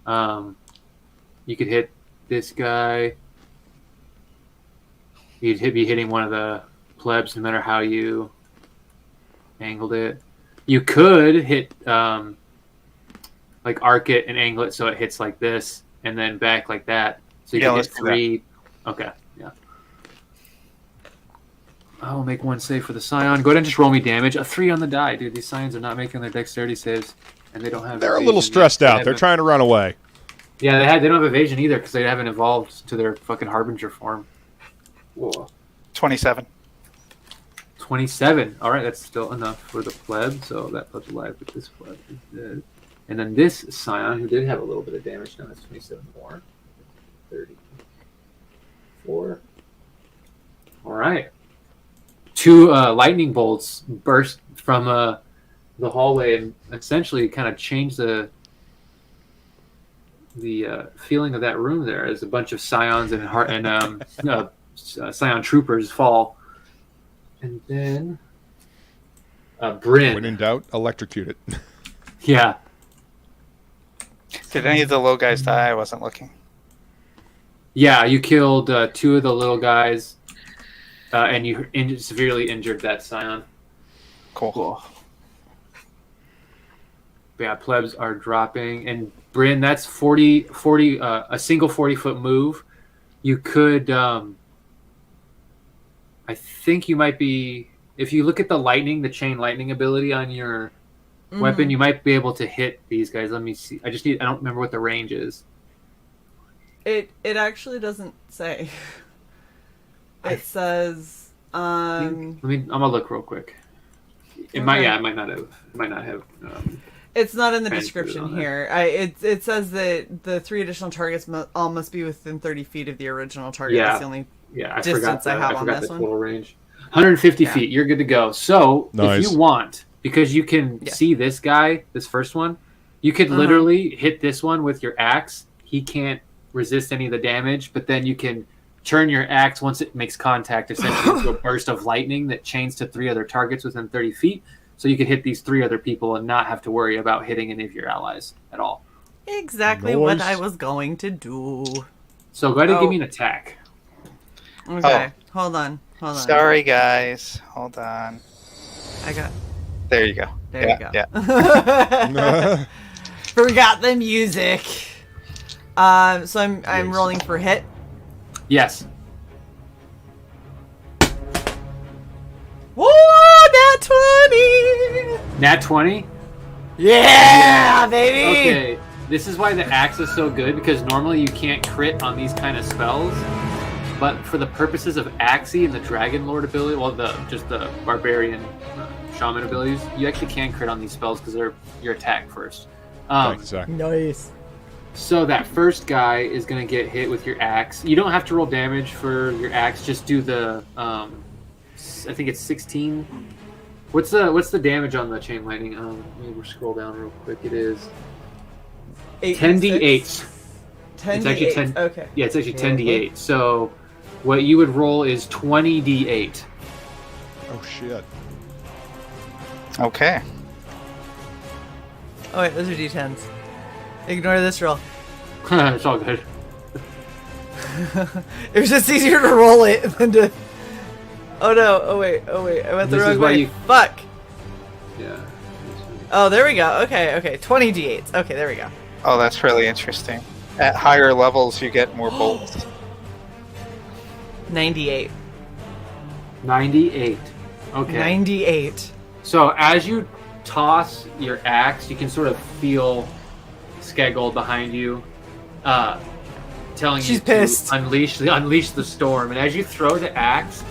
You could hit this guy. You'd be hitting one of the plebs no matter how you angled it. You could hit like arc it and angle it so it hits like this and then back like that. So you can hit 3. Okay, yeah. I will make one save for the scion. Go ahead and just roll me damage. A 3 on the die, dude. These scions are not making their dexterity saves, and they don't have. They're a little stressed out. They're trying to run away. Yeah, they don't have evasion either because they haven't evolved to their fucking harbinger form. Whoa. 27. 27. All right, that's still enough for the pleb. So that pleb's alive, but this pleb is dead. And then this scion, who did have a little bit of damage, now that's 27 more. 34. All right. 2 lightning bolts burst from the hallway and essentially kind of change the feeling of that room there as a bunch of scions and scion troopers fall. And then Bryn. When in doubt, electrocute it. Yeah. Did any of the low guys die? I wasn't looking. Yeah, you killed 2 of the little guys, and you severely injured that scion. Cool. But yeah, plebs are dropping. And Bryn, that's 40, a single 40-foot move. You could, I think you might be, if you look at the chain lightning ability on your weapon, you might be able to hit these guys. Let me see. I don't remember what the range is. It actually doesn't say. It says, I'm gonna look real quick. It might not have. It's not in the Transferred description on there. here. It says that the 3 additional targets all must be within 30 feet of the original target. Yeah. That's the only Yeah, I distance forgot I have I on forgot this the one. total range. 150 feet. You're good to go. So Nice. if you want, because you can see this guy, this first one, you could literally hit this one with your axe. He can't resist any of the damage, but then you can turn your axe once it makes contact essentially into a burst of lightning that chains to 3 other targets within 30 feet. So you could hit these 3 other people and not have to worry about hitting any of your allies at all. Exactly what I was going to do. So go ahead and give me an attack. Okay, hold on. Sorry, guys. Hold on. I got. There you go. There you go. Yeah. Forgot the music. So I'm rolling for hit. Yes. Woo! Nat 20. Nat 20? Yeah, baby. Okay. This is why the axe is so good, because normally you can't crit on these kind of spells. But for the purposes of Axie and the Dragon Lord ability, well, just the Barbarian Shaman abilities, you actually can crit on these spells because they're your attack first. Thanks, Zach. Nice. So that first guy is going to get hit with your axe. You don't have to roll damage for your axe. Just do the, I think it's 16. What's the damage on the chain lightning? Let me scroll down real quick. It is 10d8. 10 It's actually 10. Okay. Yeah, it's actually 10d8. So what you would roll is 20d8. Oh shit. Okay. Oh wait, those are d10s. Ignore this roll. It's all good. It was just easier to roll it than to. Oh no! Oh wait! I went the This is wrong why way. you- Fuck! Yeah. Oh, there we go. Okay. 20 d8s. Okay, there we go. Oh, that's really interesting. At higher levels, you get more bolts. 98. 98. Okay. 98. So as you toss your axe, you can sort of feel Skeggold behind you, telling She's you pissed. to unleash the storm. And as you throw the axe,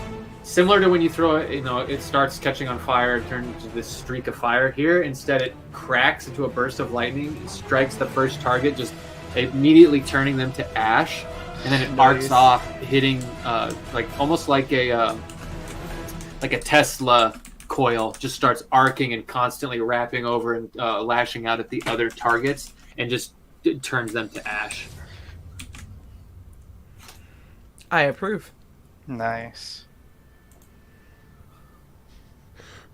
similar to when you throw it, it starts catching on fire and turns into this streak of fire. Here, instead, it cracks into a burst of lightning, and strikes the first target, just immediately turning them to ash, and then it arcs off, hitting almost like a Tesla coil, just starts arcing and constantly wrapping over and lashing out at the other targets, and just turns them to ash. I approve. Nice.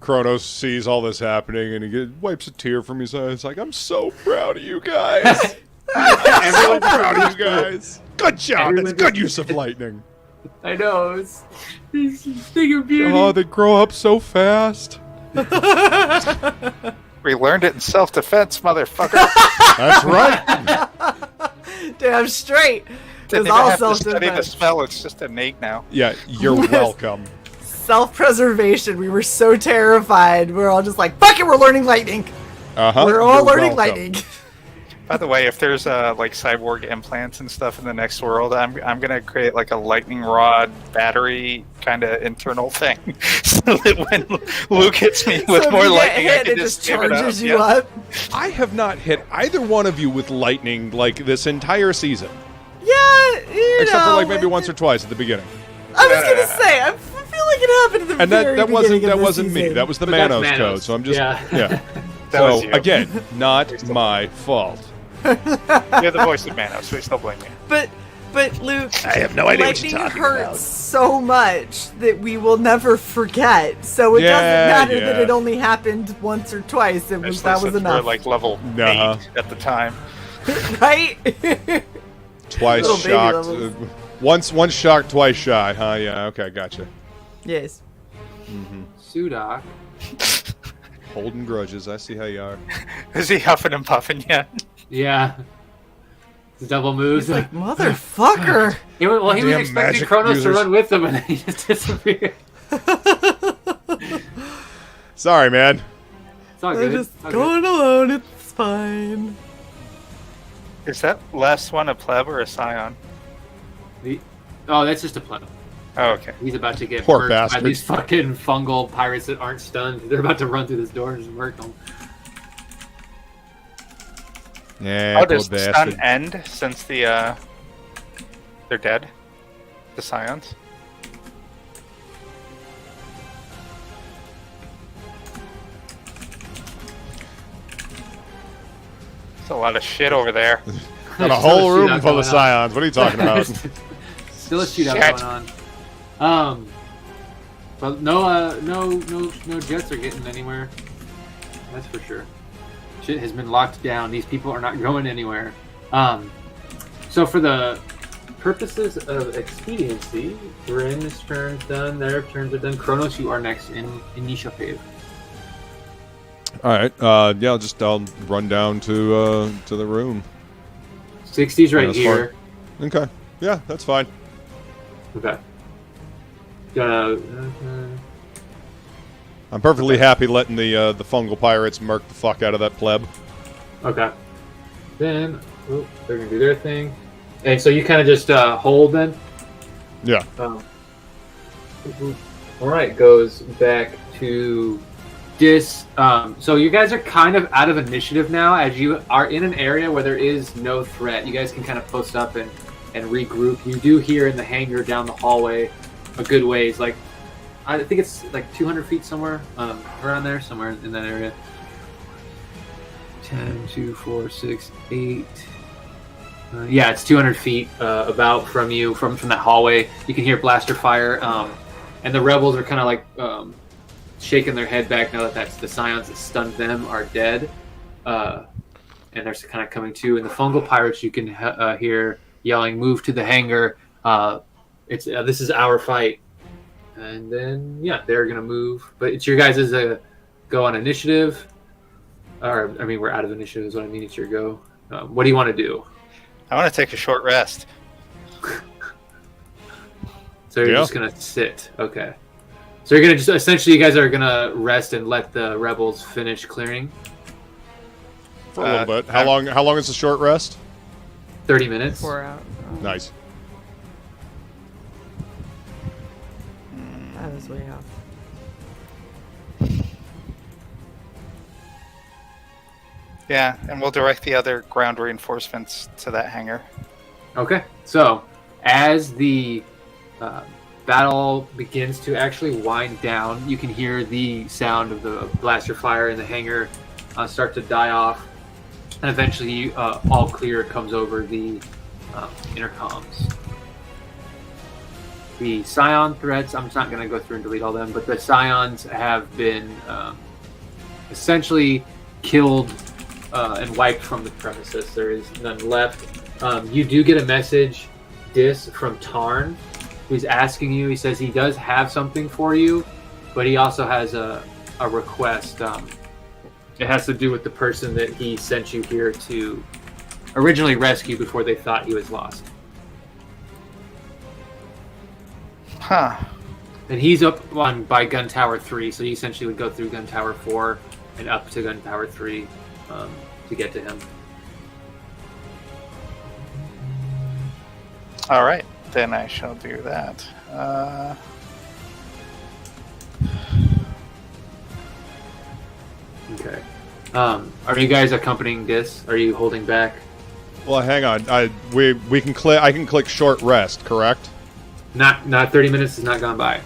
Kronos sees all this happening and he wipes a tear from his eye. It's like, I'm so proud of you guys. I'm so proud of you guys. Good job. That's good use of lightning. I know, it's thing of beauty. Oh, they grow up so fast. We learned it in self-defense, motherfucker. That's right. Damn straight. Didn't It's even all have to study the self-defense. spell. It's just innate now. Yeah, you're welcome. Self-preservation. We were so terrified. We were all just like, fuck it, we're learning lightning. Uh-huh. We're all You're learning welcome. lightning. By the way, if there's like cyborg implants and stuff in the next world, I'm gonna create like a lightning rod battery kind of internal thing, so that when Luke hits me with So if more you get lightning, I hit, can it just give it up. charges you Yeah. up. I have not hit either one of you with lightning like this entire season. Yeah, Except for like maybe once or twice at the beginning. I was gonna say, I feel like it happened at the And very that wasn't beginning of this me. season. That was the But that's Manos Manos. code. So I'm just Yeah. That was So you. again, not my fault. You're the voice of Manos, so we still blame you. But Luke, I have no idea what lightning you're talking hurts about. so much that we will never forget. So it Yeah, doesn't matter that yeah. it only happened once or twice. That was Especially since enough, we're like level Nah. 8 at the time. right? Twice Little baby shocked. levels. Once shocked, twice shy. Huh? Yeah. Okay. Gotcha. Yes. Sudak. Holding grudges. I see how you are. Is he huffing and puffing yet? Yeah. Double moves. He's like, motherfucker. He was Damn expecting magic Kronos users. to run with him, and then he just disappeared. Sorry, man. It's all I'm good. just It's all going alone. It's fine. Is that last one a pleb or a scion? Oh, that's just a pleb. Oh, okay. He's about to get Poor murked by bastard. these fucking fungal pirates that aren't stunned. They're about to run through this door and just murk them. Yeah, How poor does the bastard. stun end since the they're dead? The scions? There's a lot of shit over there. Got a There's whole still a room shootout full of going on. scions. What are you talking about? Still a shootout Shit. going on. But no jets are getting anywhere. That's for sure. Shit has been locked down. These people are not going anywhere. So for the purposes of expediency, Bryn's turn's done. Their turns are done. Kronos, you are next in initiative. All right. Yeah, I'll run down to the room. 60's right that's here. Okay. Yeah, that's fine. Okay. I'm perfectly happy letting the fungal pirates murk the fuck out of that pleb. Okay. Then they're gonna do their thing, and so you kind of just hold then. Yeah. All right, goes back to Dis. So you guys are kind of out of initiative now, as you are in an area where there is no threat. You guys can kind of post up and regroup. You do hear in the hangar down the hallway a good ways, like I think it's like 200 feet somewhere, around there, somewhere in that area. 10, 2, 4, 6, 8. Yeah, it's 200 feet about from you, from that hallway. You can hear blaster fire, and the rebels are kind of like shaking their head back now that the scions that stunned them are dead, and they're kind of coming to. And the fungal pirates you can hear yelling, "Move to the hangar! This is our fight." And then yeah, they're gonna move, but it's your guys' go on initiative. Or I mean, we're out of initiative is what I mean. It's your go. What do you want to do? I want to take a short rest. So you're just gonna sit. Okay. So you're gonna just essentially, you guys are gonna rest and let the rebels finish clearing. For a little bit. How long is the short rest? 30 minutes. 4 out. Nice. That was way off. Yeah, and we'll direct the other ground reinforcements to that hangar. Okay. So as the battle begins to actually wind down, you can hear the sound of the blaster fire in the hangar start to die off, and eventually all clear comes over the intercoms. The Scion threats, I'm just not going to go through and delete all them, but the Scions have been essentially killed and wiped from the premises. There is none left. You do get a message, Dis, from Tarn, who's asking you. He says he does have something for you, but he also has a request. It has to do with the person that he sent you here to originally rescue before they thought he was lost. Huh. And he's up by Gun Tower 3, so you essentially would go through Gun Tower 4 and up to Gun Tower 3 to get to him. All right, then I shall do that. Okay. Are you guys accompanying this? Are you holding back? Well, hang on. We can click. I can click short rest. Correct. Not 30 minutes has not gone by.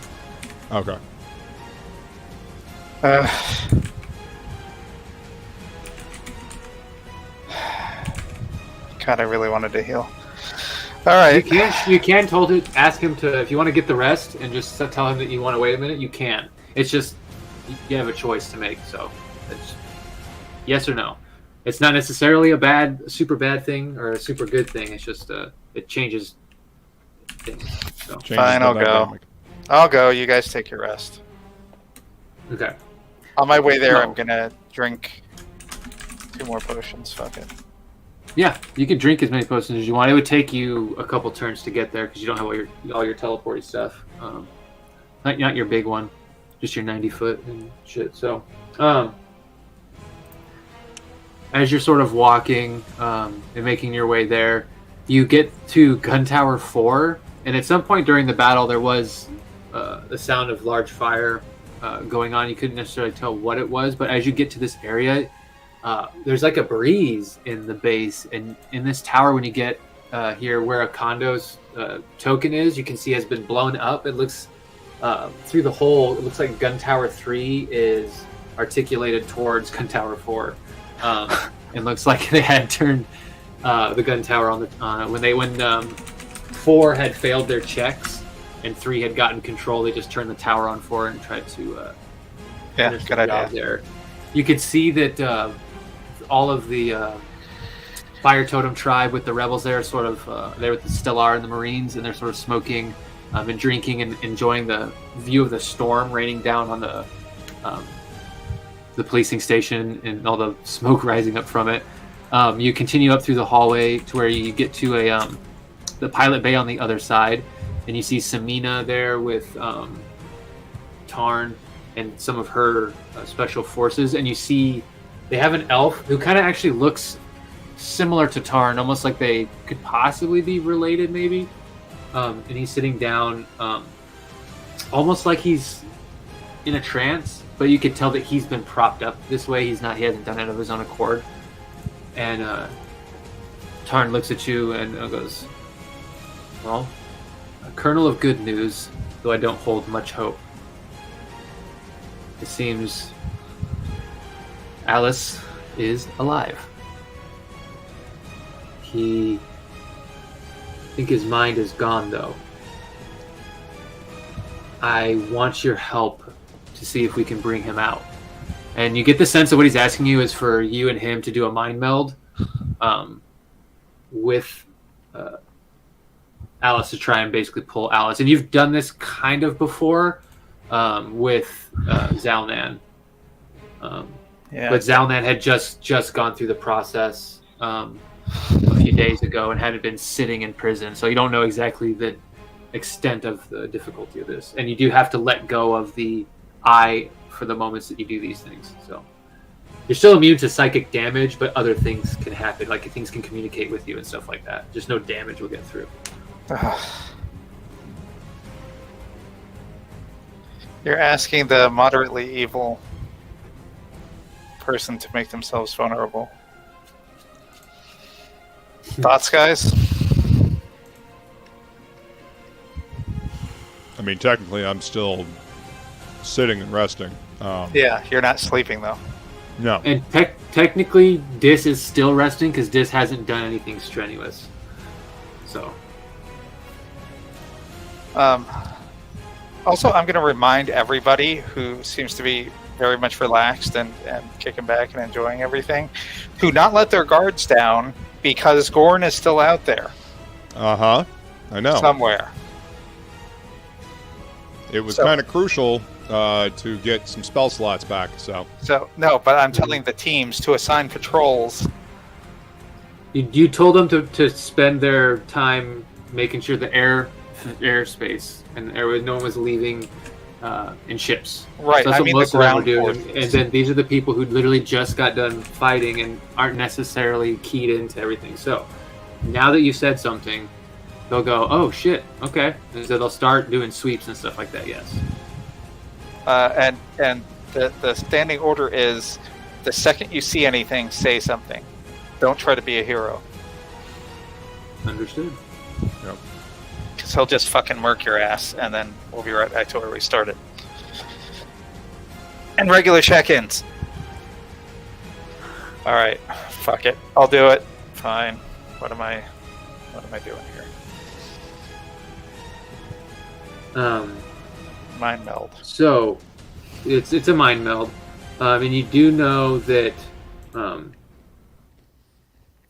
Okay. God, I really wanted to heal. All right. You can ask him to, if you want to get the rest and just tell him that you want to wait a minute, you can. It's just you have a choice to make, so it's yes or no. It's not necessarily a super bad thing or a super good thing. It's just it changes things. So. Changes Fine, the I'll go. dynamic. I'll go. You guys take your rest. Okay. On my way there, No. I'm gonna drink 2 more potions. Fuck it. Yeah, you can drink as many potions as you want. It would take you a couple turns to get there because you don't have all your teleporty stuff. Not your big one, just your 90 foot and shit. So, as you're sort of walking and making your way there, you get to Gun Tower 4, and at some point during the battle, there was the sound of large fire going on. You couldn't necessarily tell what it was, but as you get to this area, there's like a breeze in the base, and in this tower, when you get here where a condo's token is, you can see has been blown up. It looks through the hole. It looks like Gun Tower 3 is articulated towards Gun Tower 4. It looks like they had turned the gun tower on when 4 had failed their checks and 3 had gotten control. They just turned the tower on 4 and tried to finish good the job idea. there. You could see that all of the Fire Totem tribe with the rebels there, sort of there with the Stellar and the Marines, and they're sort of smoking and drinking and enjoying the view of the storm raining down on the policing station and all the smoke rising up from it. You continue up through the hallway to where you get to the pilot bay on the other side, and you see Samina there with Tarn and some of her special forces, and you see they have an elf who kind of actually looks similar to Tarn, almost like they could possibly be related, maybe. And he's sitting down, almost like he's in a trance, but you could tell that he's been propped up this way. He hasn't done it of his own accord. And Tarn looks at you and goes, "Well, a kernel of good news, though I don't hold much hope. It seems Alice is alive. I think his mind is gone, though. I want your help to see if we can bring him out." And you get the sense that what he's asking you is for you and him to do a mind meld with Alice to try and basically pull Alice. And you've done this kind of before with Zalnan. But Zalnan had just gone through the process a few days ago and hadn't been sitting in prison. So you don't know exactly the extent of the difficulty of this. And you do have to let go of the eye for the moments that you do these things. So you're still immune to psychic damage, but other things can happen. Like things can communicate with you and stuff like that. Just no damage will get through. You're asking the moderately evil person to make themselves vulnerable. Thoughts, guys? I mean, technically, I'm still sitting and resting. Yeah, you're not sleeping though. No. And technically, Dis is still resting because Dis hasn't done anything strenuous. So. Also, I'm going to remind everybody who seems to be very much relaxed and kicking back and enjoying everything to not let their guards down because Gorn is still out there. I know. Somewhere. It was kind of crucial to get some spell slots back. So no, but I'm telling the teams to assign patrols. You told them to spend their time making sure the airspace and no one was leaving in ships. Right, So that's I what mean most the of them were ground doing. forces. And then these are the people who literally just got done fighting and aren't necessarily keyed into everything. So now that you said something, they'll go, "Oh shit, okay," and so they'll start doing sweeps and stuff like that. Yes. And the standing order is the second you see anything, say something. Don't try to be a hero. Understood. Yep. Because he'll just fucking murk your ass, and then we'll be right back to where we started. And regular check-ins. All right, fuck it. I'll do it. Fine. What am I doing here? Mind meld. So it's a mind meld, and you do know that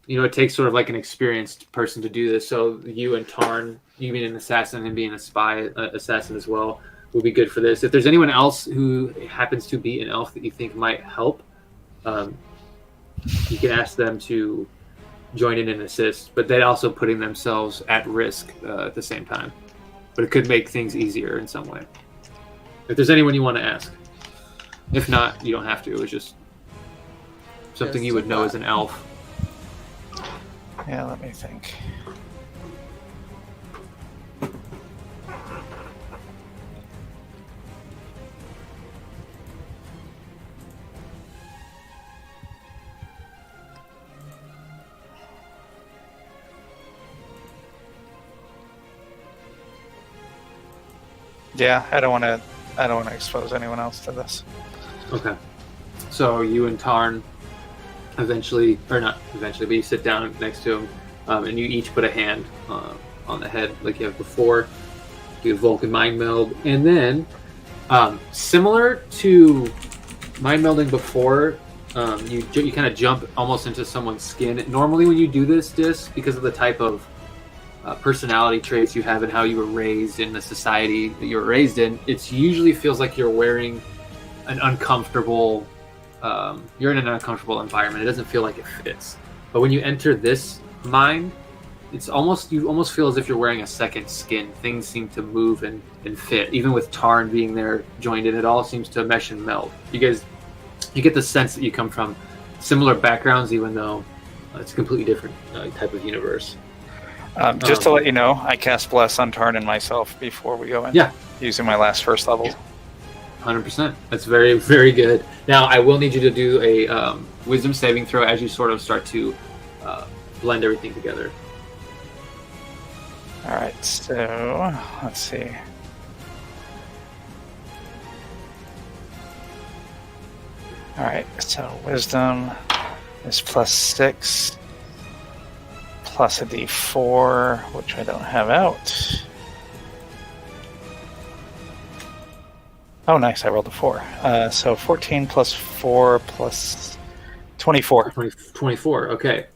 it takes sort of like an experienced person to do this. So you and Tarn, you being an assassin and being a spy assassin as well, will be good for this. If there's anyone else who happens to be an elf that you think might help, you can ask them to join in and assist, but they're also putting themselves at risk at the same time. But it could make things easier in some way. If there's anyone you want to ask. If not, you don't have to. It's just something you would know as an elf. Yeah, let me think. Yeah, I don't want to expose anyone else to this. Okay. So you and Tarn eventually, or not eventually, but you sit down next to him, and you each put a hand on the head like you have before. Do Vulcan mind meld, and then similar to mind melding before, you kind of jump almost into someone's skin. Normally, when you do this, because of the type of personality traits you have and how you were raised in the society that you were raised in, it usually feels like you're wearing an uncomfortable. You're in an uncomfortable environment. It doesn't feel like it fits. But when you enter this mind, you almost feel as if you're wearing a second skin. Things seem to move and fit. Even with Tarn being there joined in, it all seems to mesh and meld. You get the sense that you come from similar backgrounds, even though it's a completely different type of universe. Just to let you know, I cast Bless on Tarn and myself before we go in. Yeah. Using my last first level. 100%. That's very, very good. Now, I will need you to do a wisdom saving throw as you sort of start to blend everything together. All right, so let's see. All right, so wisdom is +6, plus a d4, which I don't have out. Oh, nice, I rolled a 4. So 14 plus 4 plus 24. 24, okay.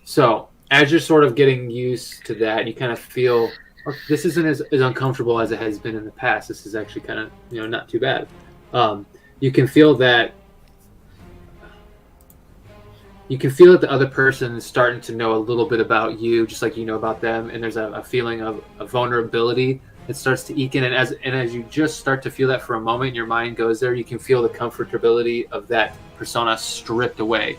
So, as you're sort of getting used to that, you kind of feel, this isn't as uncomfortable as it has been in the past. This is actually kind of, not too bad. You can feel that the other person is starting to know a little bit about you, just like you know about them, and there's a feeling of a vulnerability that starts to eke in, and as you just start to feel that for a moment, your mind goes there, you can feel the comfortability of that persona stripped away,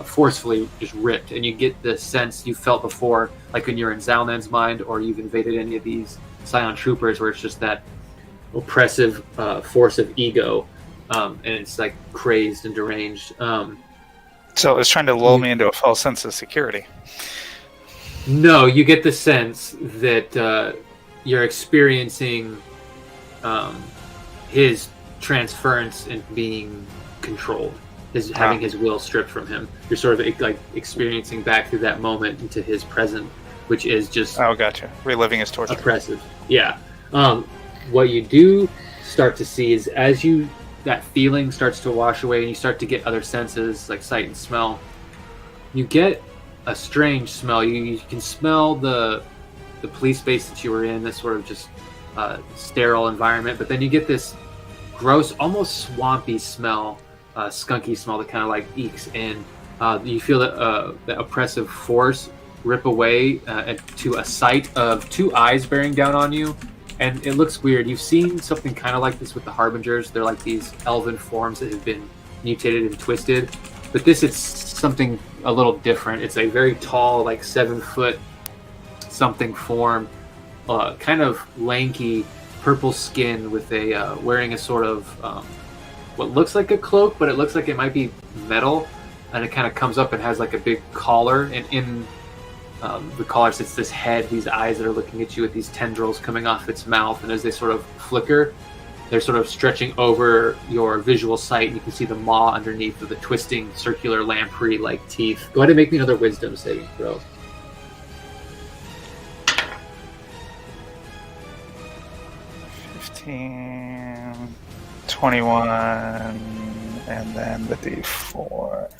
forcefully just ripped, and you get the sense you felt before, like when you're in Zalnan's mind, or you've invaded any of these Scion troopers, where it's just that oppressive force of ego, and it's like crazed and deranged. So it's trying to lull me into a false sense of security. No, you get the sense that you're experiencing his transference and being controlled, having his will stripped from him. You're sort of like experiencing back through that moment into his present, which is just gotcha, reliving his torture. Oppressive. Yeah. What you do start to see is as that feeling starts to wash away and you start to get other senses like sight and smell, you get a strange smell. You can smell the police base that you were in, this sort of just sterile environment, but then you get this gross, almost swampy smell, skunky smell that kind of like ekes in. You feel that oppressive force rip away to a sight of two eyes bearing down on you, and it looks weird. You've seen something kind of like this with the Harbingers. They're like these elven forms that have been mutated and twisted, but this is something a little different. It's a very tall, like 7-foot something form, kind of lanky, purple skin with a wearing a sort of what looks like a cloak, but it looks like it might be metal, and it kind of comes up and has like a big collar, and in the collar sits this head, these eyes that are looking at you with these tendrils coming off its mouth, and as they sort of flicker, they're sort of stretching over your visual sight, and you can see the maw underneath of the twisting circular lamprey-like teeth. Go ahead and make me another wisdom saving throw. 15, 21, and then the d4.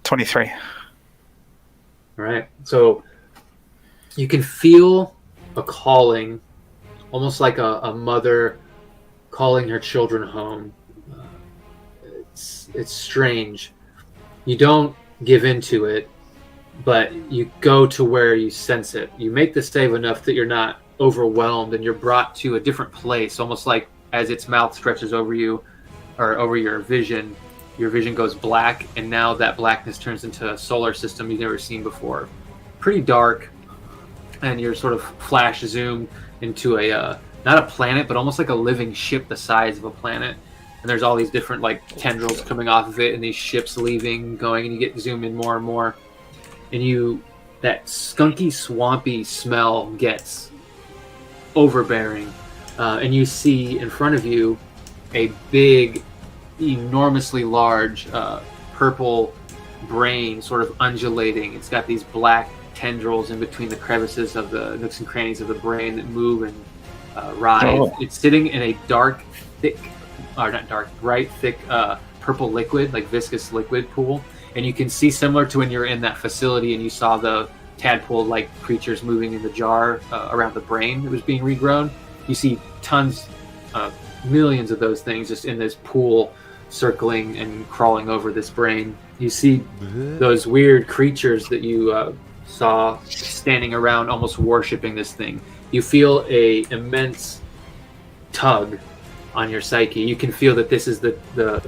23. All right. So you can feel a calling almost like a mother calling her children home. It's strange. You don't give into it, but you go to where you sense it. You make the save enough that you're not overwhelmed, and you're brought to a different place, almost like as its mouth stretches over you or over your vision goes black, and now that blackness turns into a solar system you've never seen before. Pretty dark, and you're sort of flash zoomed into a not a planet, but almost like a living ship the size of a planet. And there's all these different like tendrils coming off of it, and these ships leaving, going, and you get zoomed in more and more. And that skunky, swampy smell gets overbearing. And you see in front of you a big, enormously large purple brain sort of undulating. It's got these black tendrils in between the crevices of the nooks and crannies of the brain that move and rise. Oh. It's sitting in a dark, thick, or not dark, bright, thick purple liquid, like viscous liquid pool. And you can see, similar to when you're in that facility and you saw the tadpole-like creatures moving in the jar around the brain that was being regrown, you see tons, millions of those things just in this pool circling and crawling over this brain. You see those weird creatures that you saw standing around almost worshipping this thing. You feel a immense tug on your psyche. You can feel that this is the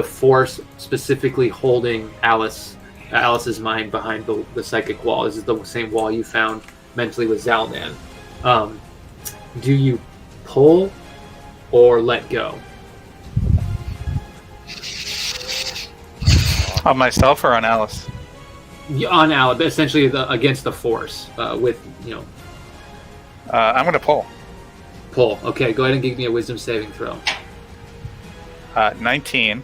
force specifically holding Alice's mind behind the psychic wall. This is the same wall you found mentally with Zaldan. Do you pull or let go? On myself or on Alice? On Alice, essentially against the force. I'm going to pull. Pull. Okay, go ahead and give me a wisdom saving throw. 19.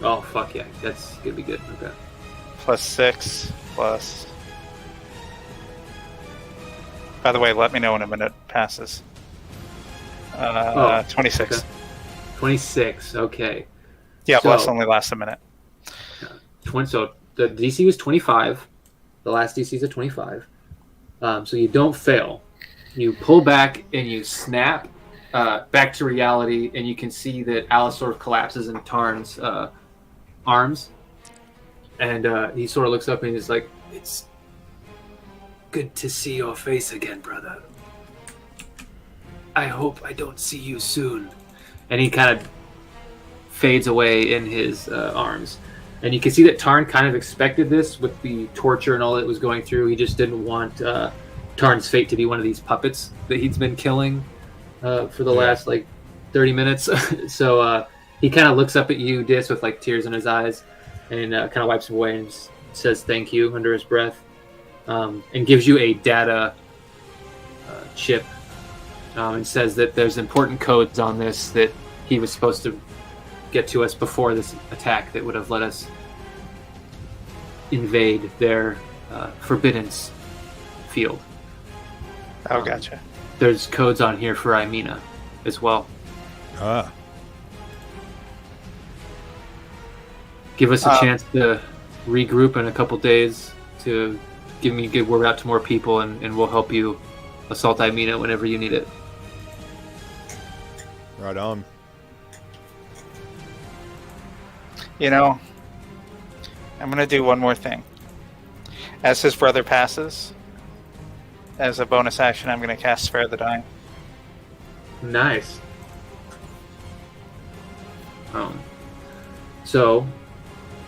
Oh, fuck yeah. That's going to be good. Okay. Plus 6, plus... By the way, let me know when a minute passes. 26. Okay. 26, okay. Yeah, so, plus only lasts a minute. So the DC was 25. The last DC is a 25. So you don't fail. You pull back and you snap back to reality, and you can see that Alice sort of collapses in Tarn's arms. And he sort of looks up and he's like, "It's good to see your face again, brother. I hope I don't see you soon." And he kind of fades away in his arms. And you can see that Tarn kind of expected this with the torture and all that was going through. He just didn't want Tarn's fate to be one of these puppets that he's been killing for the last 30 minutes. So he kind of looks up at you, Dis, with tears in his eyes, and kind of wipes him away and says thank you under his breath, and gives you a data chip, and says that there's important codes on this that he was supposed to get to us before this attack that would have let us invade their forbidden field. Oh, gotcha. There's codes on here for Imena as well. Ah. Give us a chance to regroup in a couple days to get word out to more people, and we'll help you assault Imena whenever you need it. Right on. I'm going to do one more thing. As his brother passes, as a bonus action, I'm going to cast Spare the Dying. Nice. So,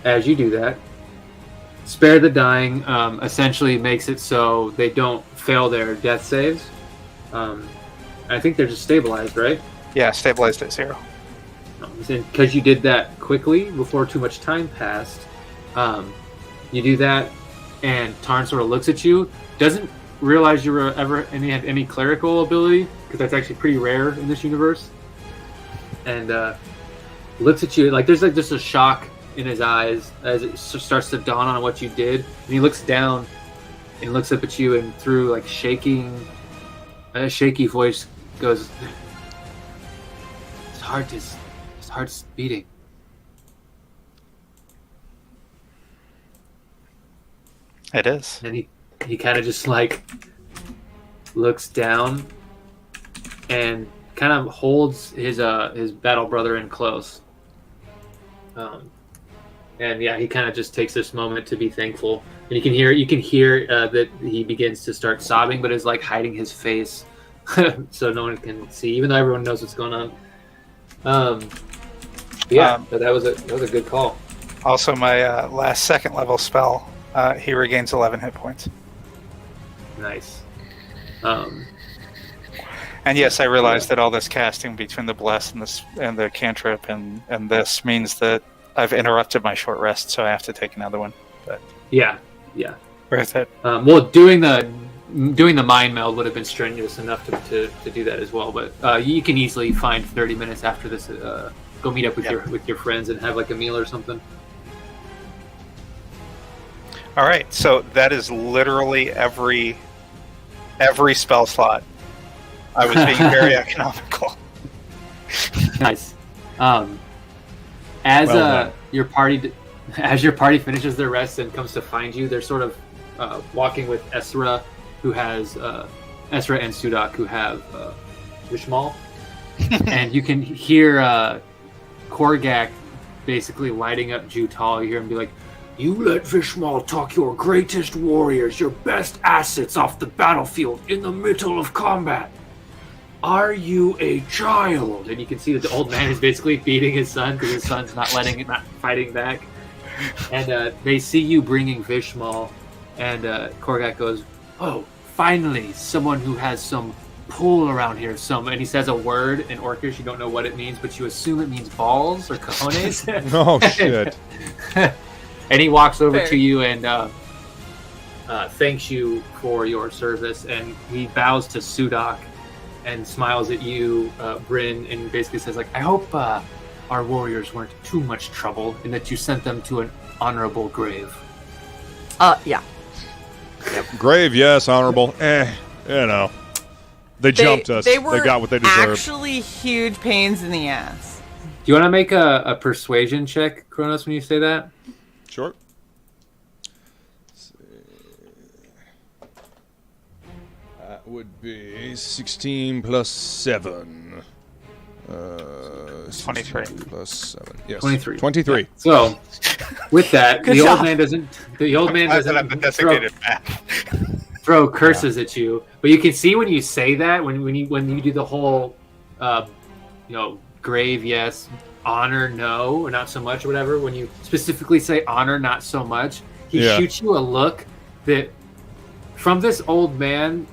as you do that, Spare the Dying essentially makes it so they don't fail their death saves. I think they're just stabilized, right? Yeah, stabilized at 0. Because you did that quickly before too much time passed, you do that, and Tarn sort of looks at you, doesn't realize you were ever had any clerical ability, because that's actually pretty rare in this universe, and looks at you like there's just a shock in his eyes as it starts to dawn on what you did, and he looks down and looks up at you, and through a shaky voice goes, "His heart's beating." It is. And he kind of just looks down and kind of holds his battle brother in close. And yeah, he kind of just takes this moment to be thankful, and you can hear that he begins to start sobbing, but is like hiding his face so no one can see, even though everyone knows what's going on. But that was a good call. Also, my last second level spell, he regains 11 hit points. Nice. And yes, I realize that all this casting between the bless and the cantrip and this means that I've interrupted my short rest, so I have to take another one. But yeah, worth it. Well, doing the mind meld would have been strenuous enough to do that as well. But you can easily find 30 minutes after this. Go meet up with your friends and have like a meal or something. All right, so that is literally every spell slot. I was being very economical. Nice. As your party finishes their rest and comes to find you, they're sort of walking with Ezra, who has Ezra and Sudak, who have Vishmal, and you can hear Korgak basically lighting up Jutal. You hear him be like, "You let Vishmal talk your greatest warriors, your best assets off the battlefield in the middle of combat. Are you a child?" And you can see that the old man is basically beating his son because his son's not fighting back. And they see you bringing Vishmal, and Korgak goes, "Oh, finally, someone who has some pull around here." And he says a word in Orcish. You don't know what it means, but you assume it means balls or cojones. Oh, shit. And he walks over Fair. to you and thanks you for your service. And he bows to Sudak and smiles at you, Bryn, and basically says, like, "I hope our warriors weren't too much trouble and that you sent them to an honorable grave." Yeah. Grave, yes. Honorable. You know. They jumped us. They were got what they deserved. actually huge pains in the ass. Do you want to make a persuasion check, Kronos, when you say that? Sure. That would be 16 plus 7. 23. Plus 7. Yes. 23. 23. So, with that, Good the job. old man doesn't have the designated map. throw curses at you, but you can see when you say that, when you do the whole, grave yes, honor no, or not so much, or whatever. When you specifically say honor not so much, he shoots you a look that, from this old man,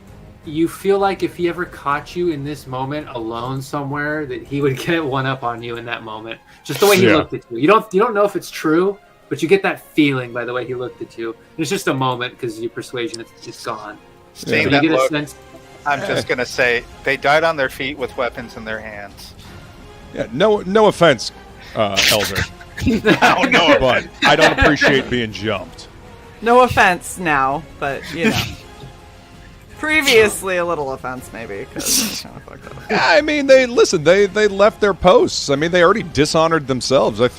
you feel like if he ever caught you in this moment alone somewhere, that he would get one up on you in that moment. Just the way he looked at you. You don't know if it's true, but you get that feeling by the way he looked at you. It's just a moment because your persuasion it's gone. Seeing But that you get look, a sense. I'm just gonna say they died on their feet with weapons in their hands. Yeah, no offense, Elder, No, but I don't appreciate being jumped. No offense now, but you know. Previously, a little offense maybe. Cause kind of fucked up. Yeah, I mean, they left their posts. I mean, they already dishonored themselves. I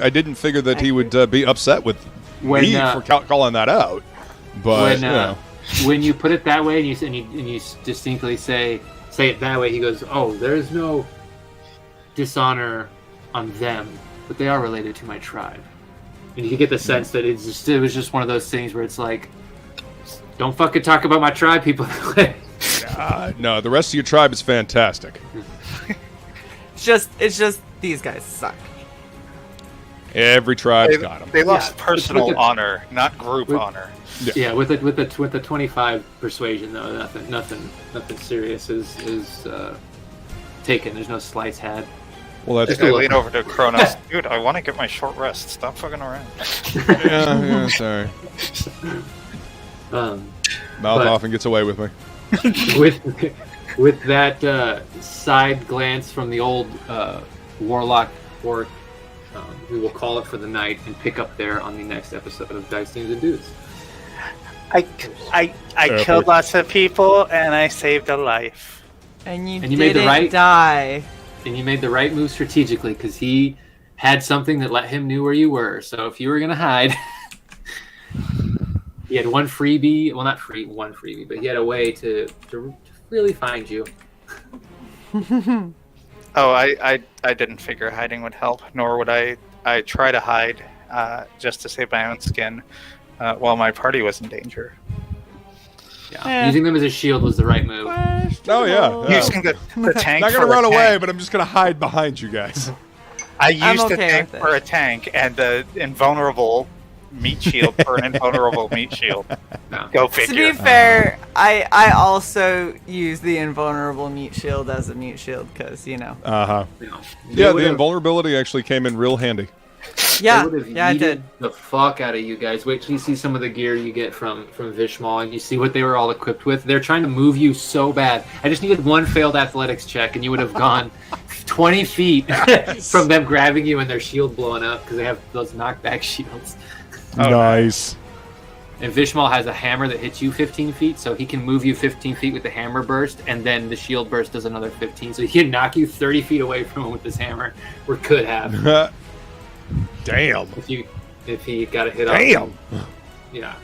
didn't figure that he would be upset with me for calling that out. But when you put it that way and you distinctly say it that way, he goes, "Oh, there's no dishonor on them, but they are related to my tribe." And you get the sense that it was just one of those things where it's like, don't fucking talk about my tribe, people. No, the rest of your tribe is fantastic. It's just these guys suck. Every tribe's got them. They lost personal honor, not group honor. Yeah, with the 25 persuasion though, nothing serious is taken. There's no slights had. Well, that's I lean over to Kronos. Dude, I want to get my short rest. Stop fucking around. yeah, sorry. Mouth off and gets away with me. with that side glance from the old warlock orc, we will call it for the night and pick up there on the next episode of Dice Teams and Dudes. I killed lots of people and I saved a life. And you made the right die. And you made the right move strategically because he had something that let him knew where you were. So if you were gonna hide. He had one freebie, well, not one freebie, but he had a way to really find you. Oh, I didn't figure hiding would help, nor would I try to hide just to save my own skin while my party was in danger. Yeah. Using them as a shield was the right move. Oh yeah. Using the tank Not for gonna a run away, tank. but I'm just gonna hide behind you guys. I used okay the tank with it. for a tank and the invulnerable meat shield for an invulnerable meat shield. No. Go To figure. be fair, I also use the invulnerable meat shield as a meat shield because They Yeah, the would've- invulnerability actually came in real handy. yeah, they would've yeah, I yeeted did. the fuck out of you guys. Wait till you see some of the gear you get from Vishmal and you see what they were all equipped with. They're trying to move you so bad. I just needed one failed athletics check and you would have gone 20 feet from them grabbing you and their shield blowing up because they have those knockback shields. Nice. And Vishmal has a hammer that hits you 15 feet, so he can move you 15 feet with the hammer burst, and then the shield burst does another 15. So he can knock you 30 feet away from him with his hammer, or could have. Damn. If he got a hit Damn. on him. Yeah.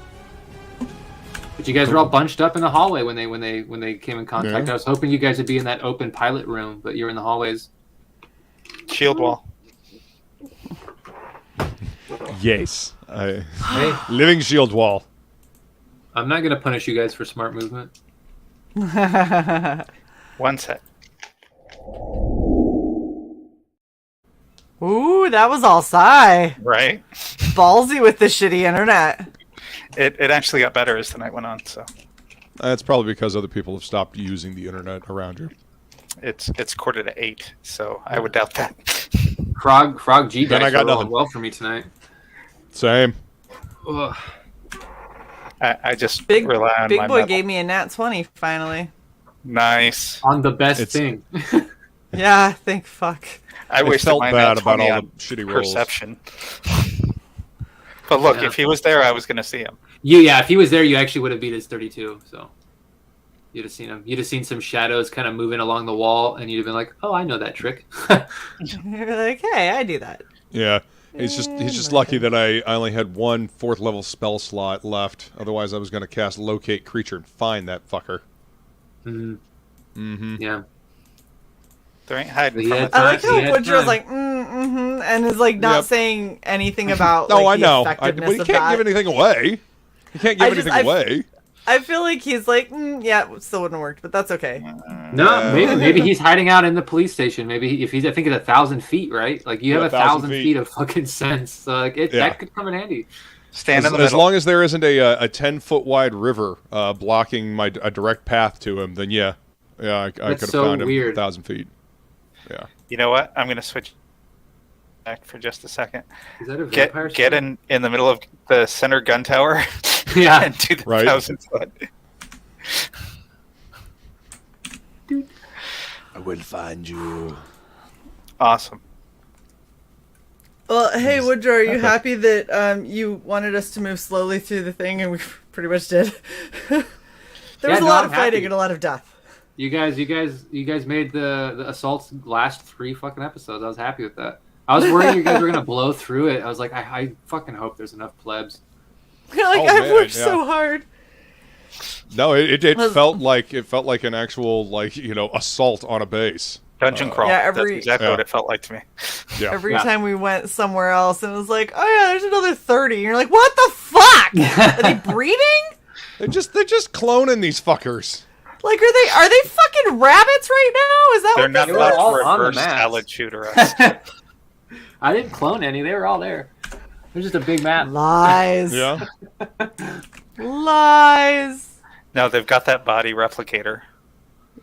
But you guys were all bunched up in the hallway when they came in contact. Yeah. I was hoping you guys would be in that open pilot room, but you're in the hallways. Shield wall. Yes. Hey, Living shield wall. I'm not gonna punish you guys for smart movement. One set. Ooh, that was all sigh. Right? Ballsy with the shitty internet. It actually got better as the night went on, so That's probably because other people have stopped using the internet around you. it's 7:45, so I would doubt that. Frog G Then I dice got are rolling nothing. well for me tonight. Same. Ugh. I just Big rely on Big my boy metal. gave me a nat 20 finally. Nice. On the best It's- thing. Yeah, thank fuck. I wish that felt my bad nat about 20 all on the shitty rolls. perception. But look, Yeah. if he was there, I was going to see him. Yeah, if he was there, you actually would have beat his 32. So you'd have seen him. You'd have seen some shadows kind of moving along the wall, and you'd have been like, "Oh, I know that trick." You're like, hey, I do that. Yeah. He's just lucky that I only had one 4th level spell slot left. Otherwise, I was going to cast Locate Creature and find that fucker. Yeah. There ain't hiding Yeah. from it. I like how He had Woodrow's time. like, and is like not Yep. saying anything about No, like, I the know. effectiveness Well, you of can't that. give anything away. You can't give anything away. I feel like he's like, yeah, it still wouldn't have worked, but that's okay. No, maybe he's hiding out in the police station. Maybe if he's, I think it's 1,000 feet, right? Like you have 1,000 feet of fucking sense. So like that could come in handy. Stand in the As middle. long as there isn't a 10-foot wide river blocking a direct path to him, then yeah, I could have so found him weird. 1,000 feet. Yeah. You know what? I'm going to switch back for just a second. Is that a vampire? Get in the middle of the center gun tower Yeah. and do the Right. 1,000 foot. I will find you. Awesome. Well, hey Woodrow, are you happy that you wanted us to move slowly through the thing, and we pretty much did? There was a lot I'm of fighting happy. and a lot of death. You guys made the assaults last 3 fucking episodes. I was happy with that. I was worried you guys were gonna blow through it. I was like, I fucking hope there's enough plebs. You're like, Oh, I've man, worked yeah. so hard. No, it Was- felt like an actual assault on a base. Dungeon crawl. Yeah, That's exactly what it felt like to me. Yeah. Every Yeah. time we went somewhere else, and it was like, oh yeah, there's another 30. And you're like, what the fuck? Are they breeding? They're just cloning these fuckers. Like, are they fucking rabbits right now? Is that They're what not this were allowed is? all to on the reverse maps. salad shooter us. I didn't clone any. They were all there. They're just a big map. Lies. Yeah. Lies. No, they've got that body replicator,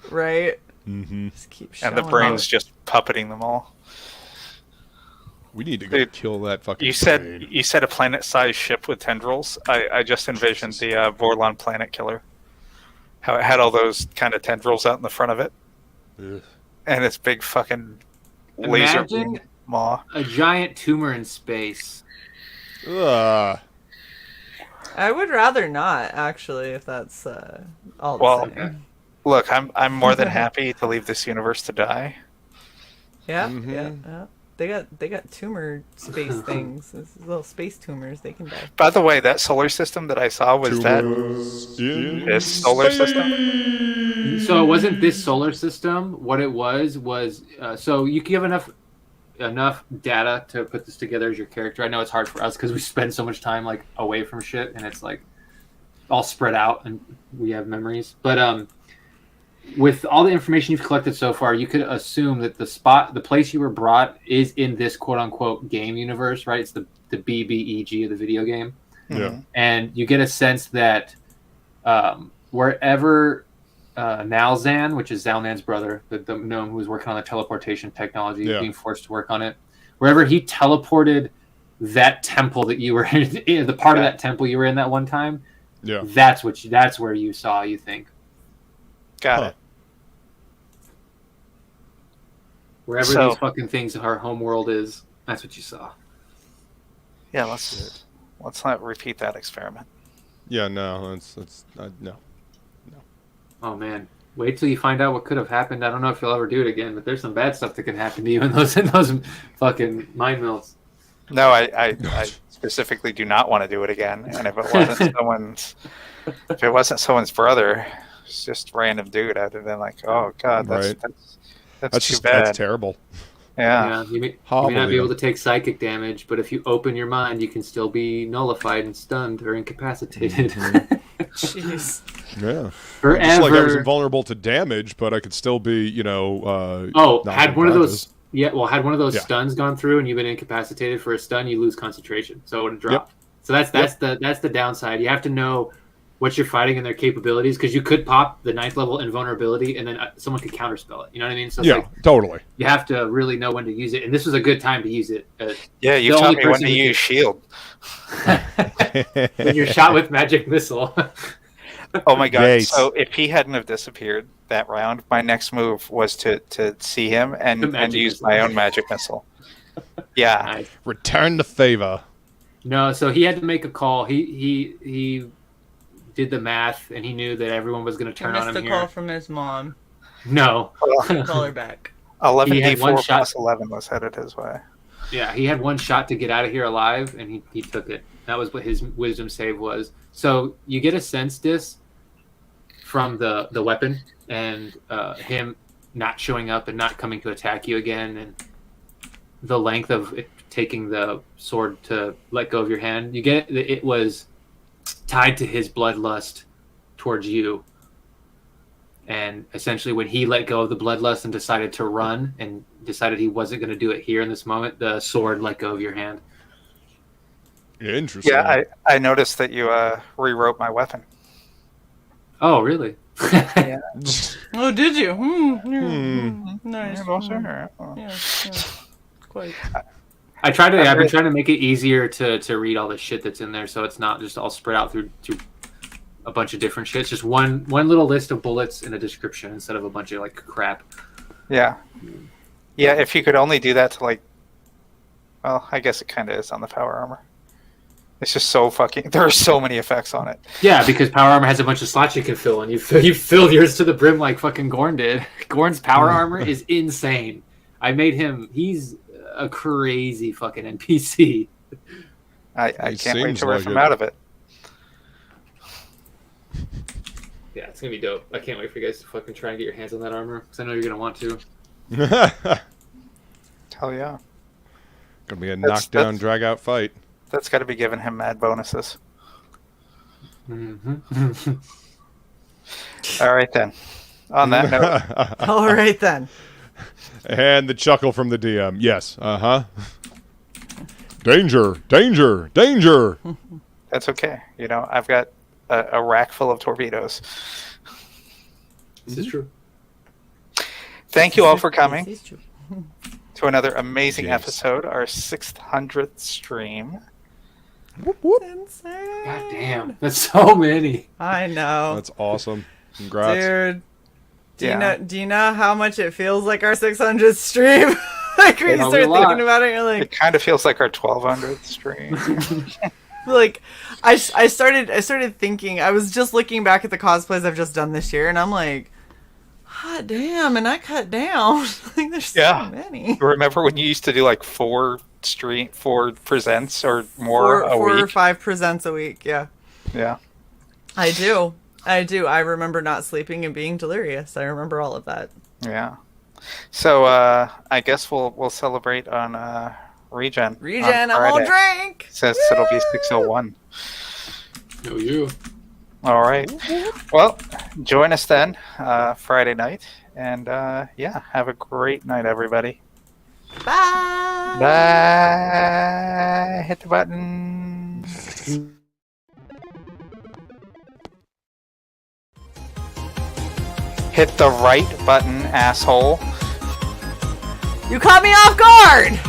Right. Mm-hmm. Just keep showing and the brain's up. just puppeting them all. We need to go Dude, kill that fucking. You said brain. you said a planet-sized ship with tendrils. I just envisioned the Vorlon planet killer. How it had all those kind of tendrils out in the front of it, Ugh. and its big fucking laser Imagine beam maw. a giant tumor in space. Ugh. I would rather not, actually, if that's all the Well, same. Look, I'm more than happy to leave this universe to die. Yeah, Mhm. yeah. They got tumor space things. These little space tumors. They can die. By the way, that solar system that I saw was that Tumors in this solar system? space. So it wasn't this solar system. What it was so you give enough data to put this together as your character. I know it's hard for us because we spend so much time like away from shit, and it's like all spread out, and we have memories. But with all the information you've collected so far, you could assume that the place you were brought is in this quote unquote game universe, right? It's the BBEG of the video game. Yeah. And you get a sense that wherever Nalzan, which is Zalnan's brother, the gnome who was working on the teleportation technology, being forced to work on it, wherever he teleported that temple that you were in, the part of that temple you were in that one time, that's where you saw, you think. Got it. Wherever these fucking things, our home world is, that's what you saw. Yeah, let's not repeat that experiment. Yeah, no, no. Oh man, wait till you find out what could have happened. I don't know if you'll ever do it again, but there's some bad stuff that can happen to you in those fucking mind melts. No, I specifically do not want to do it again. And if it wasn't someone's brother, it's just random dude. I'd have been like, oh god, that's too bad. That's terrible. Yeah. You may not be able to take psychic damage, but if you open your mind, you can still be nullified and stunned or incapacitated. Jeez. Yeah. Forever. Just like I was invulnerable to damage, but I could still be, had one of those stuns gone through and you've been incapacitated for a stun, you lose concentration, so it would have dropped. Yep. So that's the downside. You have to know what you're fighting and their capabilities, because you could pop the 9th level invulnerability and then someone could counterspell it. You know what I mean? So it's totally. You have to really know when to use it, and this was a good time to use it. You taught me when to use shield. When you're shot with magic missile. Oh my god! Yes. So if he hadn't have disappeared that round, my next move was to see him and use my own magic missile. Yeah. Nice. Return the favor. No, so he had to make a call. He did the math, and he knew that everyone was going to turn on him here. Missed a call from his mom. No. Call her back. 11d4 plus 11 was headed his way. Yeah, he had one shot to get out of here alive, and he took it. That was what his wisdom save was. So you get a sense, Dis, from the weapon and him not showing up and not coming to attack you again, and the length of it taking the sword to let go of your hand. You get it was tied to his bloodlust towards you. And essentially when he let go of the bloodlust and decided to run and decided he wasn't going to do it here in this moment, the sword let go of your hand. Yeah, interesting. Yeah, I noticed that you rewrote my weapon. Oh, really? Yeah. Oh, did you? Nice. Yeah, Quite. I've been trying to make it easier to read all the shit that's in there, so it's not just all spread out through a bunch of different shit. It's just one little list of bullets and a description instead of a bunch of like crap. Yeah. Yeah, if you could only do that to well, I guess it kind of is on the power armor. It's just so there are so many effects on it. Yeah, because power armor has a bunch of slots you can fill, and you filled yours to the brim like fucking Gorn did. Gorn's power armor is insane. I made him. He's a crazy fucking NPC. I can't wait to rip him out of it. Yeah, it's gonna be dope. I can't wait for you guys to fucking try and get your hands on that armor, because I know you're gonna want to. Hell yeah. Gonna be a knockdown, drag out fight. That's got to be giving him mad bonuses. Mm-hmm. All right then. On that note. All right then. And the chuckle from the DM. Yes. Danger! Danger! Danger! That's okay. I've got a rack full of torpedoes. This is true. Thank you all for coming to another amazing episode, our 600th stream. Whoop, whoop. Insane. God damn, that's so many. I know. That's awesome. Congrats. Dude. Do you know how much it feels like our 600th stream? Like when you start thinking about it, you're like, it kind of feels like our 1200th stream. Like I started thinking, I was just looking back at the cosplays I've just done this year, and I'm like, hot damn, and I cut down. Like there's so many. Remember when you used to do like 4 presents or more a week? 4 or 5 presents a week, yeah. Yeah. I do. I do. I remember not sleeping and being delirious. I remember all of that. Yeah. So I guess we'll celebrate on Regen. Regen, on I won't Friday, drink! since it'll be 6:01. No, you. All right. Well, join us then Friday night, and yeah, have a great night, everybody. Bye! Bye. Hit the button. Hit the right button, asshole. You caught me off guard!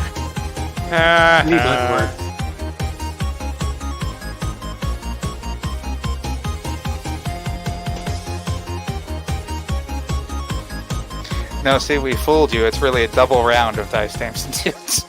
Any button works. No, see, we fooled you. It's really a double round of Dice Stamps and Dudes.